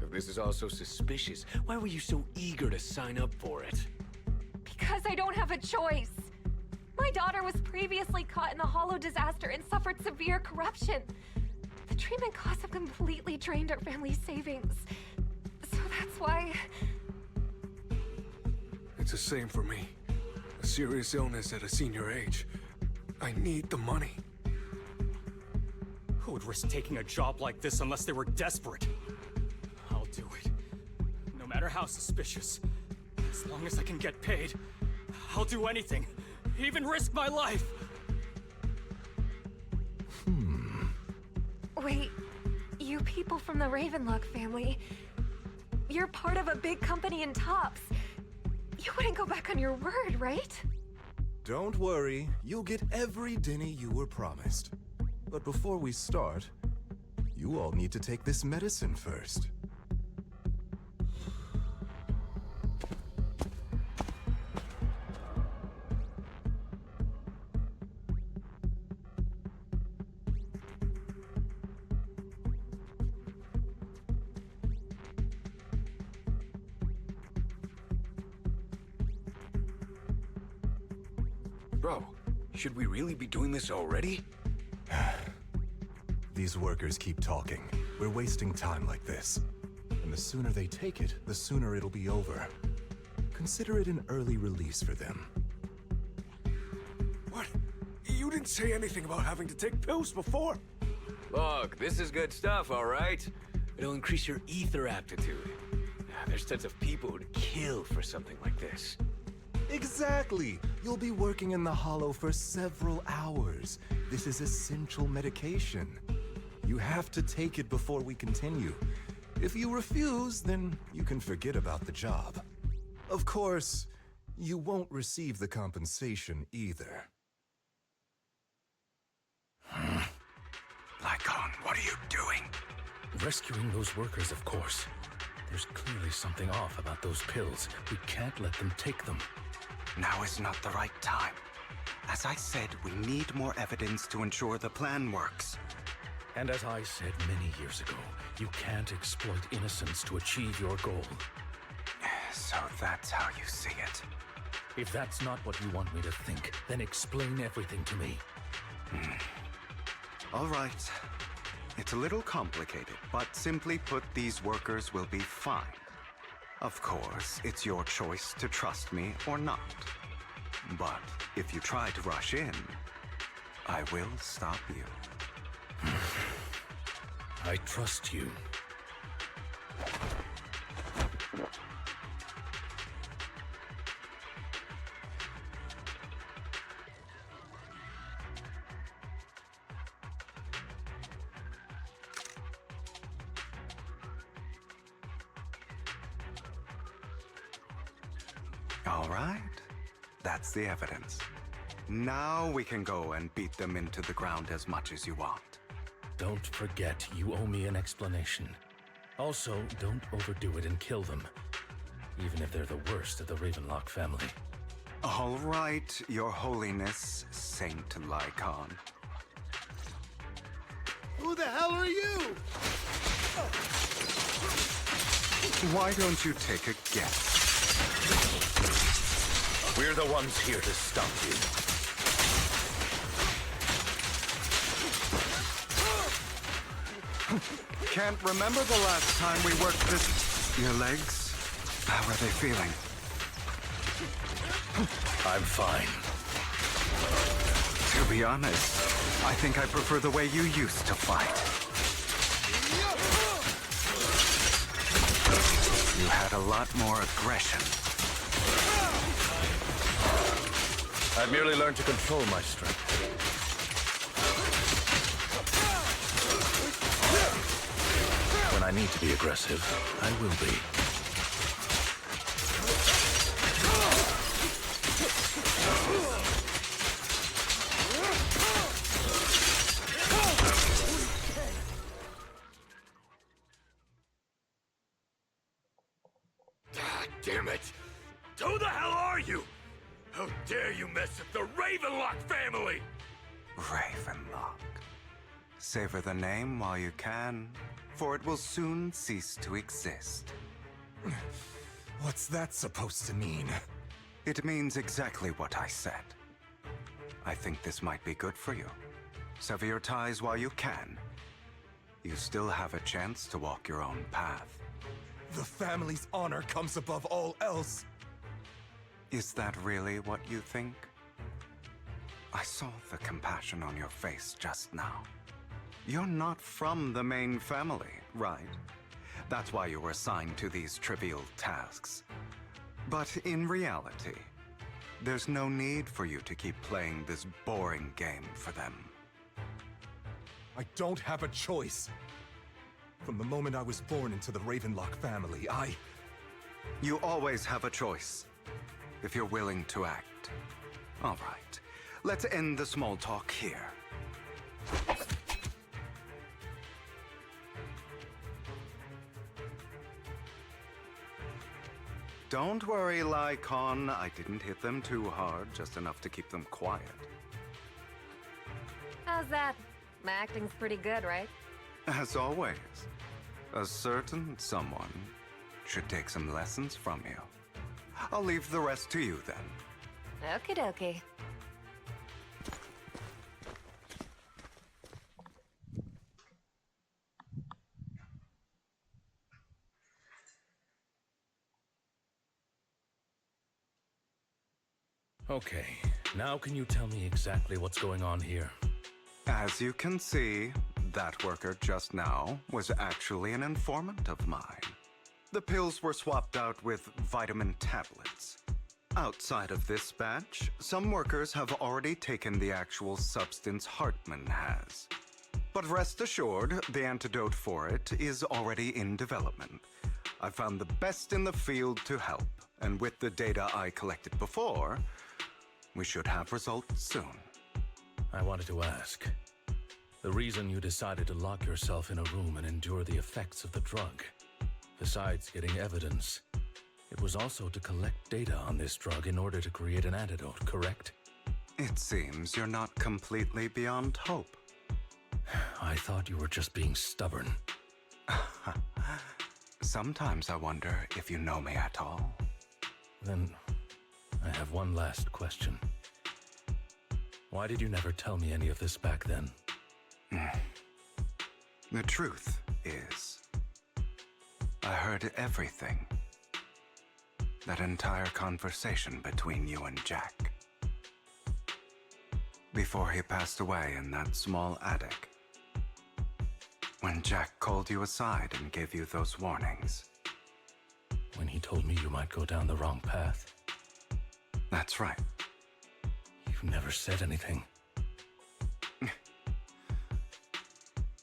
If this is all so suspicious, why were you so eager to sign up for it? Because I don't have a choice. My daughter was previously caught in the Hollow disaster and suffered severe corruption. The treatment costs have completely drained our family's savings. So that's why... It's the same for me. A serious illness at a senior age. I need the money. Who would risk taking a job like this unless they were desperate? I'll do it. No matter how suspicious. As long as I can get paid, I'll do anything. Even risk my life. Wait, you people from the Ravenlock family, you're part of a big company in Tops. You wouldn't go back on your word, right? Don't worry, you'll get every denny you were promised. But before we start, you all need to take this medicine first. Bro, should we really be doing this already? These workers keep talking. We're wasting time like this. And the sooner they take it, the sooner it'll be over. Consider it an early release for them. What? You didn't say anything about having to take pills before. Look, this is good stuff, all right? It'll increase your ether aptitude. There's tons of people who'd kill for something like this. Exactly! You'll be working in the Hollow for several hours. This is essential medication. You have to take it before we continue. If you refuse, then you can forget about the job. Of course, you won't receive the compensation either. Lycon, what are you doing? Rescuing those workers, of course. There's clearly something off about those pills. We can't let them take them. Now is not the right time. As I said, we need more evidence to ensure the plan works. And as I said many years ago, you can't exploit innocence to achieve your goal. So that's how you see it. If that's not what you want me to think, then explain everything to me. All right. It's a little complicated, but simply put, these workers will be fine. Of course, it's your choice to trust me or not. But if you try to rush in, I will stop you. I trust you. All right. That's the evidence. Now we can go and beat them into the ground as much as you want. Don't forget, you owe me an explanation. Also, don't overdo it and kill them. Even if they're the worst of the Ravenlock family. All right, Your Holiness, Saint Lycon. Who the hell are you? Why don't you take a guess? We're the ones here to stop you. Can't remember the last time we worked this... Your legs? How are they feeling? I'm fine. To be honest, I think I prefer the way you used to fight. You had a lot more aggression. I've merely learned to control my strength. When I need to be aggressive, I will be. Damn it! Who the hell are you? How dare you mess with the Ravenlock family! Ravenlock. Savor the name while you can, for it will soon cease to exist. What's that supposed to mean? It means exactly what I said. I think this might be good for you. Sever your ties while you can. You still have a chance to walk your own path. The family's honor comes above all else. Is that really what you think? I saw the compassion on your face just now. You're not from the main family, right? That's why you were assigned to these trivial tasks. But in reality, there's no need for you to keep playing this boring game for them. I don't have a choice. From the moment I was born into the Ravenlock family, You always have a choice, if you're willing to act. All right, let's end the small talk here. Don't worry, Lycon. I didn't hit them too hard, just enough to keep them quiet. How's that? My acting's pretty good, right? As always, a certain someone should take some lessons from you. I'll leave the rest to you then. Okie dokie. Okay, now can you tell me exactly what's going on here? As you can see, that worker just now was actually an informant of mine. The pills were swapped out with vitamin tablets. Outside of this batch, some workers have already taken the actual substance Hartman has. But rest assured, the antidote for it is already in development. I found the best in the field to help, and with the data I collected before, we should have results soon. I wanted to ask. The reason you decided to lock yourself in a room and endure the effects of the drug, besides getting evidence, it was also to collect data on this drug in order to create an antidote, correct? It seems you're not completely beyond hope. I thought you were just being stubborn. Sometimes I wonder if you know me at all. Then, I have one last question. Why did you never tell me any of this back then? The truth is, I heard everything. That entire conversation between you and Jack. Before he passed away in that small attic. When Jack called you aside and gave you those warnings. When he told me you might go down the wrong path. That's right. You never said anything.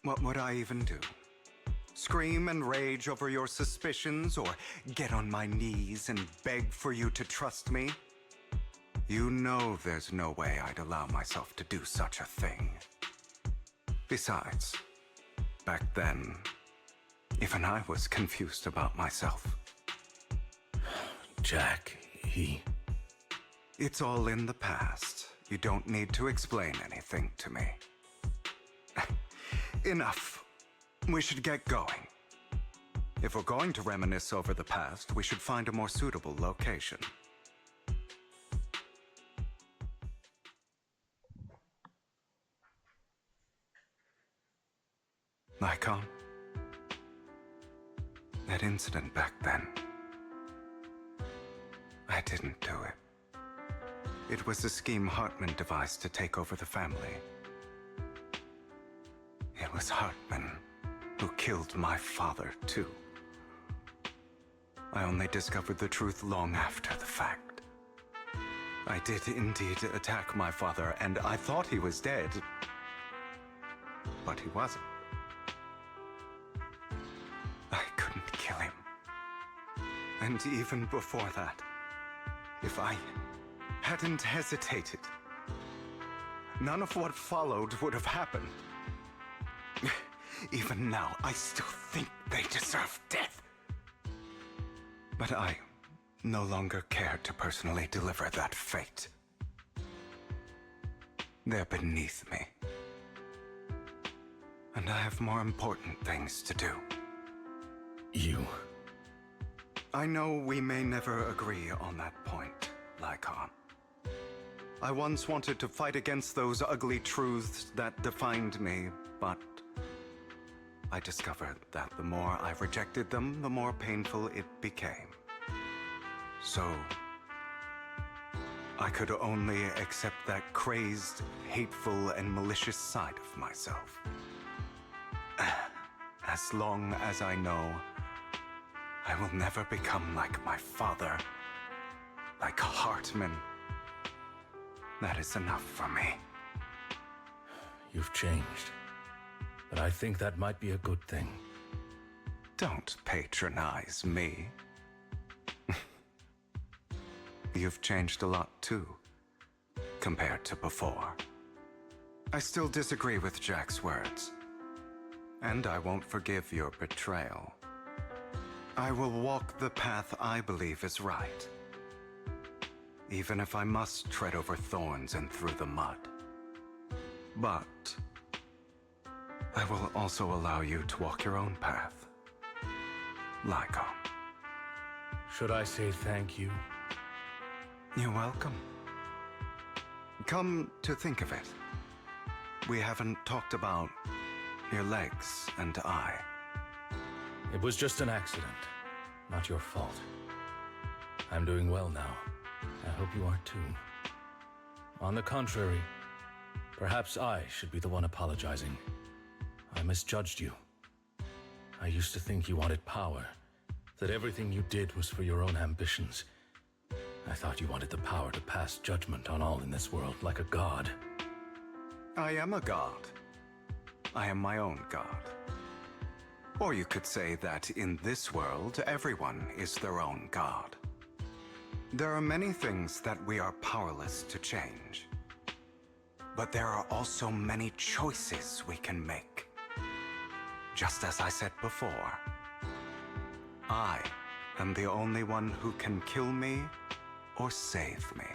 What would I even do? Scream and rage over your suspicions, or get on my knees and beg for you to trust me? You know there's no way I'd allow myself to do such a thing. Besides, back then, even I was confused about myself. Jack, he... It's all in the past. You don't need to explain anything to me. Enough. We should get going. If we're going to reminisce over the past, we should find a more suitable location. Lycon? That incident back then. I didn't do it. It was a scheme Hartman devised to take over the family. It was Hartman who killed my father, too. I only discovered the truth long after the fact. I did indeed attack my father, and I thought he was dead. But he wasn't. I couldn't kill him. And even before that, if I hadn't hesitated, none of what followed would have happened. Even now, I still think they deserve death. But I no longer care to personally deliver that fate. They're beneath me. And I have more important things to do. You? I know we may never agree on that point, Lycon. I once wanted to fight against those ugly truths that defined me, but I discovered that the more I rejected them, the more painful it became. So, I could only accept that crazed, hateful, and malicious side of myself. As long as I know I will never become like my father, like Hartman, that is enough for me. You've changed. But I think that might be a good thing. Don't patronize me. You've changed a lot too, compared to before. I still disagree with Jack's words. And I won't forgive your betrayal. I will walk the path I believe is right. Even if I must tread over thorns and through the mud. But I will also allow you to walk your own path. Lycon. Should I say thank you? You're welcome. Come to think of it, we haven't talked about your legs and eye. It was just an accident, not your fault. I'm doing well now. I hope you are too. On the contrary, perhaps I should be the one apologizing. I misjudged you. I used to think you wanted power, that everything you did was for your own ambitions. I thought you wanted the power to pass judgment on all in this world like a god. I am a god. I am my own god. Or you could say that in this world, everyone is their own god. There are many things that we are powerless to change. But there are also many choices we can make. Just as I said before, I am the only one who can kill me or save me.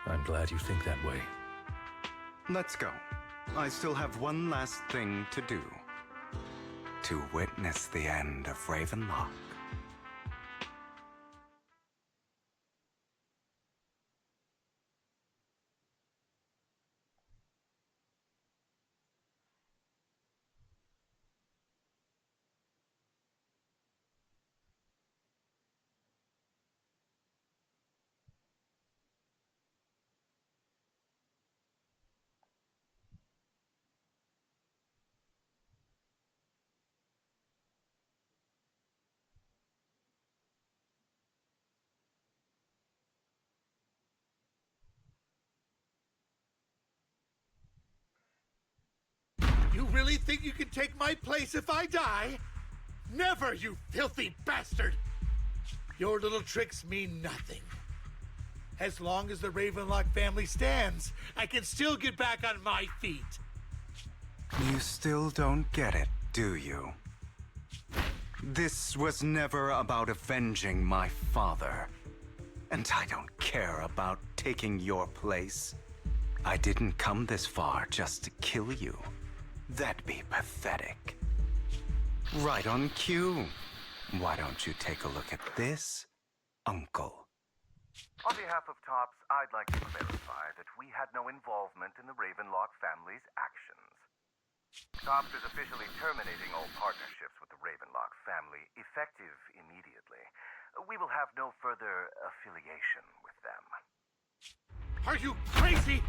I'm glad you think that way. Let's go. I still have one last thing to do. To witness the end of Ravenlock. You really think you can take my place if I die? Never, you filthy bastard! Your little tricks mean nothing. As long as the Ravenlock family stands, I can still get back on my feet. You still don't get it, do you? This was never about avenging my father. And I don't care about taking your place. I didn't come this far just to kill you. That'd be pathetic. Right on cue. Why don't you take a look at this, Uncle? On behalf of TOPS, I'd like to clarify that we had no involvement in the Ravenlock family's actions. TOPS is officially terminating all partnerships with the Ravenlock family, effective immediately. We will have no further affiliation with them. Are you crazy?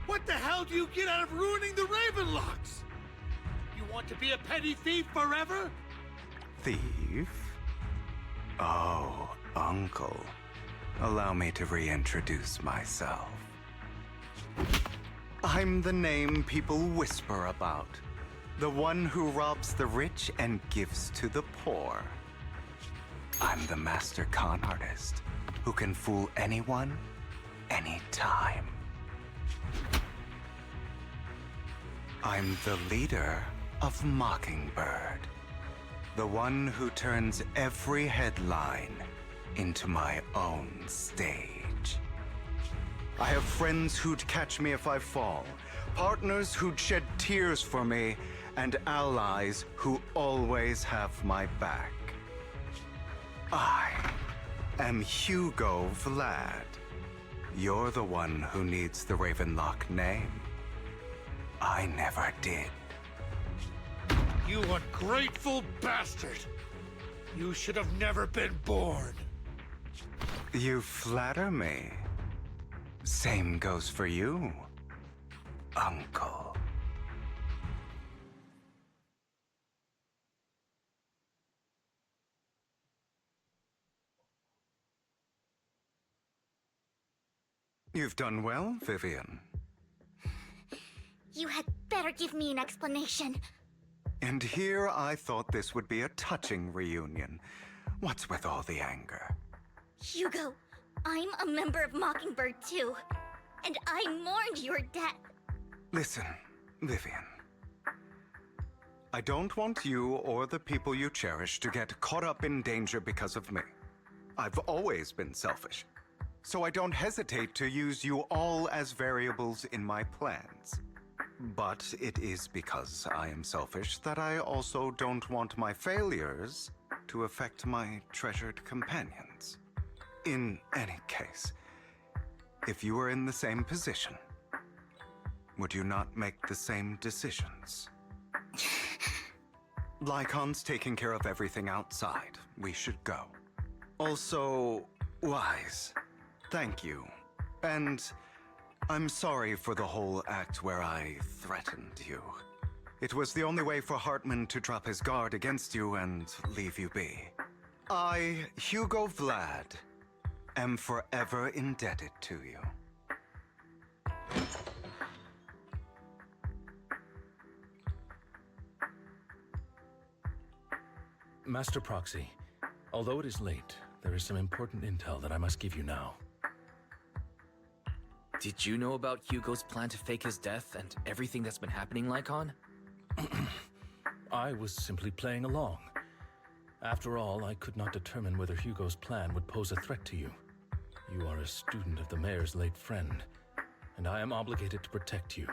What the hell do you get out of ruining the Ravenlocks? You want to be a petty thief forever? Thief? Oh, Uncle. Allow me to reintroduce myself. I'm the name people whisper about. The one who robs the rich and gives to the poor. I'm the master con artist who can fool anyone, anytime. I'm the leader of Mockingbird. The one who turns every headline into my own stage. I have friends who'd catch me if I fall, partners who'd shed tears for me, and allies who always have my back. I am Hugo Vlad. You're the one who needs the Ravenlock name. I never did. You ungrateful bastard! You should have never been born. You flatter me. Same goes for you, Uncle. You've done well, Vivian. You had better give me an explanation. And here I thought this would be a touching reunion. What's with all the anger? Hugo, I'm a member of Mockingbird too. And I mourned your death. Listen, Vivian. I don't want you or the people you cherish to get caught up in danger because of me. I've always been selfish, so I don't hesitate to use you all as variables in my plans. But it is because I am selfish that I also don't want my failures to affect my treasured companions. In any case, if you were in the same position, would you not make the same decisions? Lycon's taking care of everything outside. We should go. Also, Wise, thank you. And I'm sorry for the whole act where I threatened you. It was the only way for Hartman to drop his guard against you and leave you be. I, Hugo Vlad, am forever indebted to you. Master Proxy, although it is late, there is some important intel that I must give you now. Did you know about Hugo's plan to fake his death and everything that's been happening, Lycon? I was simply playing along. After all, I could not determine whether Hugo's plan would pose a threat to you. You are a student of the mayor's late friend, and I am obligated to protect you.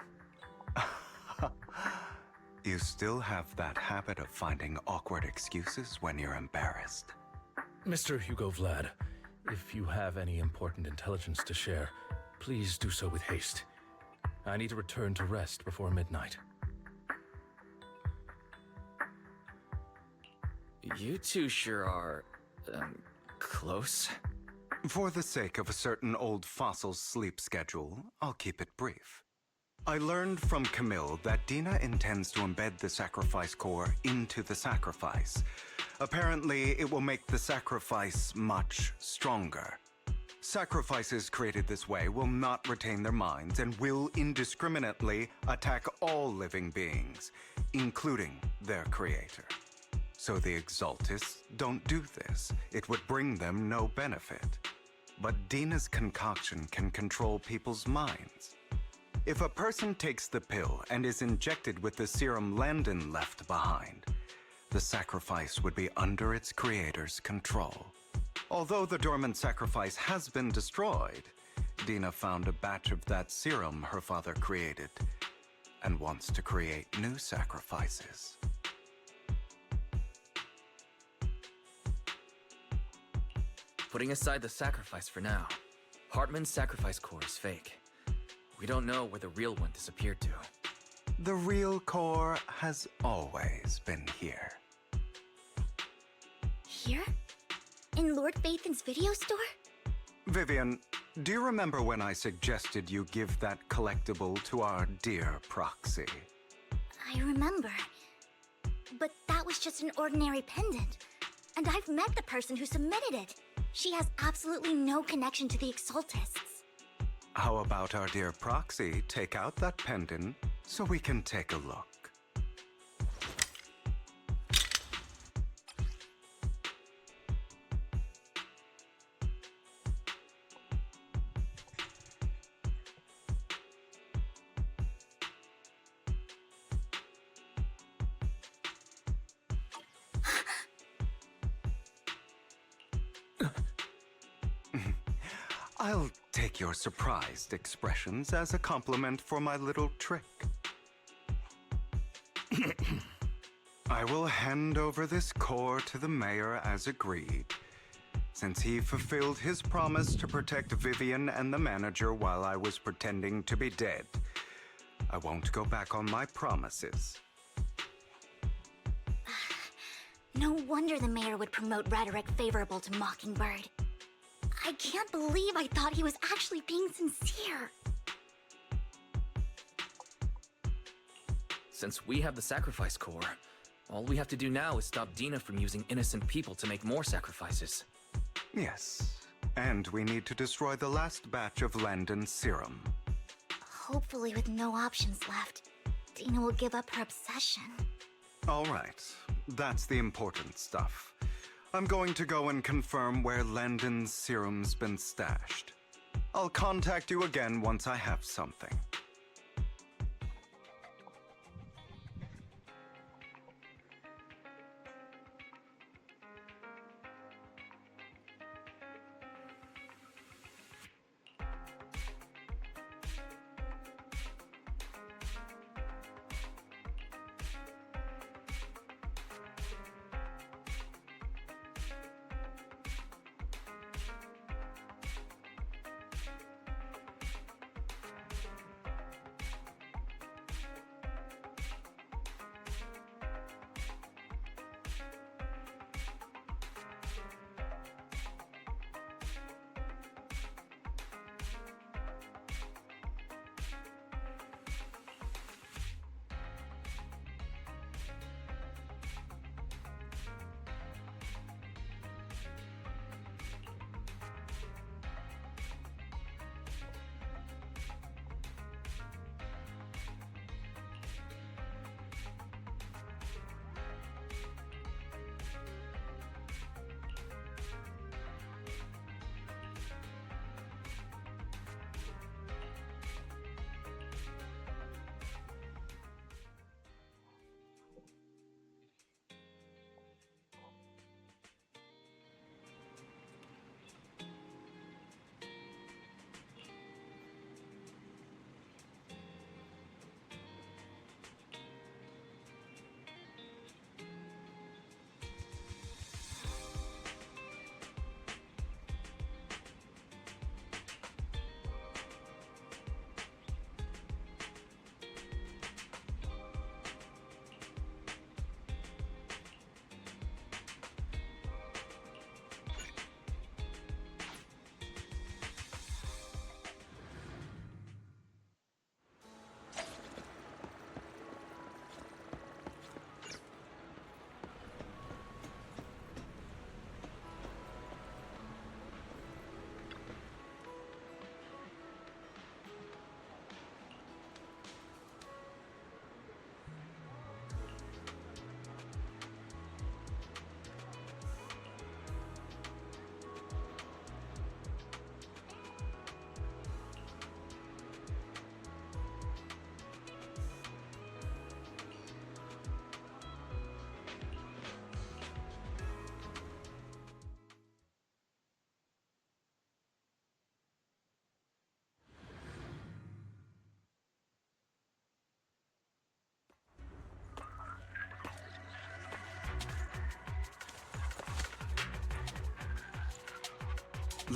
You still have that habit of finding awkward excuses when you're embarrassed. Mr. Hugo Vlad, if you have any important intelligence to share, please do so with haste. I need to return to rest before midnight. You two sure are, close. For the sake of a certain old fossil's sleep schedule, I'll keep it brief. I learned from Camille that Dina intends to embed the sacrifice core into the sacrifice. Apparently, it will make the sacrifice much stronger. Sacrifices created this way will not retain their minds and will indiscriminately attack all living beings, including their creator. So the Exaltists don't do this. It would bring them no benefit. But Dina's concoction can control people's minds. If a person takes the pill and is injected with the serum Landon left behind, the sacrifice would be under its creator's control. Although the dormant sacrifice has been destroyed, Dina found a batch of that serum her father created and wants to create new sacrifices. Putting aside the sacrifice for now, Hartman's sacrifice core is fake. We don't know where the real one disappeared to. The real core has always been here. Here? In Lord Phaethon's video store? Vivian, do you remember when I suggested you give that collectible to our dear Proxy? I remember. But that was just an ordinary pendant. And I've met the person who submitted it. She has absolutely no connection to the Exaltists. How about our dear Proxy take out that pendant so we can take a look? I'll take your surprised expressions as a compliment for my little trick. I will hand over this core to the mayor as agreed, since he fulfilled his promise to protect Vivian and the manager while I was pretending to be dead. I won't go back on my promises. No wonder the mayor would promote rhetoric favorable to Mockingbird. I can't believe I thought he was actually being sincere. Since we have the sacrifice core, all we have to do now is stop Dina from using innocent people to make more sacrifices. Yes, and we need to destroy the last batch of Landon's serum. Hopefully with no options left, Dina will give up her obsession. All right, that's the important stuff. I'm going to go and confirm where Landon's serum's been stashed. I'll contact you again once I have something.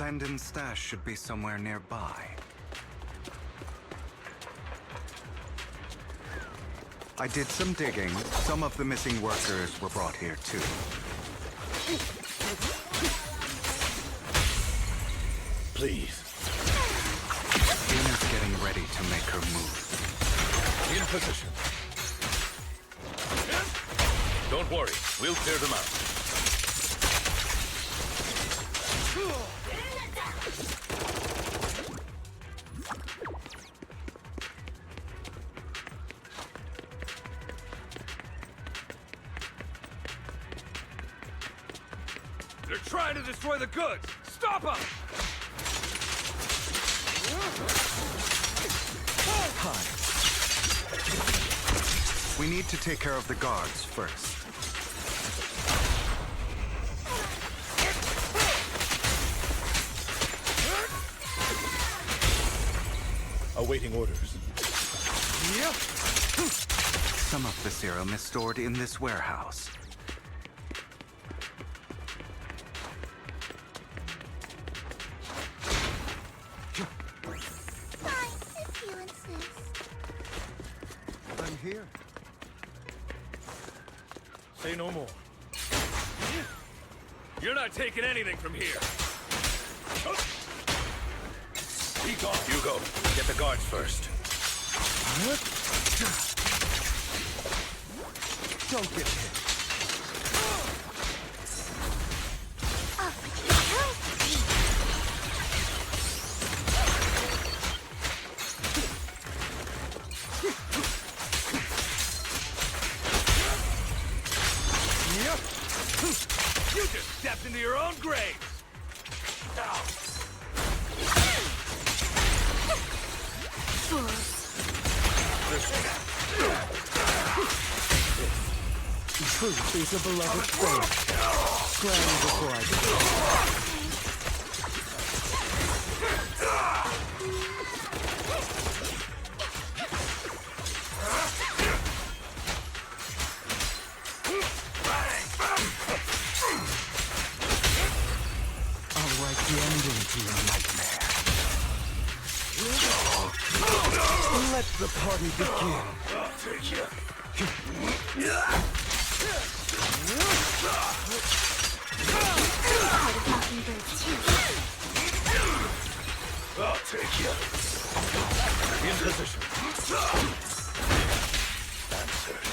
Landon's stash should be somewhere nearby. I did some digging. Some of the missing workers were brought here too. Please. Dina's getting ready to make her move. In position. Don't worry, we'll clear them out. They're trying to destroy the goods! Stop them! We need to take care of the guards first. Awaiting orders. Some of the serum is stored in this warehouse. Fine, if you insist. I'm here. Say no more. You're not taking anything from here! Peek off, Hugo. Get the guards first. Don't get hit. You just stepped into your own grave! Truth is a beloved thing. Ground before I I'll write the ending to your nightmare. Let the party begin. I'll take you. I'll take you. In position. Answered.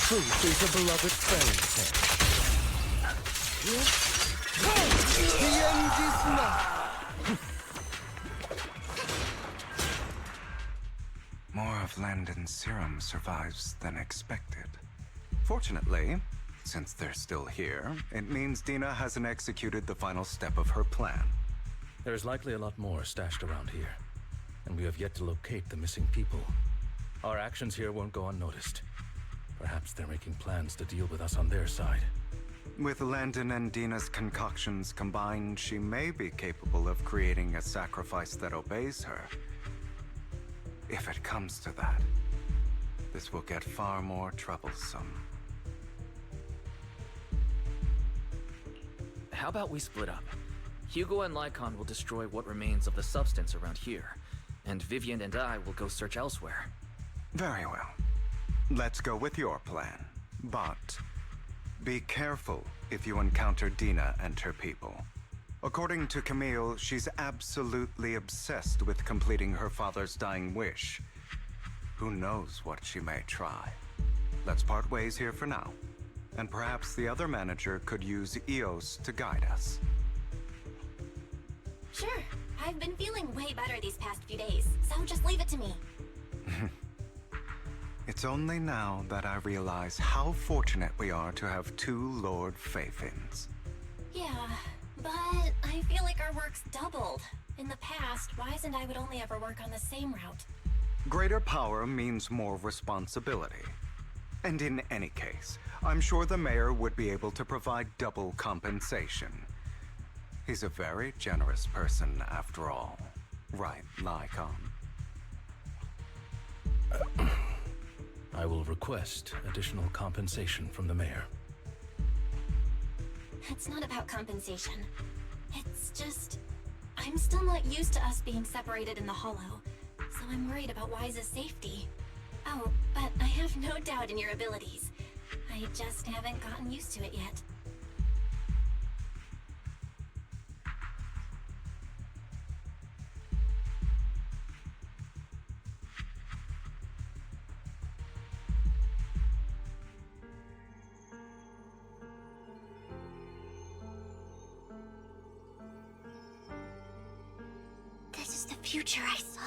Truth is a beloved fairy tale. The end is nigh. More of Landon's serum survives than expected. Fortunately, since they're still here, it means Dina hasn't executed the final step of her plan. There's likely a lot more stashed around here, and we have yet to locate the missing people. Our actions here won't go unnoticed. Perhaps they're making plans to deal with us on their side. With Landon and Dina's concoctions combined, she may be capable of creating a sacrifice that obeys her. If it comes to that, this will get far more troublesome. How about we split up? Hugo and Lycon will destroy what remains of the substance around here, and Vivian and I will go search elsewhere. Very well. Let's go with your plan. But be careful if you encounter Dina and her people. According to Camille, she's absolutely obsessed with completing her father's dying wish. Who knows what she may try? Let's part ways here for now. And perhaps the other manager could use Eos to guide us. Sure. I've been feeling way better these past few days, so just leave it to me. It's only now that I realize how fortunate we are to have two Lord Fayfins. Yeah, but I feel like our work's doubled. In the past, Wise and I would only ever work on the same route. Greater power means more responsibility. And in any case, I'm sure the mayor would be able to provide double compensation. He's a very generous person, after all. Right, Lycon? I will request additional compensation from the mayor. It's not about compensation. It's just... I'm still not used to us being separated in the Hollow, so I'm worried about Wise's safety. Oh, but I have no doubt in your abilities. I just haven't gotten used to it yet. This is the future I saw.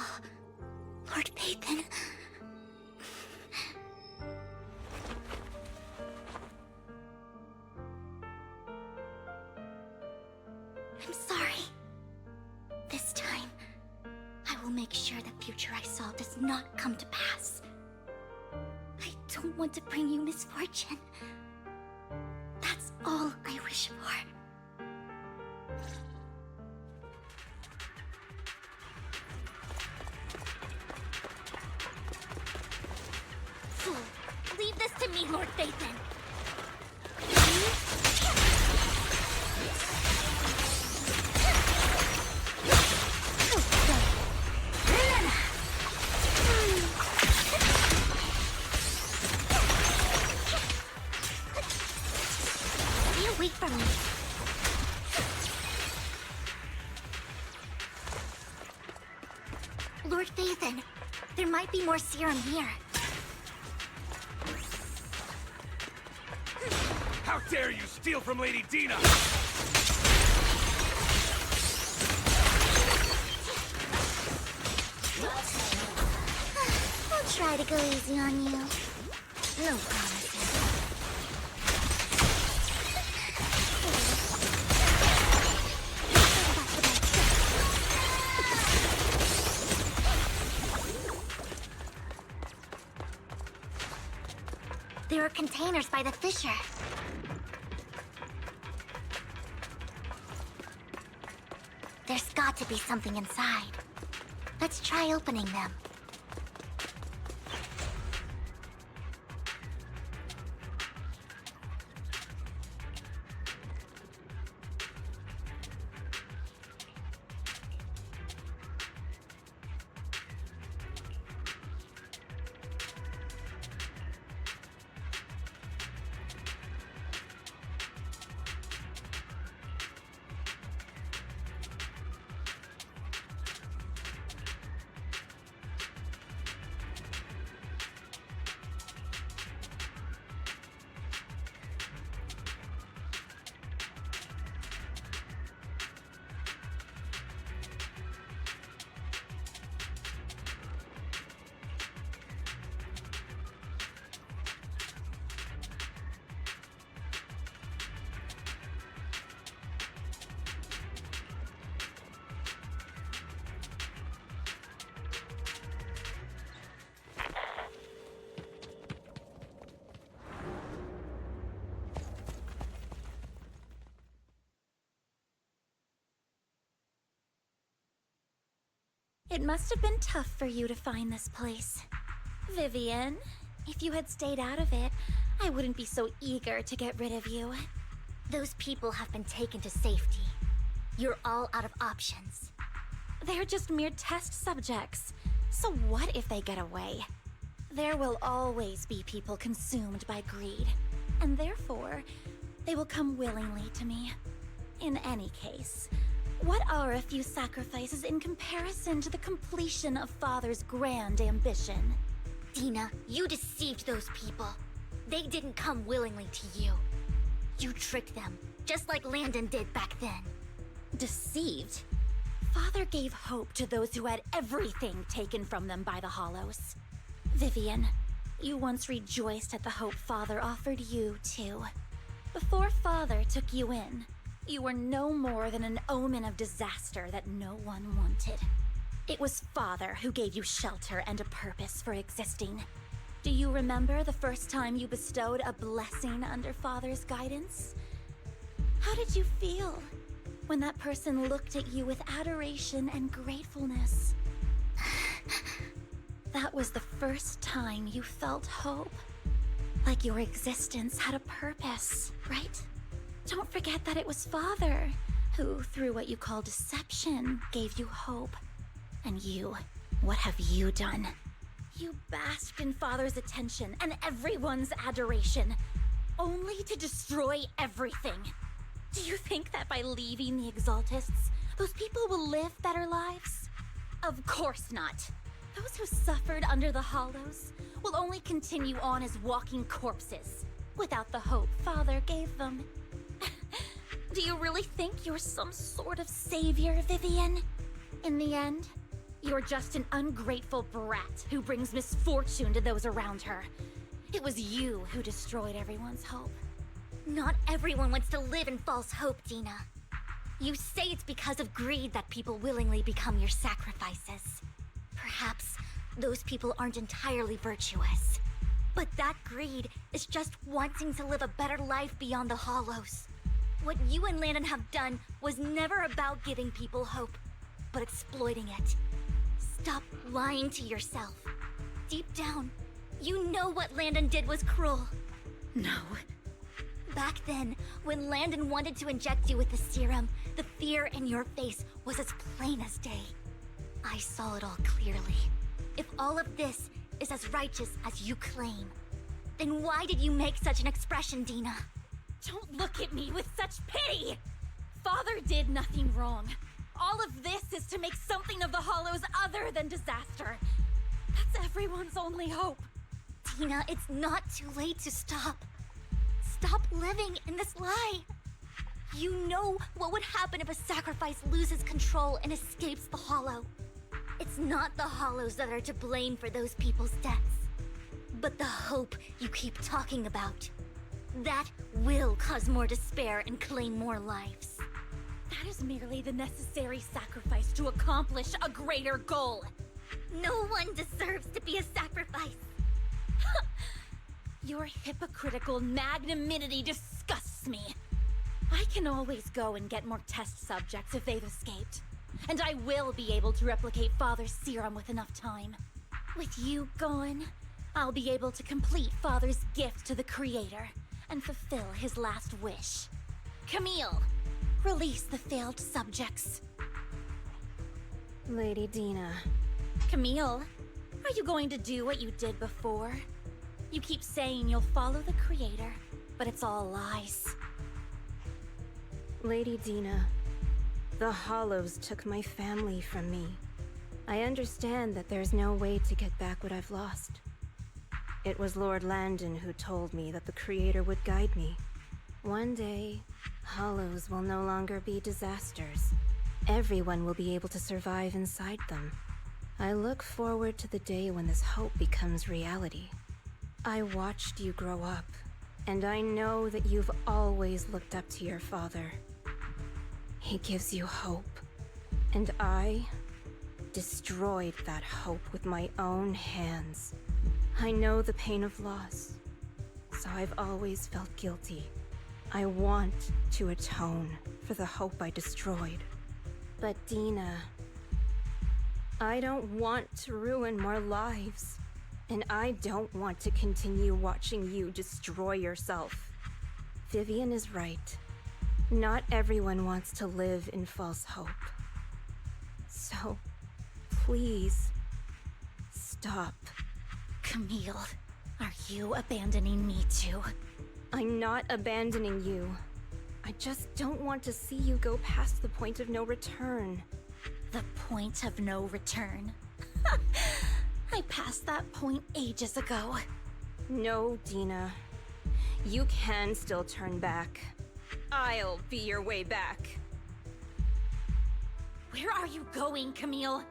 Lord Pathan. I'm sorry. This time, I will make sure the future I saw does not come to pass. I don't want to bring you misfortune. That's all I wish for. Fool, leave this to me, Lord Phaethon. Stay away from me. Lord Phaethon, there might be more serum here. How dare you steal from Lady Dina! I'll try to go easy on you. No promises. There are containers by the fissure. There's got to be something inside. Let's try opening them. It must have been tough for you to find this place. Vivian, if you had stayed out of it, I wouldn't be so eager to get rid of you. Those people have been taken to safety. You're all out of options. They're just mere test subjects. So what if they get away? There will always be people consumed by greed, and therefore, they will come willingly to me. In any case, what are a few sacrifices in comparison to the completion of Father's grand ambition? Dina, you deceived those people. They didn't come willingly to you. You tricked them, just like Landon did back then. Deceived? Father gave hope to those who had everything taken from them by the Hollows. Vivian, you once rejoiced at the hope Father offered you, too. Before Father took you in, you were no more than an omen of disaster that no one wanted. It was Father who gave you shelter and a purpose for existing. Do you remember the first time you bestowed a blessing under Father's guidance? How did you feel when that person looked at you with adoration and gratefulness? That was the first time you felt hope. Like your existence had a purpose, right? Don't forget that it was Father who, through what you call deception, gave you hope. And you, what have you done? You basked in Father's attention and everyone's adoration, only to destroy everything. Do you think that by leaving the Exaltists, those people will live better lives? Of course not. Those who suffered under the Hollows will only continue on as walking corpses, without the hope Father gave them. Do you really think you're some sort of savior, Vivian? In the end, you're just an ungrateful brat who brings misfortune to those around her. It was you who destroyed everyone's hope. Not everyone wants to live in false hope, Dina. You say it's because of greed that people willingly become your sacrifices. Perhaps those people aren't entirely virtuous. But that greed is just wanting to live a better life beyond the Hollows. What you and Landon have done was never about giving people hope, but exploiting it. Stop lying to yourself. Deep down, you know what Landon did was cruel. No. Back then, when Landon wanted to inject you with the serum, the fear in your face was as plain as day. I saw it all clearly. If all of this is as righteous as you claim, then why did you make such an expression, Dina? Don't look at me with such pity! Father did nothing wrong. All of this is to make something of the Hollows other than disaster. That's everyone's only hope. Dina, it's not too late to stop. Stop living in this lie. You know what would happen if a sacrifice loses control and escapes the Hollow. It's not the Hollows that are to blame for those people's deaths, but the hope you keep talking about. That will cause more despair and claim more lives. That is merely the necessary sacrifice to accomplish a greater goal. No one deserves to be a sacrifice. Your hypocritical magnanimity disgusts me. I can always go and get more test subjects if they've escaped. And I will be able to replicate Father's serum with enough time. With you gone, I'll be able to complete Father's gift to the Creator and fulfill his last wish. Camille, release the failed subjects. Lady Dina. Camille, are you going to do what you did before? You keep saying you'll follow the Creator, but it's all lies. Lady Dina, the Hollows took my family from me. I understand that there's no way to get back what I've lost. It was Lord Landon who told me that the Creator would guide me. One day, Hollows will no longer be disasters. Everyone will be able to survive inside them. I look forward to the day when this hope becomes reality. I watched you grow up, and I know that you've always looked up to your father. He gives you hope, and I destroyed that hope with my own hands. I know the pain of loss, so I've always felt guilty. I want to atone for the hope I destroyed. But Dina, I don't want to ruin more lives, and I don't want to continue watching you destroy yourself. Vivian is right. Not everyone wants to live in false hope. So, please, stop. Camille, are you abandoning me too? I'm not abandoning you. I just don't want to see you go past the point of no return. The point of no return? I passed that point ages ago. No, Dina. You can still turn back. I'll be your way back. Where are you going, Camille?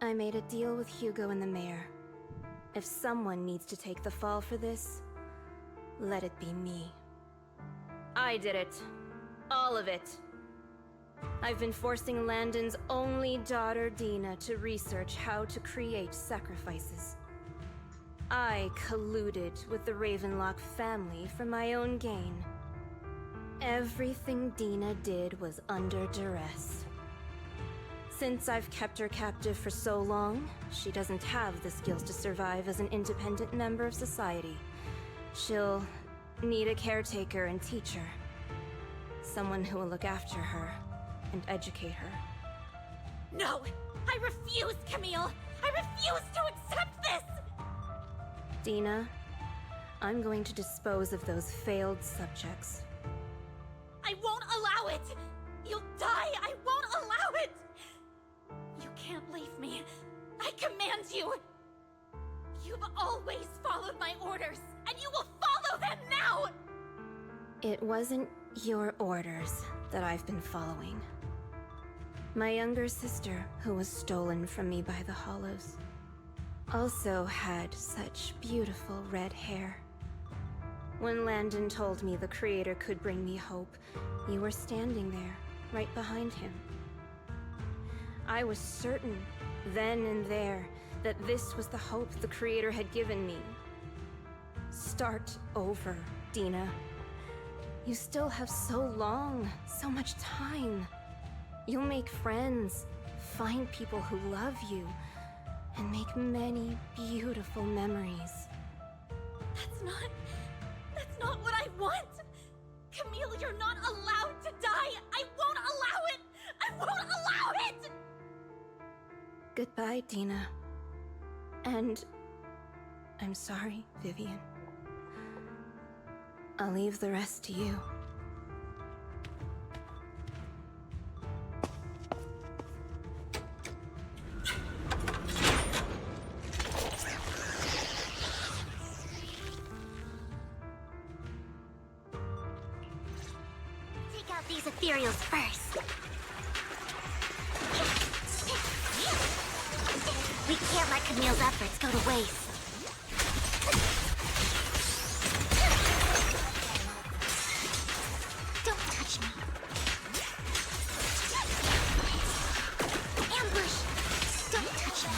I made a deal with Hugo and the mayor. If someone needs to take the fall for this, let it be me. I did it. All of it. I've been forcing Landon's only daughter, Dina, to research how to create sacrifices. I colluded with the Ravenlock family for my own gain. Everything Dina did was under duress. Since I've kept her captive for so long, she doesn't have the skills to survive as an independent member of society. She'll need a caretaker and teacher. Someone who will look after her and educate her. No! I refuse, Camille! I refuse to accept this! Dina, I'm going to dispose of those failed subjects. I won't allow it! You'll die! I won't allow it! You can't leave me. I command you! You've always followed my orders, and you will follow them now! It wasn't your orders that I've been following. My younger sister, who was stolen from me by the Hollows, also had such beautiful red hair. When Landon told me the Creator could bring me hope, you were standing there, right behind him. I was certain, then and there, that this was the hope the Creator had given me. Start over, Dina. You still have so long, so much time. You'll make friends, find people who love you, and make many beautiful memories. That's not what I want! Camille, you're not allowed to die! I won't allow it! I won't allow it! Goodbye, Dina. And I'm sorry, Vivian. I'll leave the rest to you. Take out these ethereals first. We can't let Camille's efforts go to waste. Don't touch me. Ambush! Don't touch me.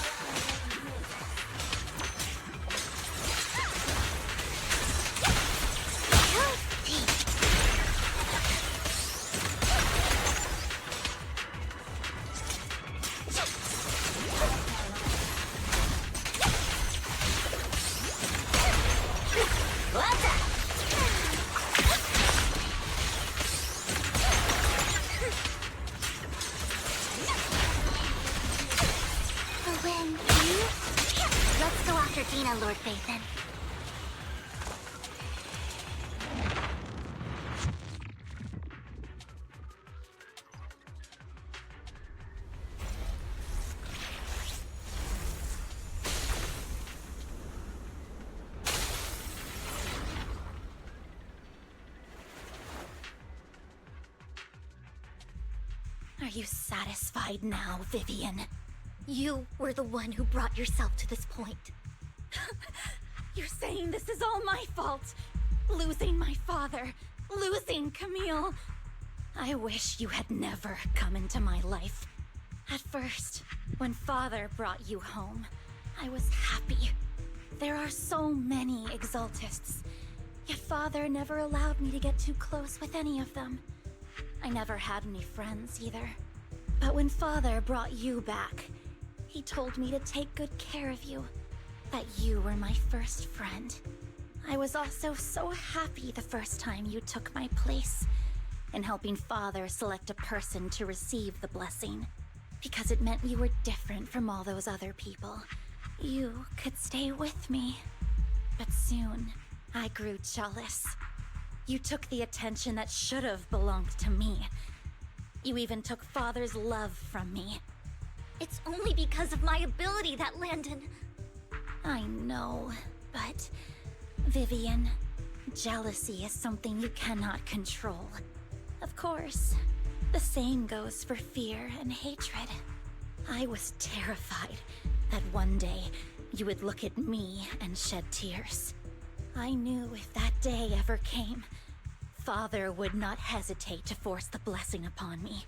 Dina, Lord Phaethon. Are you satisfied now, Vivian? You were the one who brought yourself to this point. You're saying this is all my fault? Losing my father, losing Camille. I wish you had never come into my life. At first, when Father brought you home, I was happy. There are so many Exaltists, yet Father never allowed me to get too close with any of them. I never had any friends either. But when Father brought you back, he told me to take good care of you. That you were my first friend. I was also so happy the first time you took my place in helping Father select a person to receive the blessing, because it meant you were different from all those other people. You could stay with me. But soon, I grew jealous. You took the attention that should have belonged to me. You even took Father's love from me. It's only because of my ability that Landon... I know, but Vivian, jealousy is something you cannot control. Of course, the same goes for fear and hatred. I was terrified that one day you would look at me and shed tears. I knew if that day ever came, Father would not hesitate to force the blessing upon me.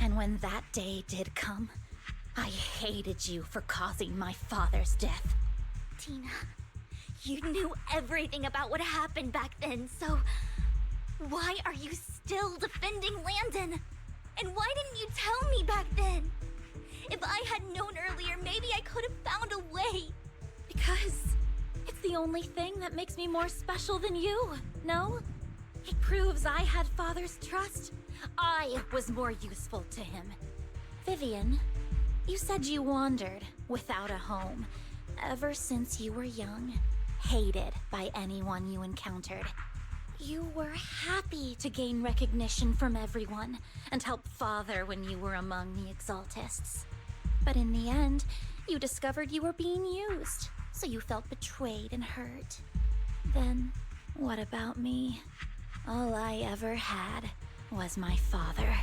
And when that day did come, I hated you for causing my father's death. Tina, you knew everything about what happened back then, so why are you still defending Landon? And why didn't you tell me back then? If I had known earlier, maybe I could have found a way. Because it's the only thing that makes me more special than you, no? It proves I had Father's trust. I was more useful to him. Vivian, you said you wandered without a home ever since you were young, hated by anyone you encountered. You were happy to gain recognition from everyone and help Father when you were among the Exaltists. But in the end, you discovered you were being used, so you felt betrayed and hurt. Then, what about me? All I ever had was my father.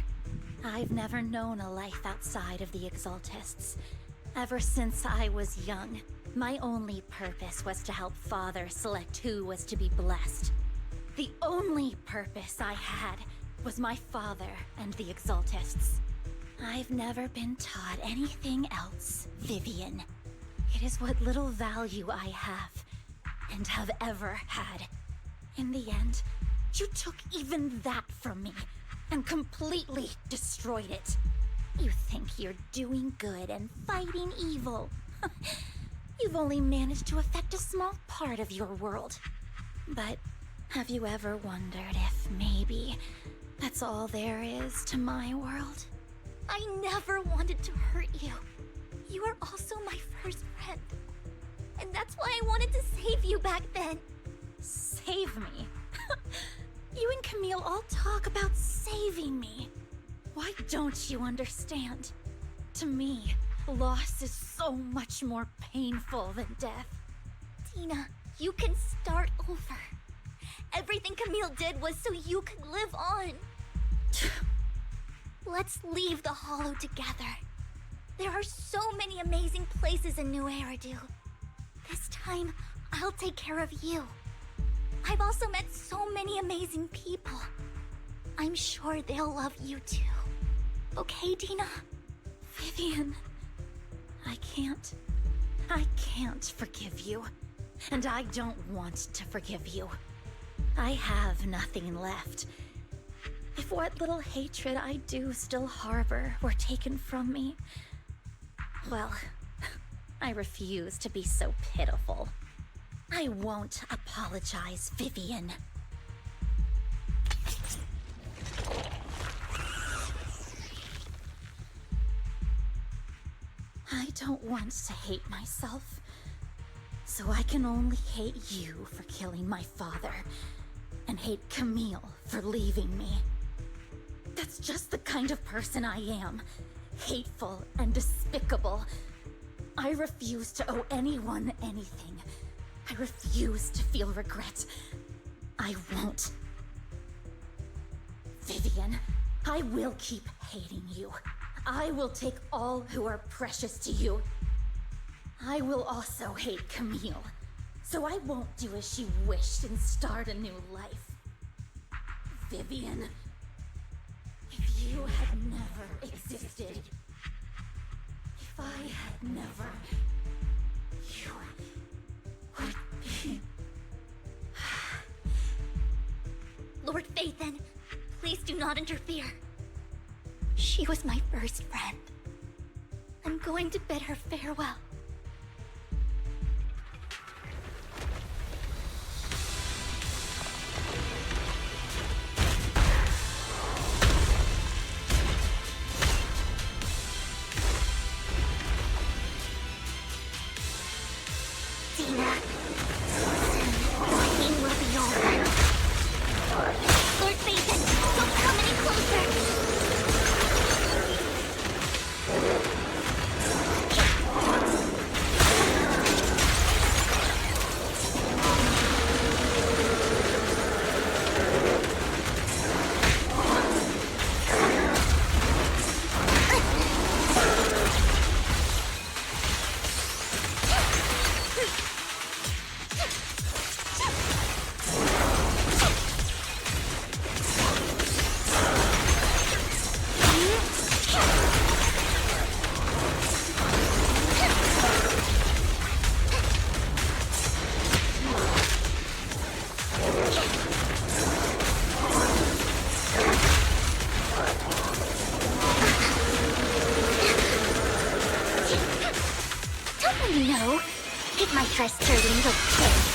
I've never known a life outside of the Exaltists. Ever since I was young, my only purpose was to help Father select who was to be blessed. The only purpose I had was my father and the Exaltists. I've never been taught anything else, Vivian. It is what little value I have, and have ever had. In the end, you took even that from me, and completely destroyed it. You think you're doing good and fighting evil. You've only managed to affect a small part of your world. But have you ever wondered if maybe that's all there is to my world? I never wanted to hurt you. You were also my first friend. And that's why I wanted to save you back then. Save me? You and Camille all talk about saving me. Why don't you understand? To me, loss is so much more painful than death. Tina, you can start over. Everything Camille did was so you could live on. Let's leave the Hollow together. There are so many amazing places in New Eridu. This time, I'll take care of you. I've also met so many amazing people. I'm sure they'll love you too. Okay, Dina? Vivian, I can't forgive you. And I don't want to forgive you. I have nothing left. If what little hatred I do still harbor were taken from me, well, I refuse to be so pitiful. I won't apologize, Vivian. I don't want to hate myself, so I can only hate you for killing my father, and hate Camille for leaving me. That's just the kind of person I am. Hateful and despicable. I refuse to owe anyone anything. I refuse to feel regret. I won't. Vivian, I will keep hating you. I will take all who are precious to you. I will also hate Camille, so I won't do as she wished and start a new life. Vivian, if you had never existed, if I had never, you would be... Lord Phaethon, please do not interfere. She was my first friend. I'm going to bid her farewell. Tina, the pain will be over. Lord Phaethon, don't come any closer! No, it might just turn a little bit.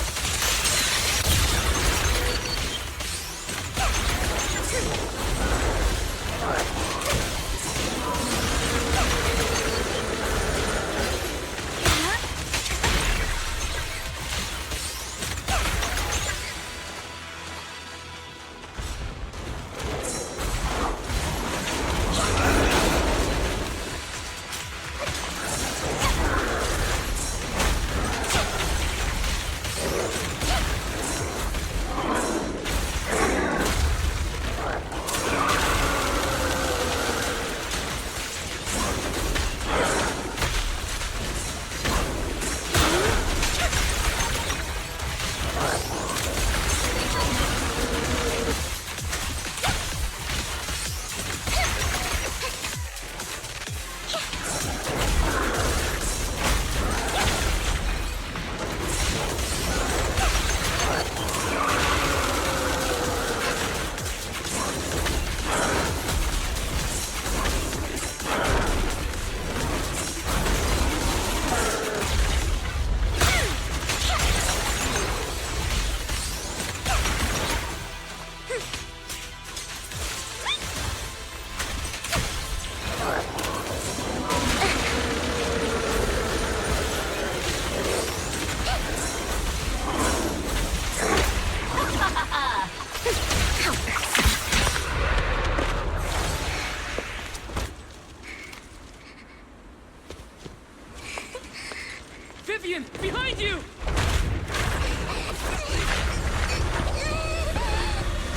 Vivian, behind you!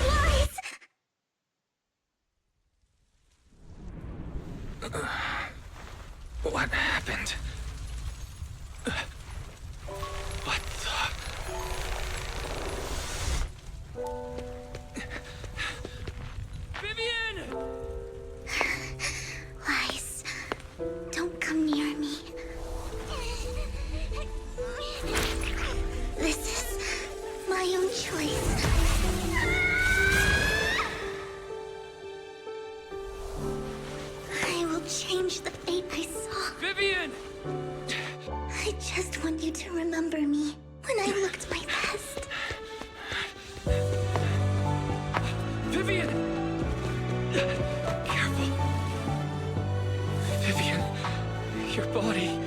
Lies! What happened? What the... Vivian! Lies. Don't come near me. This is my own choice. I will change the fate I saw. Vivian! I just want you to remember me when I looked my best. Vivian! Careful. Vivian, your body...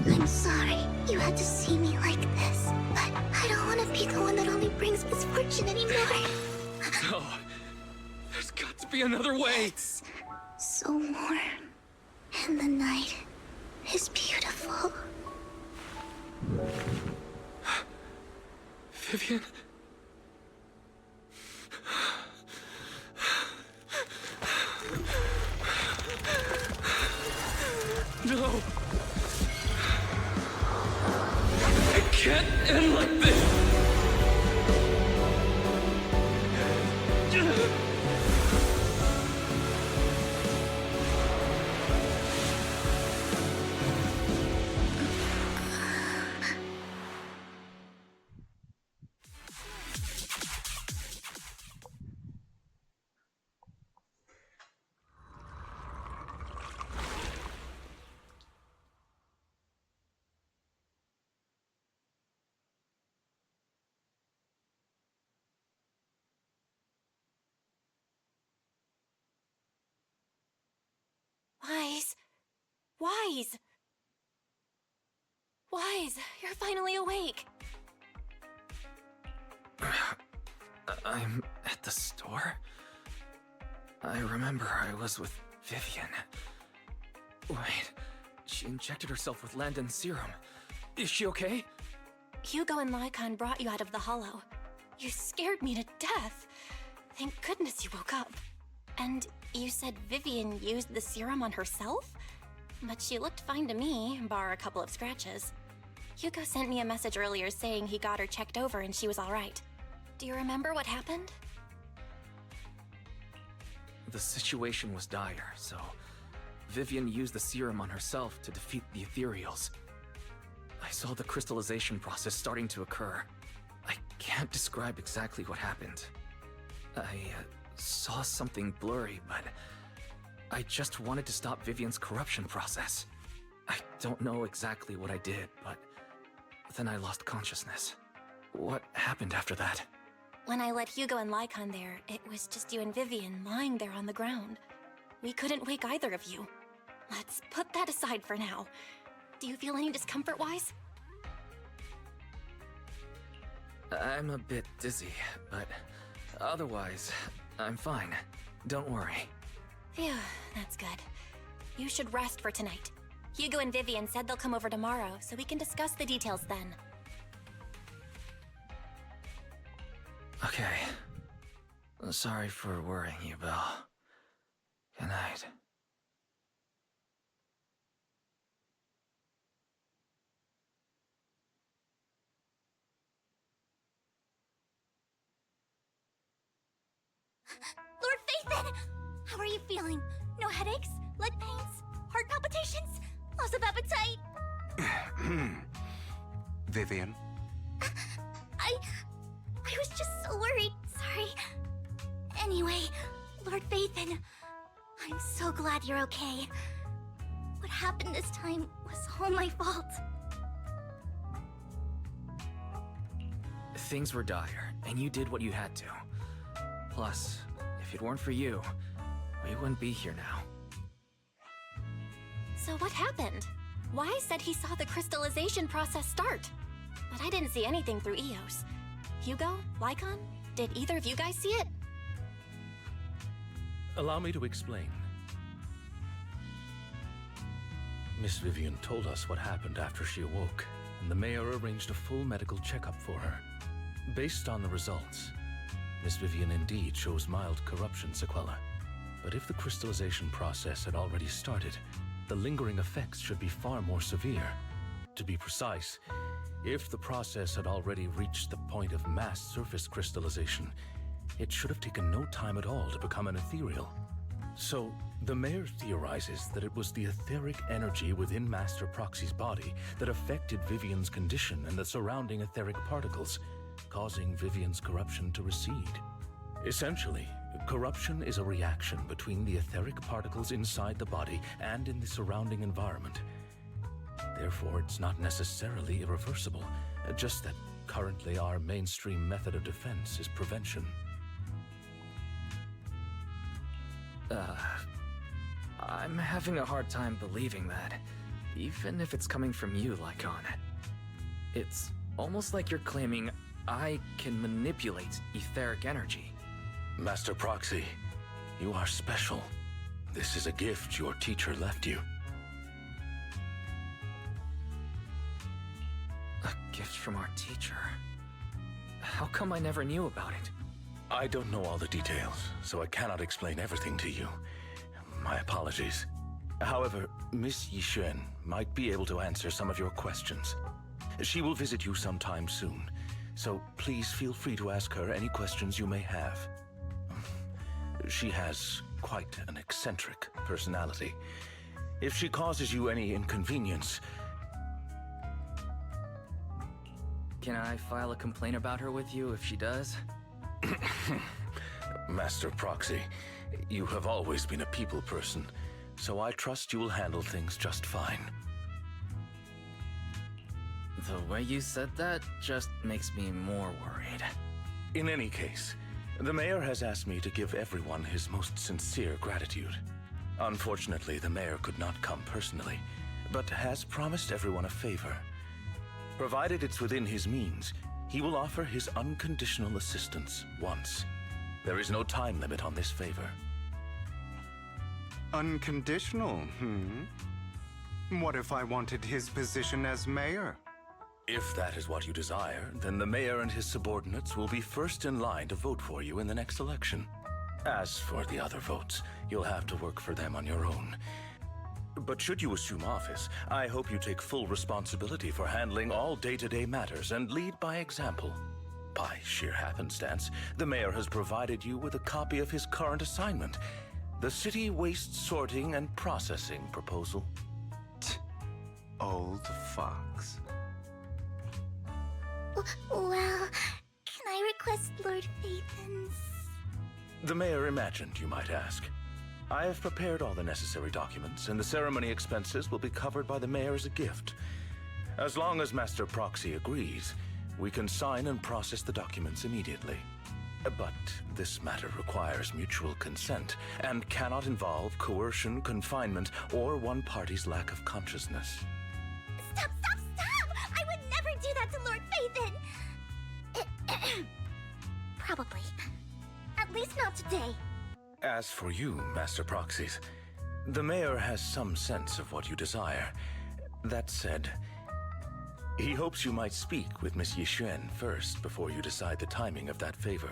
I'm sorry you had to see me like this, but I don't want to be the one that only brings misfortune anymore. No. There's got to be another way. It's so warm, and the night is beautiful. Vivian? No! It can't end like this! Wise! Wise, you're finally awake. I'm at the store? I remember I was with Vivian. Wait, she injected herself with Landon's serum. Is she okay? Hugo and Lycon brought you out of the hollow. You scared me to death. Thank goodness you woke up. And you said Vivian used the serum on herself? But she looked fine to me, bar a couple of scratches. Hugo sent me a message earlier saying he got her checked over and she was alright. Do you remember what happened? The situation was dire, so Vivian used the serum on herself to defeat the ethereals. I saw the crystallization process starting to occur. I can't describe exactly what happened. I saw something blurry, but I just wanted to stop Vivian's corruption process. I don't know exactly what I did, but then I lost consciousness. What happened after that? When I let Hugo and Lycon there, it was just you and Vivian lying there on the ground. We couldn't wake either of you. Let's put that aside for now. Do you feel any discomfort-wise? I'm a bit dizzy, but otherwise, I'm fine. Don't worry. Phew, that's good. You should rest for tonight. Hugo and Vivian said they'll come over tomorrow, so we can discuss the details then. Okay. Sorry for worrying you, Belle. Good night. Lord Phaethon! How are you feeling? No headaches? Leg pains? Heart palpitations? Loss of appetite? Vivian? I was just so worried. Sorry. Anyway, Lord Phaethon, I'm so glad you're okay. What happened this time was all my fault. Things were dire, and you did what you had to. Plus, if it weren't for you, we wouldn't be here now. So what happened? Wai said he saw the crystallization process start, but I didn't see anything through Eos. Hugo? Lycon? Did either of you guys see it? Allow me to explain. Miss Vivian told us what happened after she awoke, and the mayor arranged a full medical checkup for her. Based on the results, Miss Vivian indeed shows mild corruption sequelae. But if the crystallization process had already started, the lingering effects should be far more severe. To be precise, if the process had already reached the point of mass surface crystallization, it should have taken no time at all to become an ethereal. So, the mayor theorizes that it was the etheric energy within Master Proxy's body that affected Vivian's condition and the surrounding etheric particles, causing Vivian's corruption to recede. Essentially, corruption is a reaction between the etheric particles inside the body and in the surrounding environment. Therefore, it's not necessarily irreversible, just that currently our mainstream method of defense is prevention. I'm having a hard time believing that, even if it's coming from you, Lycon. It's almost like you're claiming I can manipulate etheric energy. Master Proxy, you are special. This is a gift your teacher left you. A gift from our teacher? How come I never knew about it? I don't know all the details, so I cannot explain everything to you. My apologies. However, Miss Yacerán might be able to answer some of your questions. She will visit you sometime soon, so please feel free to ask her any questions you may have. She has quite an eccentric personality. If she causes you any inconvenience... Can I file a complaint about her with you if she does? Master Proxy, you have always been a people person, so I trust you will handle things just fine. The way you said that just makes me more worried. In any case, the mayor has asked me to give everyone his most sincere gratitude. Unfortunately, the mayor could not come personally, but has promised everyone a favor. Provided it's within his means, he will offer his unconditional assistance once. There is no time limit on this favor. Unconditional, What if I wanted his position as mayor? If that is what you desire, then the mayor and his subordinates will be first in line to vote for you in the next election. As for the other votes, you'll have to work for them on your own. But should you assume office, I hope you take full responsibility for handling all day-to-day matters and lead by example. By sheer happenstance, the mayor has provided you with a copy of his current assignment, the City Waste Sorting and Processing proposal. Old fox. Well, can I request Lord Phaethon's? The mayor imagined you might ask. I have prepared all the necessary documents, and the ceremony expenses will be covered by the mayor as a gift. As long as Master Proxy agrees, we can sign and process the documents immediately. But this matter requires mutual consent and cannot involve coercion, confinement, or one party's lack of consciousness. Stop! I would never do that to Lord Phaethon! Probably. At least not today. As for you, Master Proxies, the mayor has some sense of what you desire. That said, he hopes you might speak with Miss Yacerán first before you decide the timing of that favor.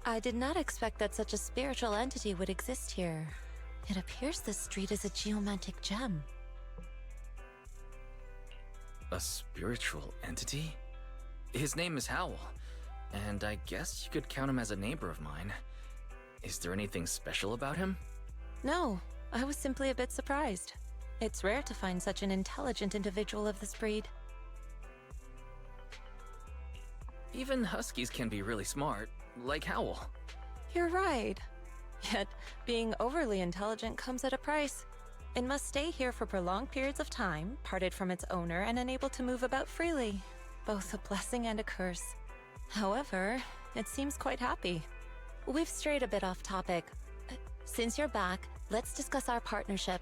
I did not expect that such a spiritual entity would exist here. It appears this street is a geomantic gem. A spiritual entity? His name is Howl, and I guess you could count him as a neighbor of mine. Is there anything special about him? No, I was simply a bit surprised. It's rare to find such an intelligent individual of this breed. Even huskies can be really smart, like Howl. You're right. Yet, being overly intelligent comes at a price. It must stay here for prolonged periods of time, parted from its owner and unable to move about freely. Both a blessing and a curse. However, it seems quite happy. We've strayed a bit off topic. Since you're back, let's discuss our partnership.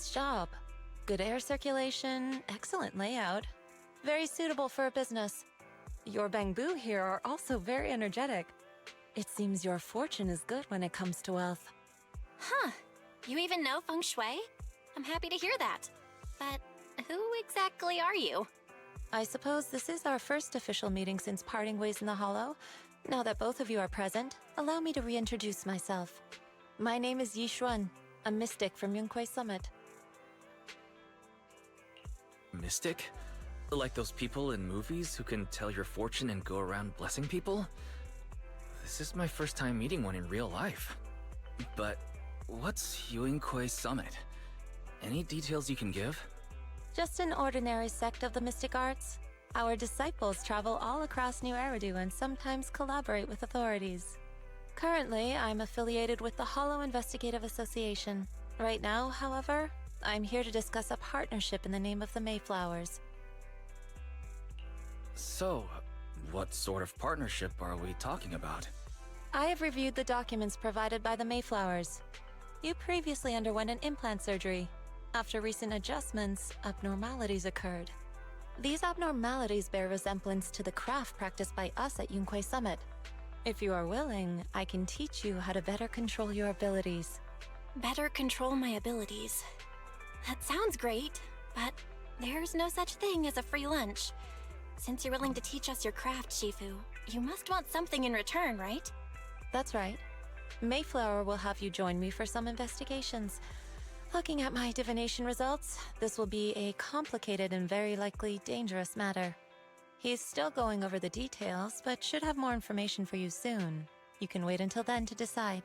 Nice job. Good air circulation, excellent layout. Very suitable for a business. Your bamboo here are also very energetic. It seems your fortune is good when it comes to wealth. Huh. You even know feng shui? I'm happy to hear that. But who exactly are you? I suppose this is our first official meeting since parting ways in the Hollow. Now that both of you are present, allow me to reintroduce myself. My name is Yi Xuan, a mystic from Yunquei Summit. Mystic? Like those people in movies who can tell your fortune and go around blessing people? This is my first time meeting one in real life. But what's Yunquei Summit? Any details you can give? Just an ordinary sect of the mystic arts. Our disciples travel all across New Eridu and sometimes collaborate with authorities. Currently, I'm affiliated with the Hollow Investigative Association. Right now, however, I'm here to discuss a partnership in the name of the Mayflowers. So, what sort of partnership are we talking about? I have reviewed the documents provided by the Mayflowers. You previously underwent an implant surgery. After recent adjustments, abnormalities occurred. These abnormalities bear resemblance to the craft practiced by us at Yunquei Summit. If you are willing, I can teach you how to better control your abilities. Better control my abilities. That sounds great, but there's no such thing as a free lunch. Since you're willing to teach us your craft, Shifu, you must want something in return, right? That's right. Mayflower will have you join me for some investigations. Looking at my divination results, this will be a complicated and very likely dangerous matter. He's still going over the details, but should have more information for you soon. You can wait until then to decide.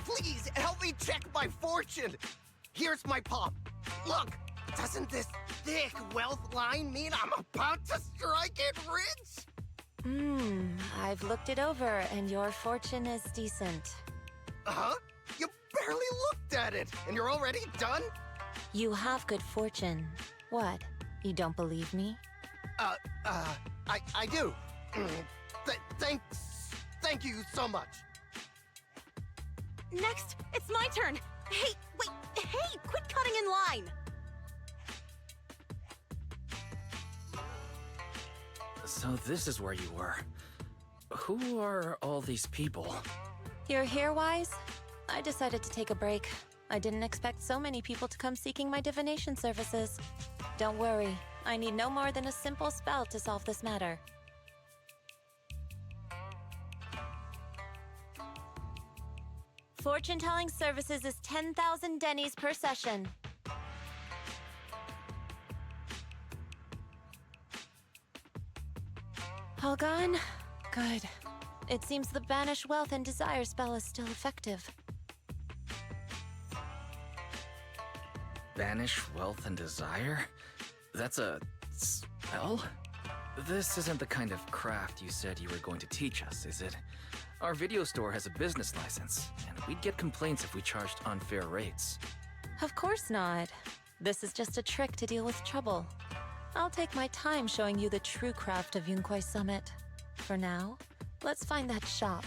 Please, help me check my fortune! Here's my palm. Look, doesn't this thick wealth line mean I'm about to strike it rich? I've looked it over, and your fortune is decent. Huh? You barely looked at it, and you're already done? You have good fortune. What? You don't believe me? I do. Thank you so much. Next, it's my turn. Hey, wait, hey, quit cutting in line. So this is where you were. Who are all these people? You're here, Wise? I decided to take a break. I didn't expect so many people to come seeking my divination services. Don't worry, I need no more than a simple spell to solve this matter. Fortune-telling services is 10,000 dennies per session. All gone? Good. It seems the Banish Wealth and Desire spell is still effective. Banish Wealth and Desire? That's a spell? This isn't the kind of craft you said you were going to teach us, is it? Our video store has a business license, and we'd get complaints if we charged unfair rates. Of course not. This is just a trick to deal with trouble. I'll take my time showing you the true craft of Yunquei Summit. For now, let's find that shop.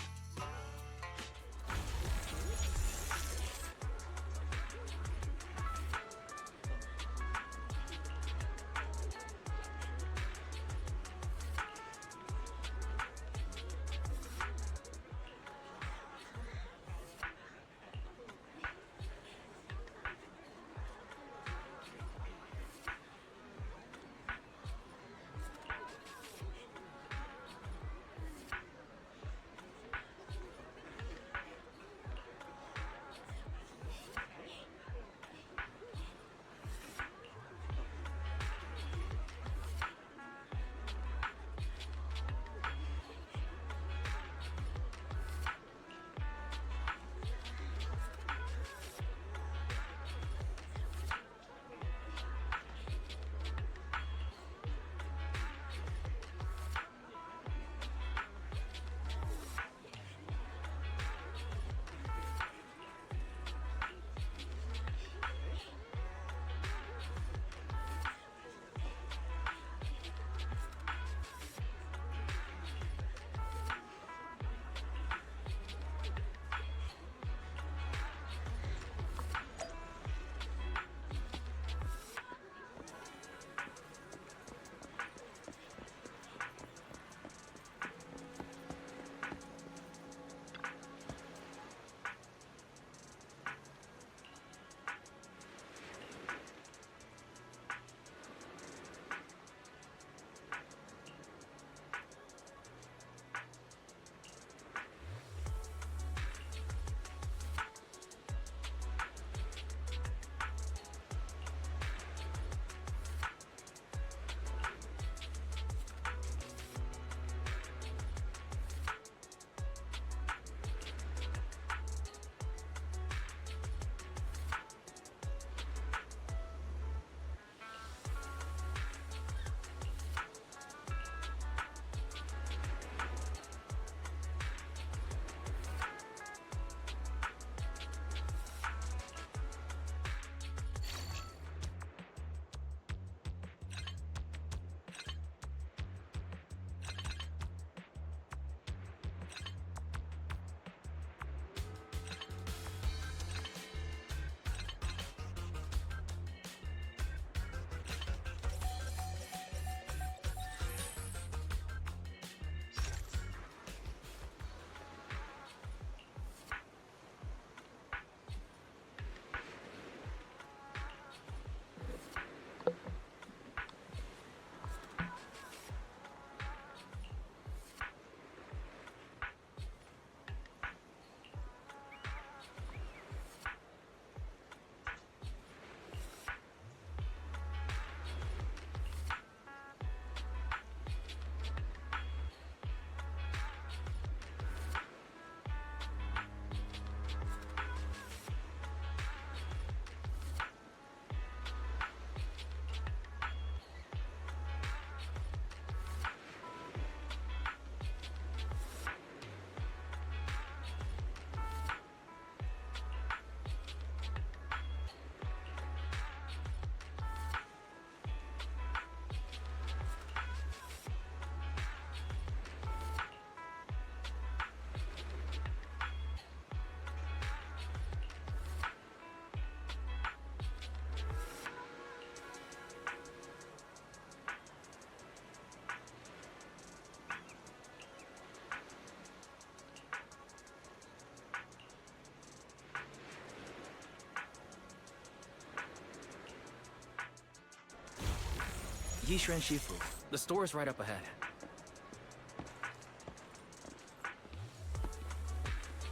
Yacerán Shifu. The store is right up ahead.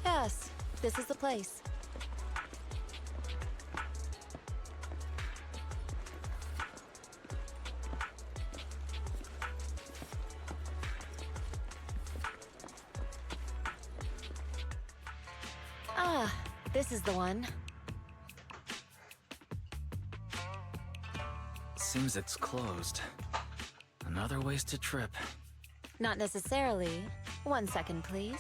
Yes, this is the place. Ah, this is the one. Seems it's closed. Another wasted trip. Not necessarily. 1 second, please.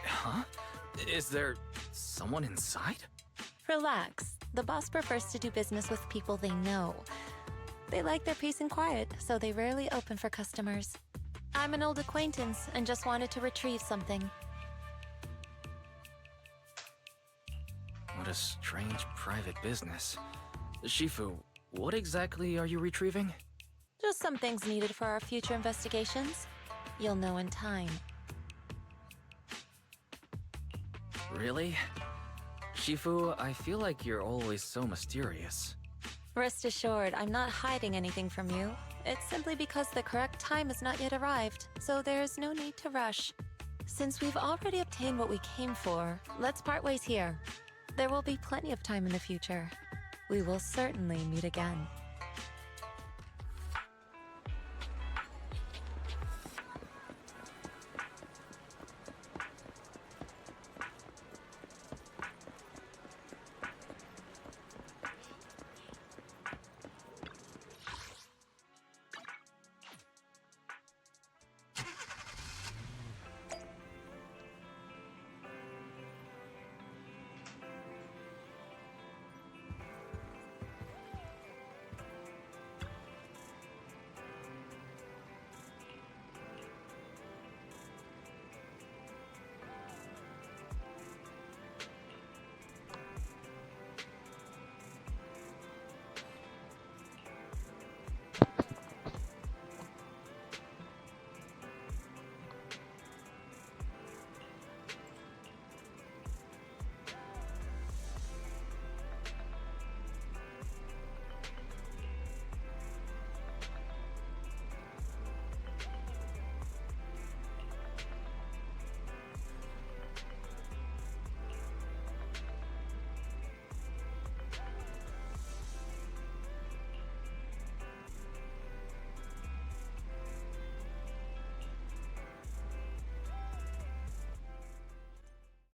Huh? Is there someone inside? Relax. The boss prefers to do business with people they know. They like their peace and quiet, so they rarely open for customers. I'm an old acquaintance and just wanted to retrieve something. What a strange private business. Shifu, what exactly are you retrieving? Just some things needed for our future investigations. You'll know in time. Really? Shifu, I feel like you're always so mysterious. Rest assured, I'm not hiding anything from you. It's simply because the correct time has not yet arrived, so there's no need to rush. Since we've already obtained what we came for, let's part ways here. There will be plenty of time in the future. We will certainly meet again.